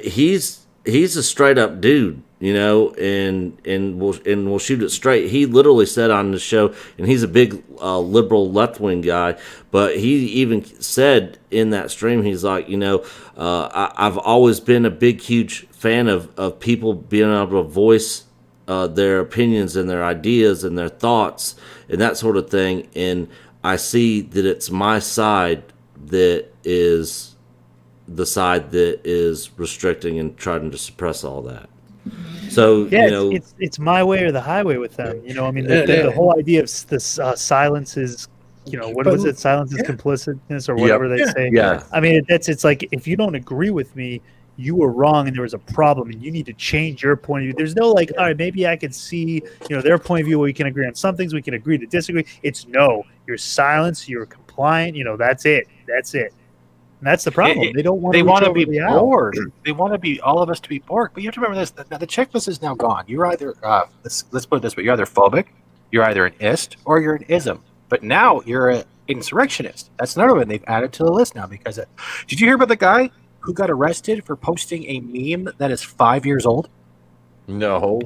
Speaker 12: he's a straight up dude." And we'll shoot it straight. He literally said on the show, and he's a big liberal left wing guy, but he even said in that stream, he's like, I've always been a big, huge fan of people being able to voice their opinions and their ideas and their thoughts and that sort of thing, and I see that it's my side that is the side that is restricting and trying to suppress all that. So
Speaker 5: yeah, it's my way or the highway with them. You know, I mean, the whole idea of this silence is, you know, what was it? Silence is complicitness or whatever they say.
Speaker 2: Yeah.
Speaker 5: I mean, it's like, if you don't agree with me, you were wrong and there was a problem and you need to change your point of view. There's no like, all right, maybe I could see, you know, their point of view where we can agree on some things, we can agree to disagree. It's no, you're silence, you're compliant, you know, that's it. And that's the problem. They don't want.
Speaker 4: They want to be bored. They want to be all of us to be bored. But you have to remember this: the checklist is now gone. You're either let's put it this way: you're either phobic, you're either an ist, or you're an ism. But now you're an insurrectionist. That's another one they've added to the list now because did you hear about the guy who got arrested for posting a meme that is 5 years old?
Speaker 2: No.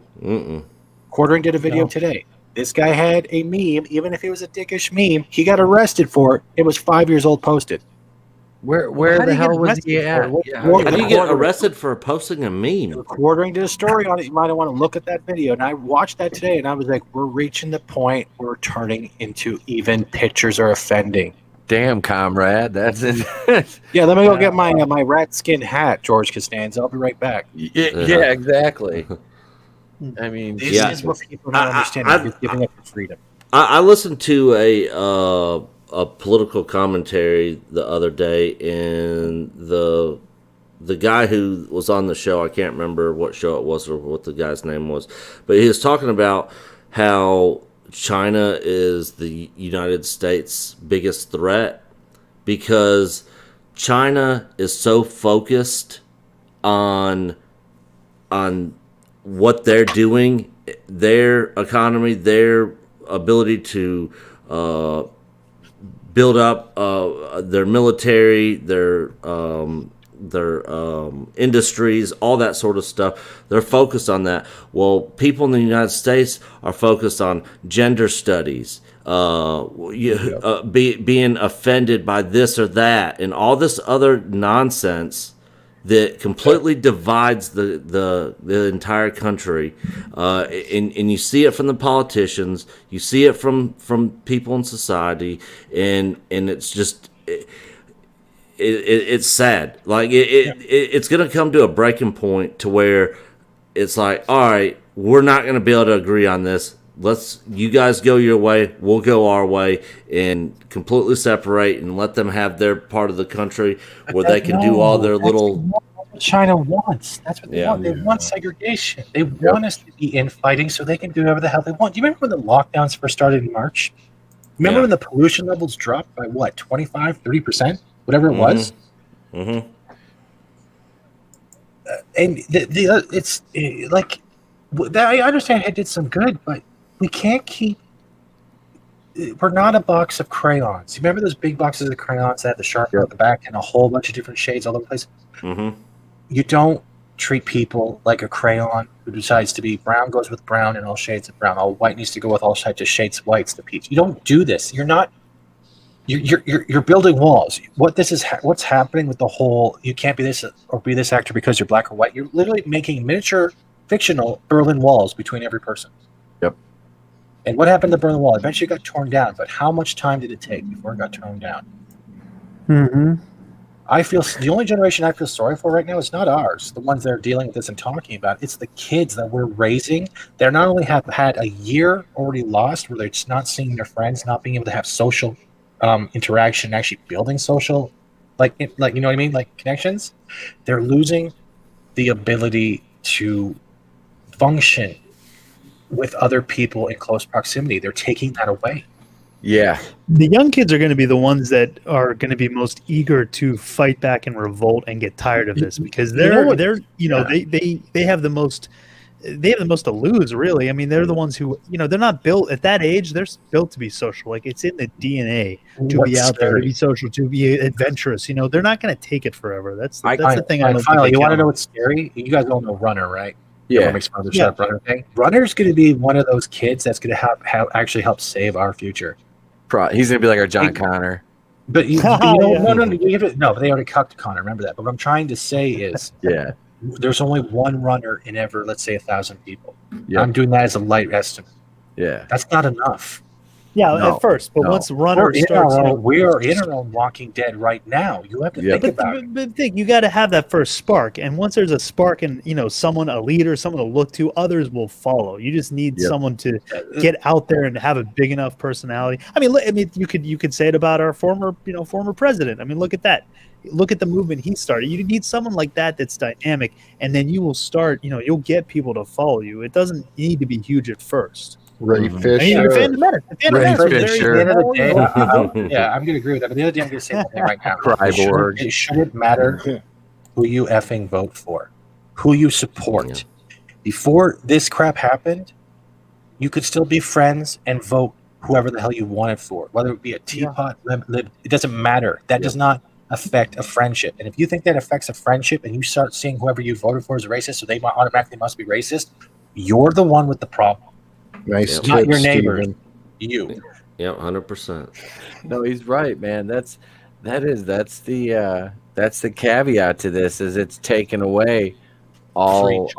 Speaker 4: Quartering did a video today. This guy had a meme, even if it was a dickish meme, he got arrested for it. It was 5 years old posted.
Speaker 2: Where the hell was he at?
Speaker 12: How do you get arrested for posting a meme?
Speaker 4: Quartering did a story on it. You might want to look at that video. And I watched that today, and I was like, we're reaching the point where we're turning into even pictures are offending.
Speaker 2: Damn, comrade, that's it.
Speaker 4: Yeah, let me go get my my rat skin hat, George Costanza. I'll be right back.
Speaker 2: Yeah, exactly. I mean,
Speaker 4: this is what people don't understand. You're giving up your freedom.
Speaker 12: I listened to a political commentary the other day, and the guy who was on the show, I can't remember what show it was or what the guy's name was, but he was talking about how China is the United States' biggest threat because China is so focused on what they're doing, their economy, their ability to build up their military, their industries, all that sort of stuff. They're focused on that. Well, people in the United States are focused on gender studies, being offended by this or that, and all this other nonsense that completely divides the entire country, and you see it from the politicians, you see it from people in society, and it's just it's sad. Like it's gonna come to a breaking point to where it's like, all right, we're not gonna be able to agree on this. You guys go your way, we'll go our way, and completely separate and let them have their part of the country where they can do all their little.
Speaker 4: That's what China wants. That's what they want. They want segregation. They want us to be infighting so they can do whatever the hell they want. Do you remember when the lockdowns first started in March? Remember when the pollution levels dropped by what, 25, 30%? Whatever it was?
Speaker 12: Mm-hmm.
Speaker 4: And it's like, I understand it did some good, but we can't keep. We're not a box of crayons. You remember those big boxes of crayons that had the sharpener at the back and a whole bunch of different shades all over the place?
Speaker 12: Mm-hmm.
Speaker 4: You don't treat people like a crayon who decides to be brown goes with brown and all shades of brown. All white needs to go with all types of shades of whites. The peach. You don't do this. You're not. You're building walls. What's happening with the whole? You can't be this or be this actor because you're black or white. You're literally making miniature, fictional Berlin Walls between every person.
Speaker 2: Yep.
Speaker 4: And what happened to the Berlin Wall? Eventually it got torn down, but how much time did it take before it got torn down?
Speaker 5: Mm-hmm.
Speaker 4: I feel the only generation I feel sorry for right now is not ours, the ones that are dealing with this and talking about it. It's the kids that we're raising. They're not only have had a year already lost where they're just not seeing their friends, not being able to have social interaction, actually building social, like you know what I mean, like connections. They're losing the ability to function with other people in close proximity. They're taking that away.
Speaker 2: Yeah.
Speaker 5: The young kids are going to be the ones that are going to be most eager to fight back and revolt and get tired of this because they have the most to lose, really. I mean, they're the ones who, they're not built at that age. They're built to be social. Like, it's in the DNA to be out there, to be social, to be adventurous. They're not going to take it forever. That's the thing.
Speaker 4: Finally, you want to know what's scary? You guys all know Runner, right?
Speaker 2: Yeah.
Speaker 4: Makes fun of the Runner thing. Runner's going to be one of those kids that's going to actually help save our future.
Speaker 2: He's going to be like our John Connor.
Speaker 4: But but they already cucked Connor. Remember that. But what I'm trying to say is, there's only one runner in ever, let's say 1,000 people.
Speaker 2: Yep.
Speaker 4: I'm doing that as a light estimate.
Speaker 2: Yeah.
Speaker 4: That's not enough.
Speaker 5: Yeah, at first, but once runners starts,
Speaker 4: we are in our own Walking Dead right now. You have to think about it.
Speaker 5: But think, you got to have that first spark, and once there's a spark, and someone, a leader, someone to look to, others will follow. You just need someone to get out there and have a big enough personality. I mean, you could say it about our former president. I mean, look at that. Look at the movement he started. You need someone like that that's dynamic, and then you will start. You'll get people to follow you. It doesn't need to be huge at first.
Speaker 3: Ray Fisher.
Speaker 5: You're Phantom Menace.
Speaker 4: At the end of the day, I'm going to agree with that. But the other day, I'm going to say something right now. It shouldn't matter who you effing vote for, who you support. Yeah. Before this crap happened, you could still be friends and vote whoever the hell you wanted for, whether it be a teapot, it doesn't matter. That does not affect a friendship. And if you think that affects a friendship and you start seeing whoever you voted for as a racist, so they automatically must be racist, you're the one with the problem.
Speaker 3: Nice,
Speaker 4: not your neighbor. You.
Speaker 12: Yeah, 100%.
Speaker 2: No, he's right, man. That's the caveat to this is it's taken away all.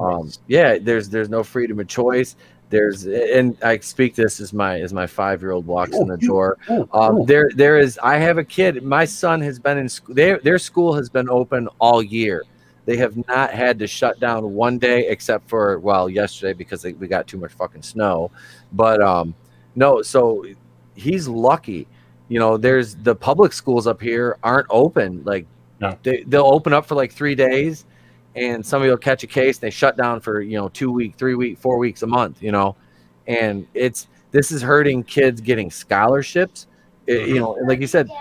Speaker 2: There's no freedom of choice. And I speak this as my 5-year-old walks in the door. There is. I have a kid. My son has been in school. Their school has been open all year. They have not had to shut down one day except for yesterday because we got too much fucking snow. But no, so he's lucky. There's the public schools up here aren't open. Like they'll open up for like 3 days, and somebody will catch a case. And they shut down for 2 weeks, 3 weeks, 4 weeks, a month. And this is hurting kids getting scholarships. Like you said,
Speaker 4: it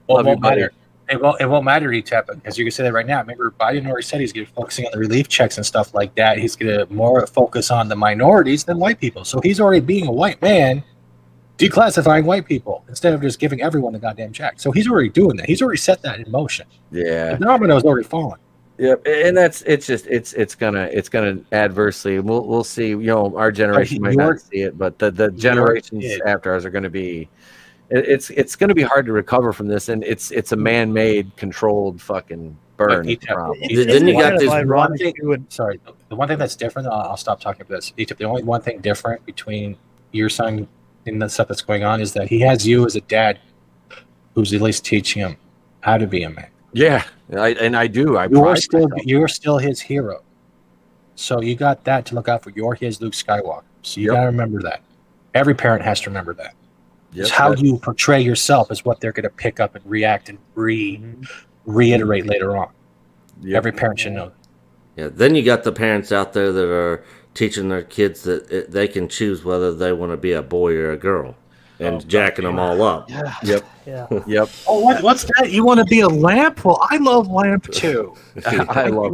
Speaker 4: won't matter. It won't matter, ETEP, because you can say that right now. Remember, Biden already said he's going to be focusing on the relief checks and stuff like that. He's going to more focus on the minorities than white people. So he's already being a white man, declassifying white people instead of just giving everyone the goddamn check. So he's already doing that. He's already set that in motion.
Speaker 2: Yeah,
Speaker 4: the domino's already fallen.
Speaker 2: Yep, and it's gonna adversely. We'll see. Our generation might not see it, but the generations after ours are going to be. It's going to be hard to recover from this, and it's a man-made, controlled fucking burn.
Speaker 12: Then you got this
Speaker 4: one thing. Sorry, the one thing that's different. I'll stop talking about this. The only one thing different between your son and the stuff that's going on is that he has you as a dad, who's at least teaching him how to be a man.
Speaker 2: Yeah, I do.
Speaker 4: You're still his hero. So you got that to look out for. You're his Luke Skywalker. So you got to remember that. Every parent has to remember that. It's how you portray yourself is what they're going to pick up and react and reiterate later on. Every parent should know that.
Speaker 12: Yeah. Then you got the parents out there that are teaching their kids that they can choose whether they want to be a boy or a girl, and jacking them all up.
Speaker 4: Yeah.
Speaker 2: Yep.
Speaker 5: Yeah.
Speaker 2: Yep.
Speaker 4: Oh, what's that? You want to be a lamp? Well, I love lamp too.
Speaker 2: I love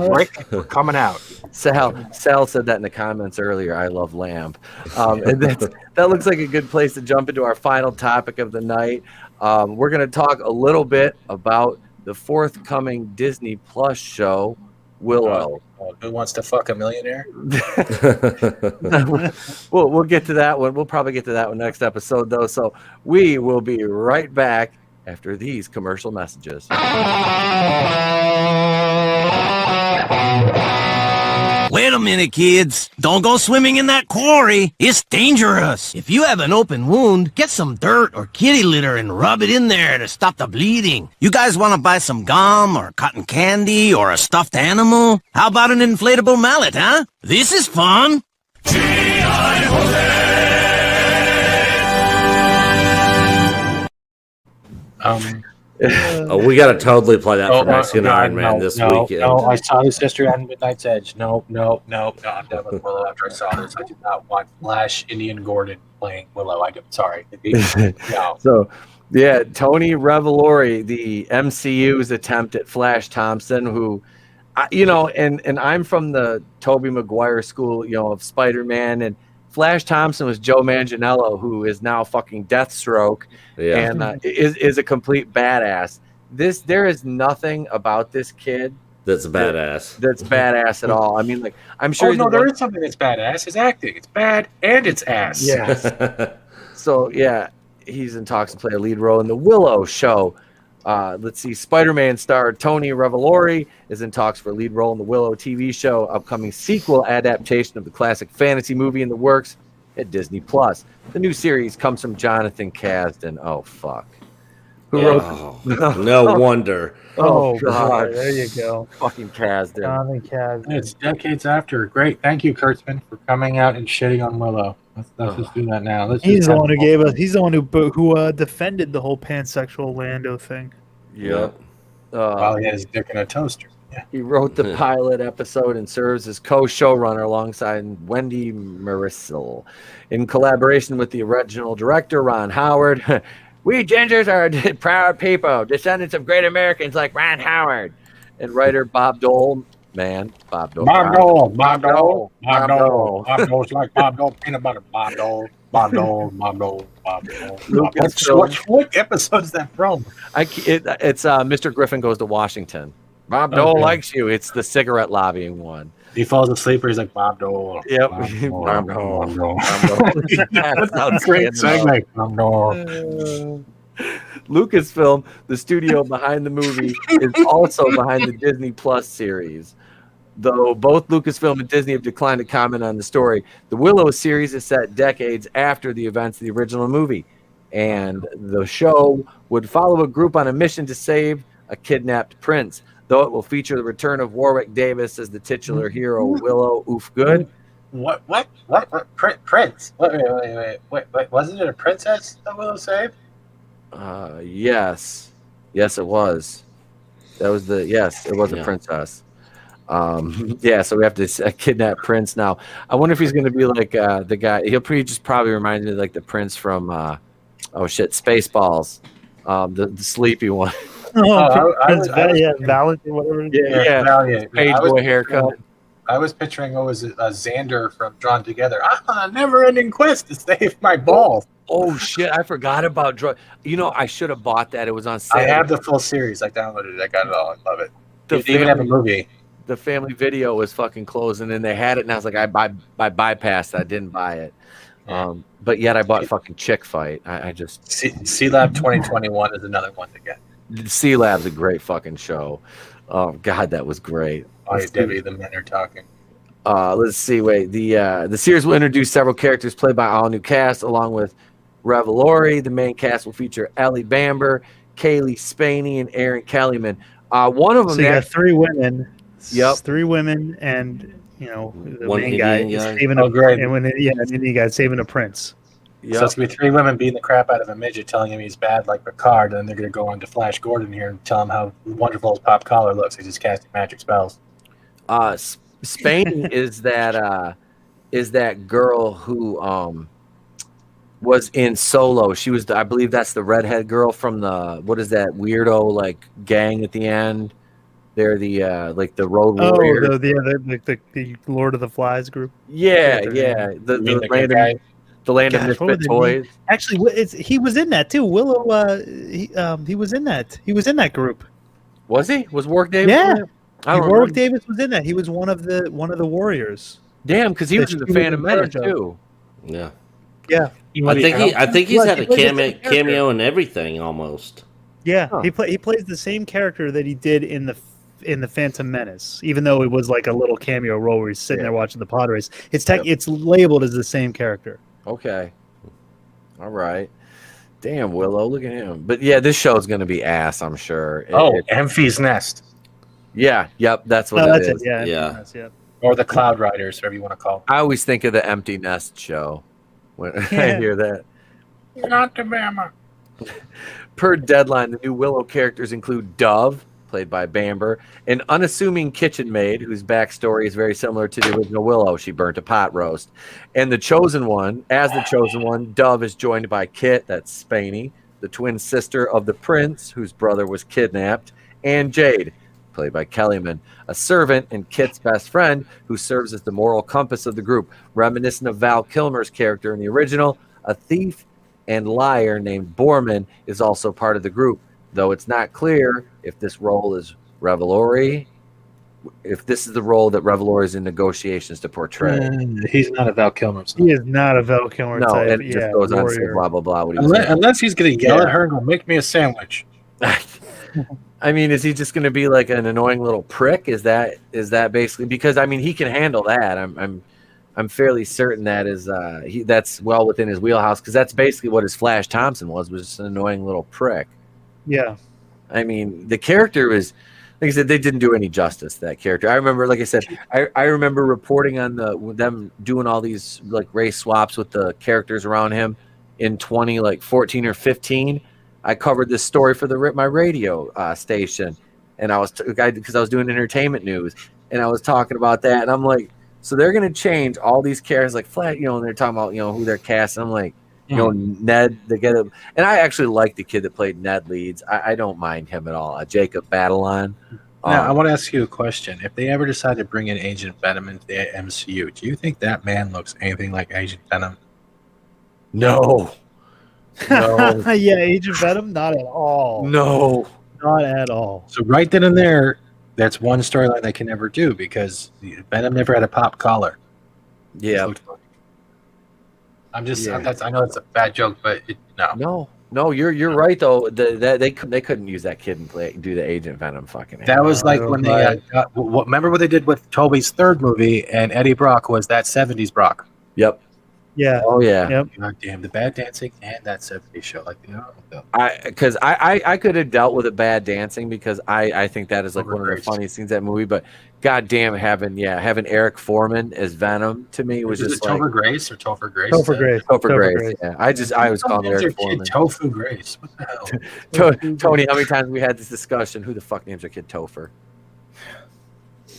Speaker 4: We're coming out.
Speaker 2: Sal said that in the comments earlier. I love lamp, and that looks like a good place to jump into our final topic of the night. We're going to talk a little bit about the forthcoming Disney Plus show, Willow.
Speaker 4: Who wants to fuck a millionaire?
Speaker 2: We'll get to that one. We'll probably get to that one next episode, though. So we will be right back after these commercial messages.
Speaker 8: Wait a minute, kids. Don't go swimming in that quarry. It's dangerous. If you have an open wound, get some dirt or kitty litter and rub it in there to stop the bleeding. You guys want to buy some gum or cotton candy or a stuffed animal? How about an inflatable mallet, huh? This is fun.
Speaker 12: We got to totally play that for Mexican Iron Man this weekend.
Speaker 4: No, I saw this yesterday on Midnight's Edge. No, I'm done with Willow after I saw this. I did not want Flash Indian Gordon playing Willow. Sorry. No.
Speaker 2: So, yeah, Tony Revolori, the MCU's attempt at Flash Thompson, who, and I'm from the Tobey Maguire school, of Spider-Man, and Flash Thompson was Joe Manganiello, who is now fucking Deathstroke, and is a complete badass. There is nothing about this kid
Speaker 12: that's badass.
Speaker 2: That's badass at all. I mean, like, I'm sure.
Speaker 4: Oh no, there is something that's badass. His acting, it's bad and it's ass.
Speaker 2: Yes. So yeah, he's in talks to play a lead role in the Willow show. Let's see. Spider-Man star Tony Revolori is in talks for a lead role in the Willow TV show. Upcoming sequel adaptation of the classic fantasy movie in the works at Disney Plus. The new series comes from Jonathan Kasdan. Oh fuck. Who wrote?
Speaker 12: No wonder.
Speaker 2: Oh god.
Speaker 5: Boy, there you go.
Speaker 2: Fucking Kasdan.
Speaker 5: Jonathan Kasdan.
Speaker 4: It's decades after. Great. Thank you, Kurtzman, for coming out and shitting on Willow. Let's just do that now.
Speaker 5: He's the one who gave us. He's the one who defended the whole pansexual Lando thing.
Speaker 2: Yep.
Speaker 4: While he had his dick in a toaster. Yeah.
Speaker 2: He wrote the pilot episode and serves as co-showrunner alongside Wendy Marisol. In collaboration with the original director, Ron Howard. We gingers are proud people, descendants of great Americans like Ron Howard. And writer Bob Dole. Bob Dole.
Speaker 4: Bob Dole's like Bob Dole, peanut butter. Bob Dole. What episode is that from?
Speaker 2: It's Mr. Griffin Goes to Washington. Bob Dole likes you. It's the cigarette lobbying one.
Speaker 4: He falls asleep or he's like, Bob Dole.
Speaker 2: Yep.
Speaker 4: Bob Dole.
Speaker 2: That's
Speaker 4: great segment. Bob Dole.
Speaker 2: Lucasfilm, the studio behind the movie, is also behind the Disney Plus series. Though both Lucasfilm and Disney have declined to comment on the story, the Willow series is set decades after the events of the original movie, and the show would follow a group on a mission to save a kidnapped prince. Though it will feature the return of Warwick Davis as the titular hero, Willow Oofgood.
Speaker 4: What? Prince? Wait. Wasn't it a princess that Willow saved?
Speaker 2: Yes, it was. It was a princess. So we have to kidnap Prince now. I wonder if he's going to be like the guy. He'll probably remind me of like the Prince from Spaceballs, the sleepy one.
Speaker 5: Valiant or whatever.
Speaker 4: Valiant.
Speaker 2: Page boy haircut.
Speaker 4: I was picturing Xander from Drawn Together. I'm on a never-ending quest to save my balls.
Speaker 2: Oh shit! I forgot about drug. I should have bought that. It was on sale.
Speaker 4: I have the full series. I downloaded it. I got it all. I love it.
Speaker 2: They
Speaker 4: even have a movie.
Speaker 2: The Family Video was fucking closing, and they had it, and I was like, I bypassed. I didn't buy it. But yet I bought fucking Chick Fight. I just
Speaker 4: C-Lab 2021 is another one to get.
Speaker 2: C-Lab's a great fucking show. Oh god, that was great.
Speaker 4: Oh, Debbie, the men are talking.
Speaker 2: Let's see. Wait, the series will introduce several characters played by all new cast, along with Revolori. The main cast will feature Ellie Bamber, Kaylee Spaney, and Aaron Kellyman. One of them.
Speaker 5: So you got 3 women.
Speaker 2: Yep,
Speaker 5: 3 women, and the
Speaker 12: one
Speaker 5: main guy is saving then you got saving a prince.
Speaker 2: Yep.
Speaker 4: So it's gonna be 3 women beating the crap out of a midget, telling him he's bad like Picard, and then they're gonna go on to Flash Gordon here and tell him how wonderful his pop collar looks. He's just casting magic spells.
Speaker 2: Spain is that girl who was in Solo. She was I believe that's the redhead girl from the what is that weirdo like gang at the end. They're the like the Road Warriors.
Speaker 5: Oh, the Lord of the Flies group.
Speaker 2: Yeah. The land of misfit toys.
Speaker 5: Actually, he was in that too. Willow. He was in that. He was in that group.
Speaker 2: Was he? Was Warwick Davis?
Speaker 5: Yeah. Warwick Davis was in that. He was one of the warriors.
Speaker 2: Damn, because he was in the Phantom Menace too.
Speaker 12: Yeah.
Speaker 5: Yeah.
Speaker 12: I think he's had a cameo in everything almost.
Speaker 5: Yeah, he plays the same character that he did in the Phantom Menace, even though it was like a little cameo role where he's sitting there watching the pod race. It's labeled as the same character.
Speaker 2: Okay. All right. Damn, Willow, look at him. But yeah, this show's gonna be ass, I'm sure.
Speaker 4: Emphy's Nest.
Speaker 2: Yeah, yep, that's what it is.
Speaker 5: Yeah.
Speaker 4: Or the Cloud Riders, whatever you want to call them.
Speaker 2: I always think of the Empty Nest show when I hear that.
Speaker 4: Not the Bama.
Speaker 2: Per Deadline, the new Willow characters include Dove, played by Bamber, an unassuming kitchen maid whose backstory is very similar to the original Willow. She burnt a pot roast. And the Chosen One, Dove is joined by Kit, that's Spaney, the twin sister of the prince, whose brother was kidnapped, and Jade, played by Kellyman, a servant and Kit's best friend who serves as the moral compass of the group, reminiscent of Val Kilmer's character in the original. A thief and liar named Borman is also part of the group, though it's not clear if this role is Revolori, if this is the role that Revolori is in negotiations to portray.
Speaker 4: He's not a Val Kilmer.
Speaker 5: He is not a Val Kilmer
Speaker 2: no,
Speaker 5: type.
Speaker 2: and it just goes on to say blah, blah, blah.
Speaker 4: Unless he's going to yell at her and go, make me a sandwich.
Speaker 2: I mean, is he just going to be like an annoying little prick? Is that basically, because I mean he can handle that. I'm fairly certain that is that's well within his wheelhouse, because that's basically what his Flash Thompson was just an annoying little prick.
Speaker 5: Yeah.
Speaker 2: I mean, the character was, like I said, they didn't do any justice to that character. I remember, like I said, I remember reporting on them doing all these like race swaps with the characters around him in 2014 or 15. I covered this story for my radio station, and I was because I was doing entertainment news, and I was talking about that, and I'm like, so they're gonna change all these characters like Flat, and they're talking about who they're casting. I'm like, Ned, they get him, and I actually like the kid that played Ned Leeds. I don't mind him at all. Jacob Batalon.
Speaker 4: Now, I want to ask you a question. If they ever decide to bring in Agent Venom into the MCU, do you think that man looks anything like Agent Venom?
Speaker 2: No.
Speaker 5: Yeah, Agent Venom, not at all.
Speaker 2: No,
Speaker 5: not at all.
Speaker 4: So right then and there, that's one storyline they can never do, because Venom never had a pop collar.
Speaker 2: Yeah.
Speaker 4: I'm just. I know it's a bad joke, but
Speaker 2: no. You're right though. They couldn't use that kid and do the Agent Venom fucking.
Speaker 4: That was like when they remember what they did with Toby's third movie, and Eddie Brock was that 70s Brock.
Speaker 2: Yep.
Speaker 5: Yeah.
Speaker 2: Oh yeah.
Speaker 5: Yep.
Speaker 4: God damn, the bad dancing and that 70s show, like
Speaker 2: because I could have dealt with it bad dancing, because I think that is like one of the funniest things in that movie. But goddamn, having Eric Foreman as Venom to me was just like
Speaker 4: Topher Grace or Topher Grace.
Speaker 5: Topher
Speaker 2: Grace. Yeah, I was calling Eric Foreman.
Speaker 4: Tofu Grace. What the hell?
Speaker 2: Tony, how many times we had this discussion? Who the fuck names their kid Topher?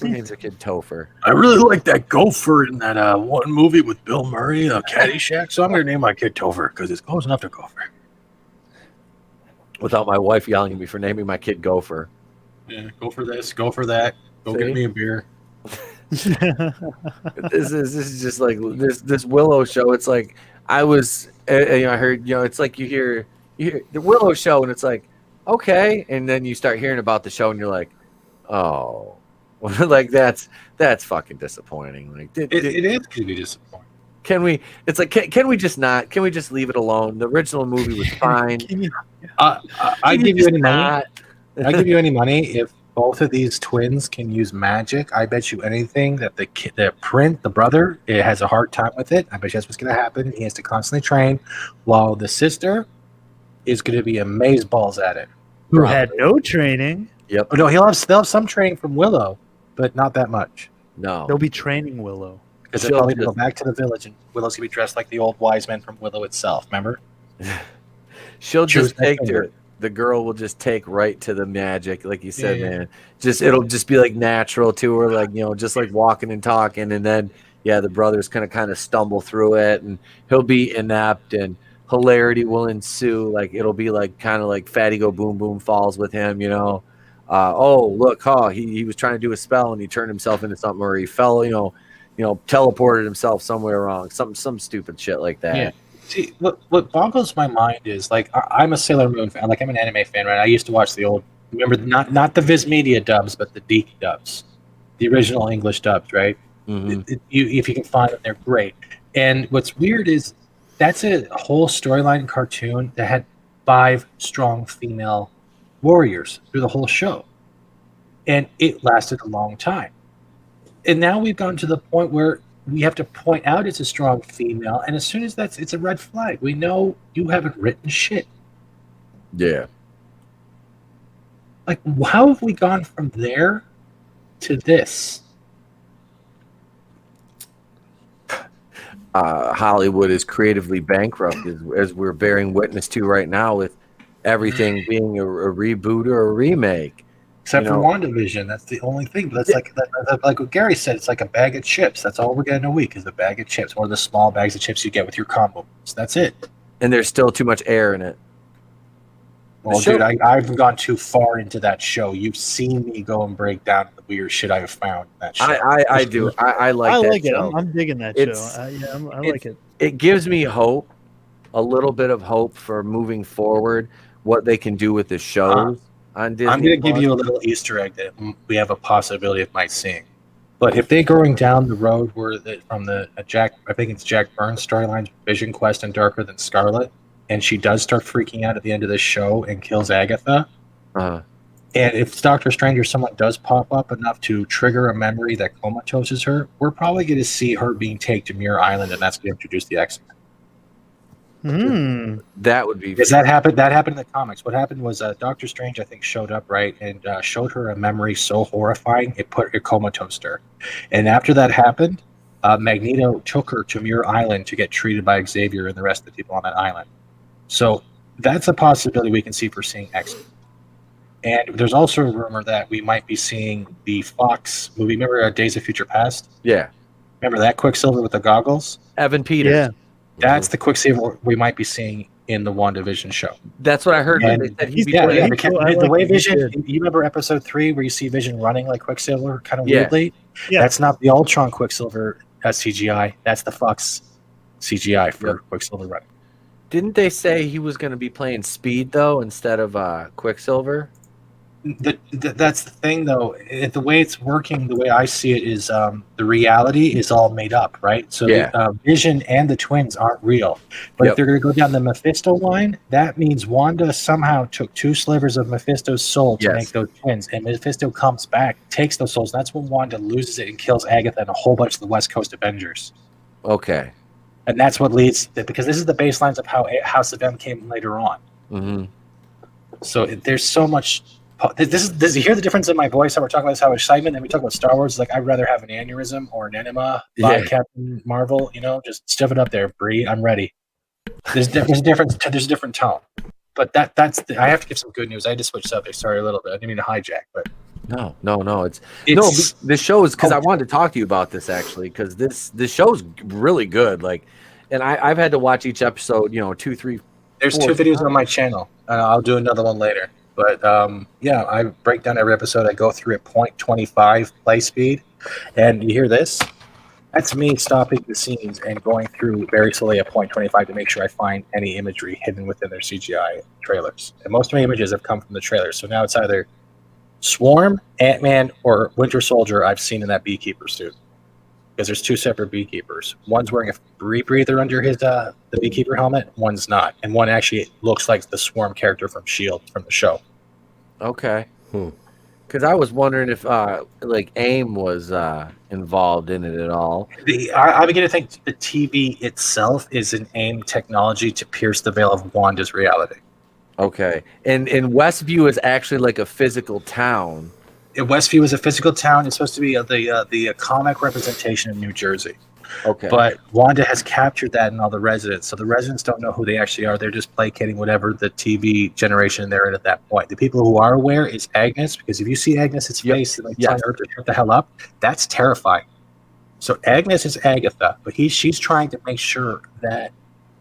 Speaker 2: Who names their kid Topher?
Speaker 4: I really like that gopher in that one movie with Bill Murray, Caddyshack. So I'm going to name my kid Topher because it's close enough to Gopher.
Speaker 2: Without my wife yelling at me for naming my kid Gopher.
Speaker 4: Yeah, go for this, go for that. Go get me a beer.
Speaker 2: This is just like this Willow show. It's like I heard it's like you hear the Willow show, and it's like okay, and then you start hearing about the show, and you're like, oh. Like that's fucking disappointing. Like
Speaker 4: it is going to be disappointing.
Speaker 2: Can we? It's like can we just not? Can we just leave it alone? The original movie was fine.
Speaker 4: I give you any money. I give you any money if both of these twins can use magic. I bet you anything that the brother, it has a hard time with it. I bet you that's what's going to happen. He has to constantly train, while the sister is going to be amazeballs at it.
Speaker 5: Who had no training?
Speaker 2: Yep.
Speaker 4: Oh, no, they'll have some training from Willow, but not that much.
Speaker 2: No.
Speaker 5: They'll be training Willow.
Speaker 4: Because they'll probably go back to the village, and Willow's going to be dressed like the old wise men from Willow itself, remember?
Speaker 2: She'll just take the girl will just take right to the magic, like you said, man. It'll just be like natural to her, like, just like walking and talking, and then the brother's gonna kind of stumble through it, and he'll be inept, and hilarity will ensue. Like it'll be like kind of like Fatty Go Boom Boom Falls with him, oh look, he was trying to do a spell and he turned himself into something, or he fell, teleported himself somewhere wrong, some stupid shit like that.
Speaker 4: Yeah. See, what boggles my mind is, like, I'm a Sailor Moon fan. Like, I'm an anime fan, right? I used to watch the old, remember, not the Viz Media dubs, but the DEEK dubs, the original English dubs, right?
Speaker 2: Mm-hmm.
Speaker 4: If you can find them, they're great. And what's weird is that's a whole storyline cartoon that had 5 strong female warriors through the whole show, and it lasted a long time. And now we've gone to the point where we have to point out it's a strong female, and as soon as it's a red flag. We know you haven't written shit.
Speaker 2: Yeah.
Speaker 4: Like, how have we gone from there to this?
Speaker 2: Hollywood is creatively bankrupt, as we're bearing witness to right now, with everything being a reboot or a remake.
Speaker 4: Except for WandaVision, that's the only thing. But that's like what Gary said. It's like a bag of chips. That's all we're getting a week is a bag of chips, or the small bags of chips you get with your combo. So that's it.
Speaker 2: And there's still too much air in it.
Speaker 4: Well, dude, I haven't gone too far into that show. You've seen me go and break down the weird shit I have found in that show.
Speaker 2: I do. I like
Speaker 5: it.
Speaker 2: Show.
Speaker 5: I'm digging that show. I like it.
Speaker 2: It gives me hope, a little bit of hope for moving forward, what they can do with the shows. On Disney
Speaker 4: I'm going to give you a little Easter egg that we have a possibility of might seeing. But if they're going down the road where from the Jack, I think it's Jack Burns storyline, Vision Quest and Darker Than Scarlet, and she does start freaking out at the end of this show and kills Agatha, And if Doctor Strange or someone does pop up enough to trigger a memory that comatoses her, we're probably going to see her being taken to Muir Island, and that's going to introduce the X-Men.
Speaker 2: That would be.
Speaker 4: Because that happened in the comics. What happened was Doctor Strange, I think, showed up, right, and showed her a memory so horrifying it comatosed her. And after that happened, Magneto took her to Muir Island to get treated by Xavier and the rest of the people on that island. So that's a possibility we can see for seeing X-Men. And there's also a rumor that we might be seeing the Fox movie. Remember Days of Future Past?
Speaker 2: Yeah.
Speaker 4: Remember that Quicksilver with the goggles?
Speaker 2: Evan Peters.
Speaker 5: Yeah.
Speaker 4: That's the Quicksilver we might be seeing in the WandaVision show.
Speaker 2: That's what I heard.
Speaker 4: And
Speaker 2: they said he'd be
Speaker 4: the way Vision, you remember episode 3 where you see Vision running like Quicksilver kind of weirdly? Yeah. That's not the Ultron Quicksilver CGI. That's the Fox CGI for Quicksilver running.
Speaker 2: Didn't they say he was going to be playing Speed, though, instead of Quicksilver?
Speaker 4: That's the thing, though. The way it's working, the way I see it is the reality is all made up, right? So Vision and the twins aren't real. But if they're going to go down the Mephisto line, that means Wanda somehow took 2 slivers of Mephisto's soul to make those twins. And Mephisto comes back, takes those souls. That's when Wanda loses it and kills Agatha and a whole bunch of the West Coast Avengers.
Speaker 2: Okay.
Speaker 4: And that's what leads, because this is the baselines of how House of M came later on.
Speaker 2: Mm-hmm.
Speaker 4: So there's so much... This you hear the difference in my voice? How we're talking about this, how excitement, and we talk about Star Wars. Like I'd rather have an aneurysm or an enema by Captain Marvel. Just stuff it up there, Bree. I'm ready. There's a difference. There's a different tone. But I have to give some good news. I had to switch subjects. Sorry, a little bit. I didn't mean to hijack, but
Speaker 2: no. The show is because I wanted to talk to you about this actually because this show's really good. Like, and I've had to watch each episode. 2, 3.
Speaker 4: There's 2 videos on my channel. I'll do another one later. But I break down every episode. I go through at 0.25 play speed, and you hear this? That's me stopping the scenes and going through very slowly at 0.25 to make sure I find any imagery hidden within their CGI trailers. And most of my images have come from the trailers. So now it's either Swarm, Ant-Man, or Winter Soldier I've seen in that beekeeper suit. Because there's 2 separate beekeepers. One's wearing a rebreather under his the beekeeper helmet. One's not, and one actually looks like the Swarm character from S.H.I.E.L.D. from the show.
Speaker 2: Okay. Because I was wondering if AIM was involved in it at all.
Speaker 4: I begin to think the TV itself is an AIM technology to pierce the veil of Wanda's reality.
Speaker 2: Okay, and Westview is actually like a physical town.
Speaker 4: Westview is a physical town. It's supposed to be the comic representation of New Jersey.
Speaker 2: Okay.
Speaker 4: But Wanda has captured that in all the residents. So the residents don't know who they actually are. They're just placating whatever the TV generation they're in at that point. The people who are aware is Agnes, because if you see Agnes's face telling her to shut the hell up, that's terrifying. So Agnes is Agatha, but she's trying to make sure that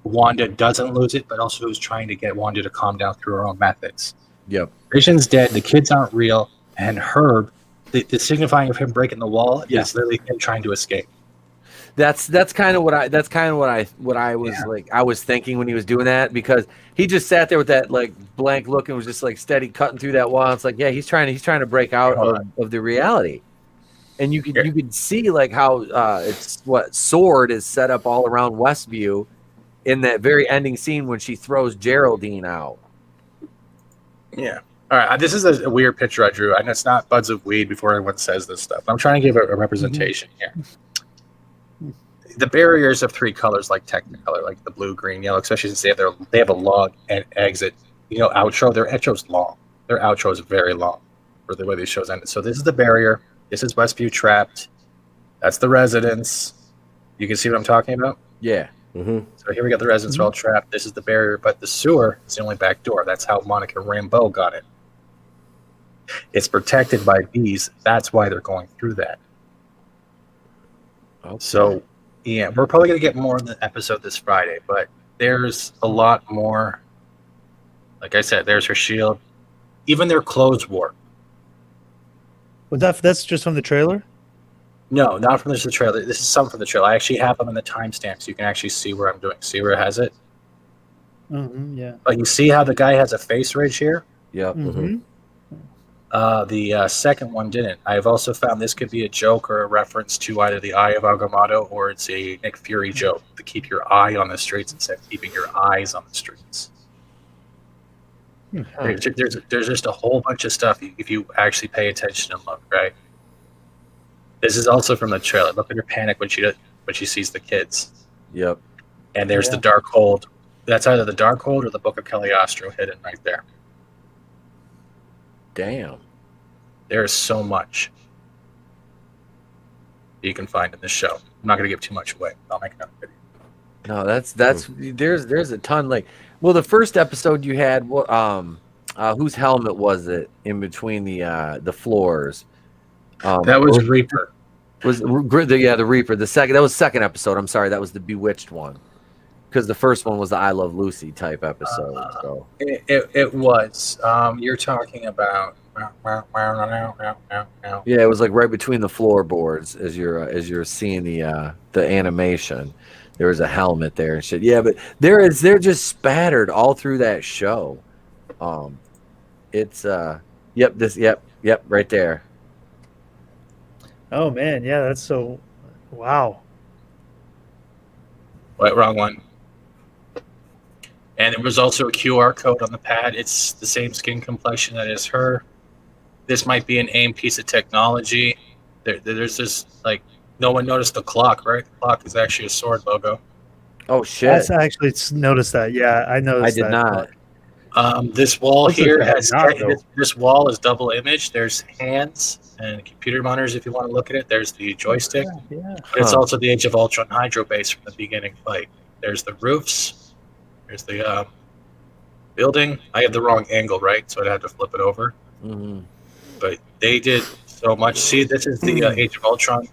Speaker 4: Wanda doesn't lose it, but also is trying to get Wanda to calm down through her own methods.
Speaker 2: Yep.
Speaker 4: Vision's dead. The kids aren't real. And Herb, the signifying of him breaking the wall is literally him trying to escape.
Speaker 2: That's kind of what I was like. I was thinking when he was doing that, because he just sat there with that like blank look and was just like steady cutting through that wall. It's like, he's trying to break out of the reality, and you could see like how it's what Sword is set up all around Westview in that very ending scene when she throws Geraldine out.
Speaker 4: Yeah. All right, this is a weird picture I drew. And it's not buds of weed before everyone says this stuff. I'm trying to give a representation here. The barriers of 3 colors, like Technicolor, like the blue, green, yellow, especially since they have a long exit. Outro. Their intro's long. Their outro is very long for the way these shows ended. So this is the barrier. This is Westview trapped. That's the residence. You can see what I'm talking about?
Speaker 2: Yeah.
Speaker 4: Mm-hmm. So here we got the residents are all trapped. This is the barrier, but the sewer is the only back door. That's how Monica Rambeau got it. It's protected by bees. That's why they're going through that. Okay. So, we're probably going to get more in the episode this Friday, but there's a lot more. Like I said, there's her shield. Even their clothes wore.
Speaker 5: Well, that's just from the trailer?
Speaker 4: No, not from the trailer. This is some from the trailer. I actually have them in the timestamp, so you can actually see where I'm doing. See where it has it?
Speaker 5: Mm-hmm, yeah.
Speaker 4: But you see how the guy has a face ridge here?
Speaker 2: Yep.
Speaker 5: Mm-hmm.
Speaker 4: The second one didn't. I've also found this could be a joke or a reference to either the Eye of Agamotto or it's a Nick Fury joke to keep your eye on the streets instead of keeping your eyes on the streets. There's just a whole bunch of stuff if you actually pay attention and look, right? This is also from the trailer. Look at her panic when she sees the kids.
Speaker 2: Yep.
Speaker 4: And there's the dark hold. That's either the dark hold or the Book of Cagliostro hidden right there.
Speaker 2: Damn.
Speaker 4: There is so much you can find in this show. I'm not going to give too much away. I'll make another video.
Speaker 2: No, that's there's a ton. Like, well, the first episode you had, whose helmet was it in between the floors?
Speaker 4: That was Reaper.
Speaker 2: The Reaper. That was second episode. I'm sorry, that was the Bewitched one, because the first one was the I Love Lucy type episode. So
Speaker 4: it was. You're talking about.
Speaker 2: Yeah, it was like right between the floorboards as you're seeing the animation. There was a helmet there and shit. Yeah, but they're just spattered all through that show. It's yep, right there.
Speaker 5: Oh man, yeah, that's so wow.
Speaker 4: Wait, wrong one. And there was also a QR code on the pad. It's the same skin complexion that is her. This might be an AIM piece of technology. There's this, like, no one noticed the clock, right? The clock is actually a sword logo.
Speaker 2: Oh shit!
Speaker 5: I actually noticed that. Yeah, I noticed.
Speaker 2: I did not.
Speaker 4: This wall here this wall is double image. There's hands and computer monitors if you want to look at it. There's the joystick.
Speaker 5: Yeah.
Speaker 4: But it's also the Age of Ultron Hydro base from the beginning fight. There's the roofs. There's the building. I had the wrong angle, right? So I had to flip it over.
Speaker 2: Mm-hmm.
Speaker 4: But they did so much. See, this is the Age of Ultron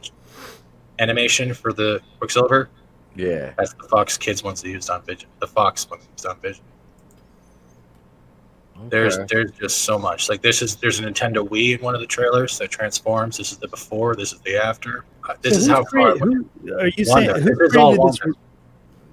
Speaker 4: animation for the Quicksilver.
Speaker 2: Yeah.
Speaker 4: That's the Fox Kids ones they used on Vision. The Fox ones they used on Vision. Okay. There's just so much. Like there's a Nintendo Wii in one of the trailers that transforms. This is the before. This is the after. This is how far.
Speaker 5: Are you
Speaker 4: Wanda.
Speaker 5: saying who
Speaker 4: This is all
Speaker 5: created this?
Speaker 4: Wanda.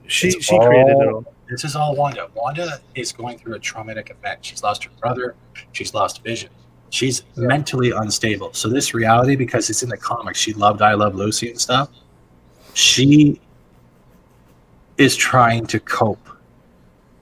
Speaker 5: She created it all.
Speaker 4: This is all Wanda. Wanda is going through a traumatic event. She's lost her brother. She's lost Vision. She's mentally unstable. So this reality, because it's in the comics, she loved I Love Lucy and stuff. She is trying to cope.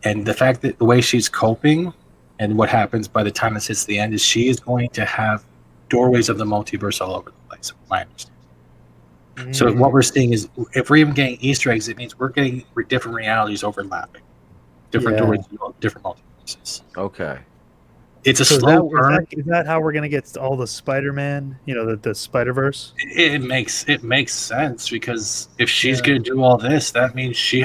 Speaker 4: And the fact that the way she's coping and what happens by the time this hits the end is she is going to have doorways of the multiverse all over the place, my understanding. So what we're seeing is if we're even getting Easter eggs, it means we're getting different realities overlapping. Different doorways, different multiverses.
Speaker 2: Okay.
Speaker 4: It's a slow burn.
Speaker 5: Is that how we're gonna get all the Spider-Man? You know, the Spider-Verse.
Speaker 4: It makes sense because if she's gonna do all this, that means she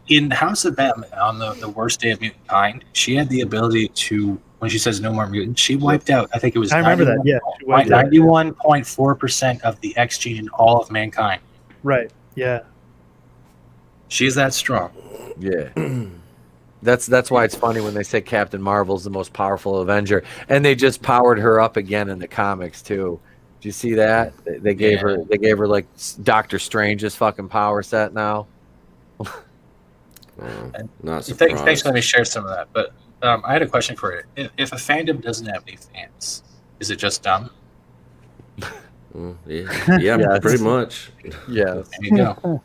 Speaker 4: in House of M on the worst day of mutant kind, she had the ability to, when she says no more mutants, she wiped out. I think it was.
Speaker 5: I remember that. Yeah,
Speaker 4: 91.4% of the X gene in all of mankind.
Speaker 5: Right. Yeah.
Speaker 4: She's that strong.
Speaker 2: Yeah. That's why it's funny when they say Captain Marvel's the most powerful Avenger, and they just powered her up again in the comics too. Do you see that? They gave her like Doctor Strange's fucking power set now.
Speaker 12: Not surprised.
Speaker 4: Thanks for letting me share some of that. But I had a question for you. If a fandom doesn't have any fans, is it just dumb?
Speaker 12: Yeah, pretty much.
Speaker 2: Yeah.
Speaker 4: There you go.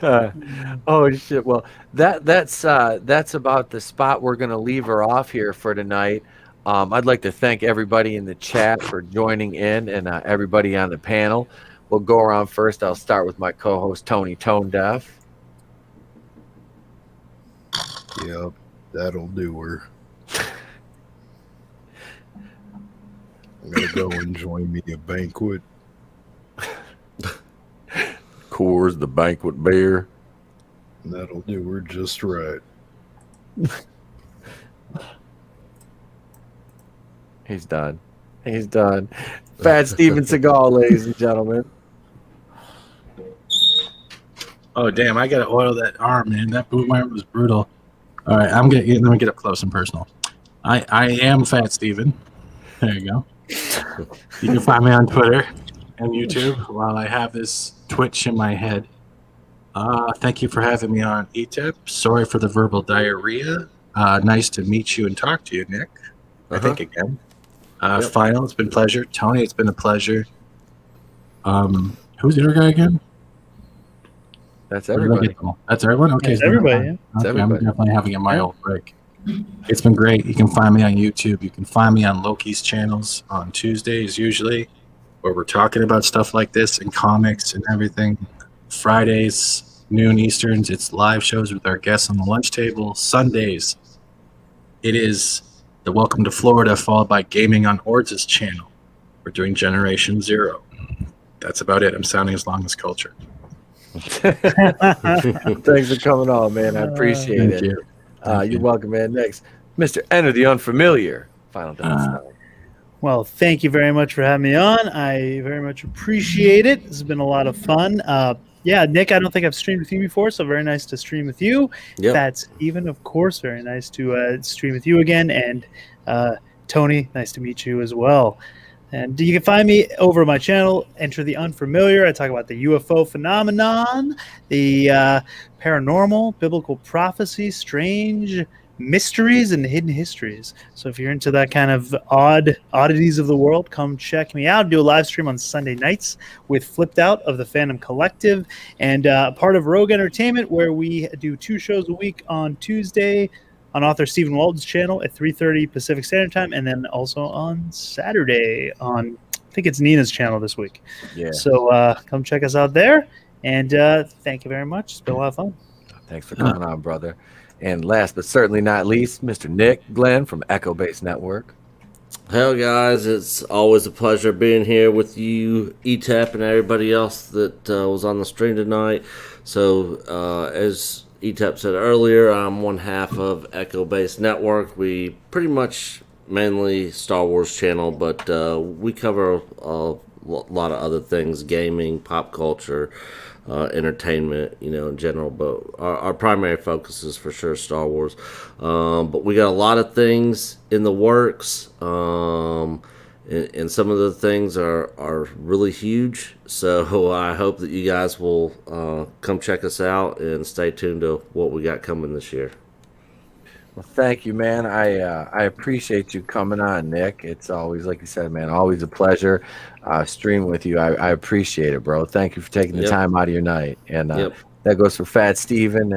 Speaker 2: Oh shit! Well, that's about the spot we're gonna leave her off here for tonight. I'd like to thank everybody in the chat for joining in, and everybody on the panel. We'll go around first. I'll start with my co-host Tony Tone Deaf.
Speaker 3: Yep, that'll do her. I'm gonna go enjoy me a banquet.
Speaker 11: Coors, the banquet beer.
Speaker 3: That'll do her just right.
Speaker 2: He's done. He's done. Fat Steven Segal, ladies and gentlemen.
Speaker 4: Oh damn! I gotta oil that arm, man. That boot arm was brutal. All right, let me get up close and personal. I am Fat Steven. There you go. You can find me on Twitter and YouTube while I have this twitch in my head. Thank you for having me on ETIP. Sorry for the verbal diarrhea. Nice to meet you and talk to you, Nick. I think again. Final, it's been a pleasure. Tony, it's been a pleasure. Who's the other guy again?
Speaker 2: That's everybody.
Speaker 4: That's everyone? Okay.
Speaker 5: That's everybody, yeah.
Speaker 2: That's everybody.
Speaker 4: I'm definitely having a mild break. It's been great. You can find me on YouTube. You can find me on Loki's channels on Tuesdays usually, where we're talking about stuff like this and comics and everything. Fridays, noon Easterns, it's live shows with our guests on the lunch table. Sundays, it is the Welcome to Florida, followed by Gaming on Hordes' channel. We're doing Generation Zero. That's about it. I'm sounding as long as culture.
Speaker 2: Thanks for coming on, man. I appreciate it. You're welcome, man. Next, Mr. Enter the Unfamiliar. Final Death.
Speaker 5: Well, thank you very much for having me on. I very much appreciate it. This has been a lot of fun. Yeah, Nick, I don't think I've streamed with you before, so very nice to stream with you.
Speaker 12: Yep.
Speaker 5: That's even, of course, very nice to stream with you again. And Tony, nice to meet you as well. And you can find me over my channel, Enter the Unfamiliar. I talk about the UFO phenomenon, the paranormal, biblical prophecy, strange mysteries, and hidden histories. So if you're into that kind of oddities of the world, come check me out. I do a live stream on Sunday nights with Flipped Out of the Fandom Collective, and part of Rogue Entertainment, where we do 2 shows a week on Tuesday on author Stephen Walton's channel at 3:30 Pacific Standard Time, and then also on Saturday on, I think it's Nina's channel this week.
Speaker 2: Yeah.
Speaker 5: So come check us out there, and thank you very much. It's been a lot of fun.
Speaker 2: Thanks for coming on, brother. And last but certainly not least, Mr. Nick Glenn from Echo Base Network.
Speaker 12: Hell, guys, it's always a pleasure being here with you, ETAP, and everybody else that was on the stream tonight. So, as ETAP said earlier, I'm one half of Echo Base Network. We pretty much mainly Star Wars channel, but we cover a lot of other things, gaming, pop culture, entertainment, in general, but our primary focus is for sure Star Wars. But we got a lot of things in the works, and some of the things are really huge. So I hope that you guys will come check us out and stay tuned to what we got coming this year.
Speaker 2: Well, thank you, man. I appreciate you coming on, Nick. It's always, like you said, man, always a pleasure streaming with you. I appreciate it, bro. Thank you for taking the time out of your night. And that goes for Fat Steven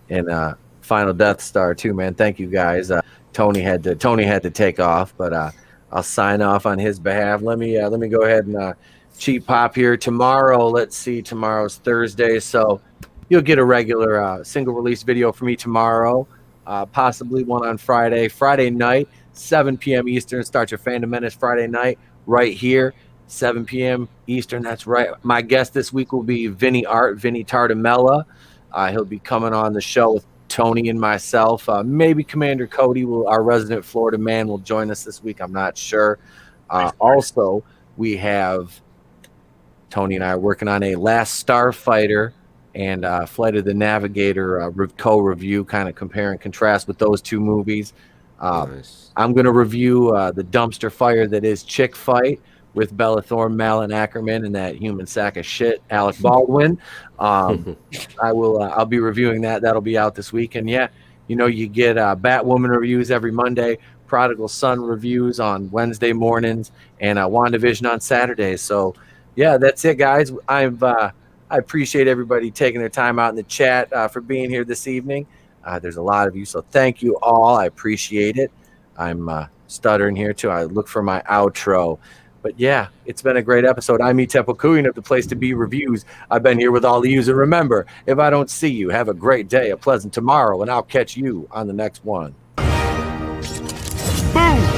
Speaker 2: and Final Death Star too, man. Thank you, guys. Tony had to take off, but I'll sign off on his behalf. Let me go ahead and cheat pop here. Tomorrow, let's see, tomorrow's Thursday, so you'll get a regular single release video from me tomorrow. Possibly one on Friday night, 7 p.m. Eastern. Start your Fandom Menace Friday night right here, 7 p.m. Eastern. That's right. My guest this week will be Vinny Tartamella. He'll be coming on the show with Tony and myself. Maybe Commander Cody, our resident Florida man, will join us this week. I'm not sure. Also, we have Tony and I are working on a Last Starfighter and Flight of the Navigator co-review, kind of compare and contrast with those 2 movies. Nice. I'm going to review the dumpster fire that is Chick Fight with Bella Thorne, Malin Ackerman, and that human sack of shit, Alec Baldwin. I'll be reviewing that. That'll be out this week. And you get Batwoman reviews every Monday, Prodigal Son reviews on Wednesday mornings, and WandaVision on Saturdays. So, yeah, that's it, guys. I appreciate everybody taking their time out in the chat for being here this evening. There's a lot of you, so thank you all. I appreciate it. I'm stuttering here, too. I look for my outro. But, yeah, it's been a great episode. I'm Etep Okuyan of the Place to Be Reviews. I've been here with all of you. And remember, if I don't see you, have a great day, a pleasant tomorrow, and I'll catch you on the next one.
Speaker 7: Boom!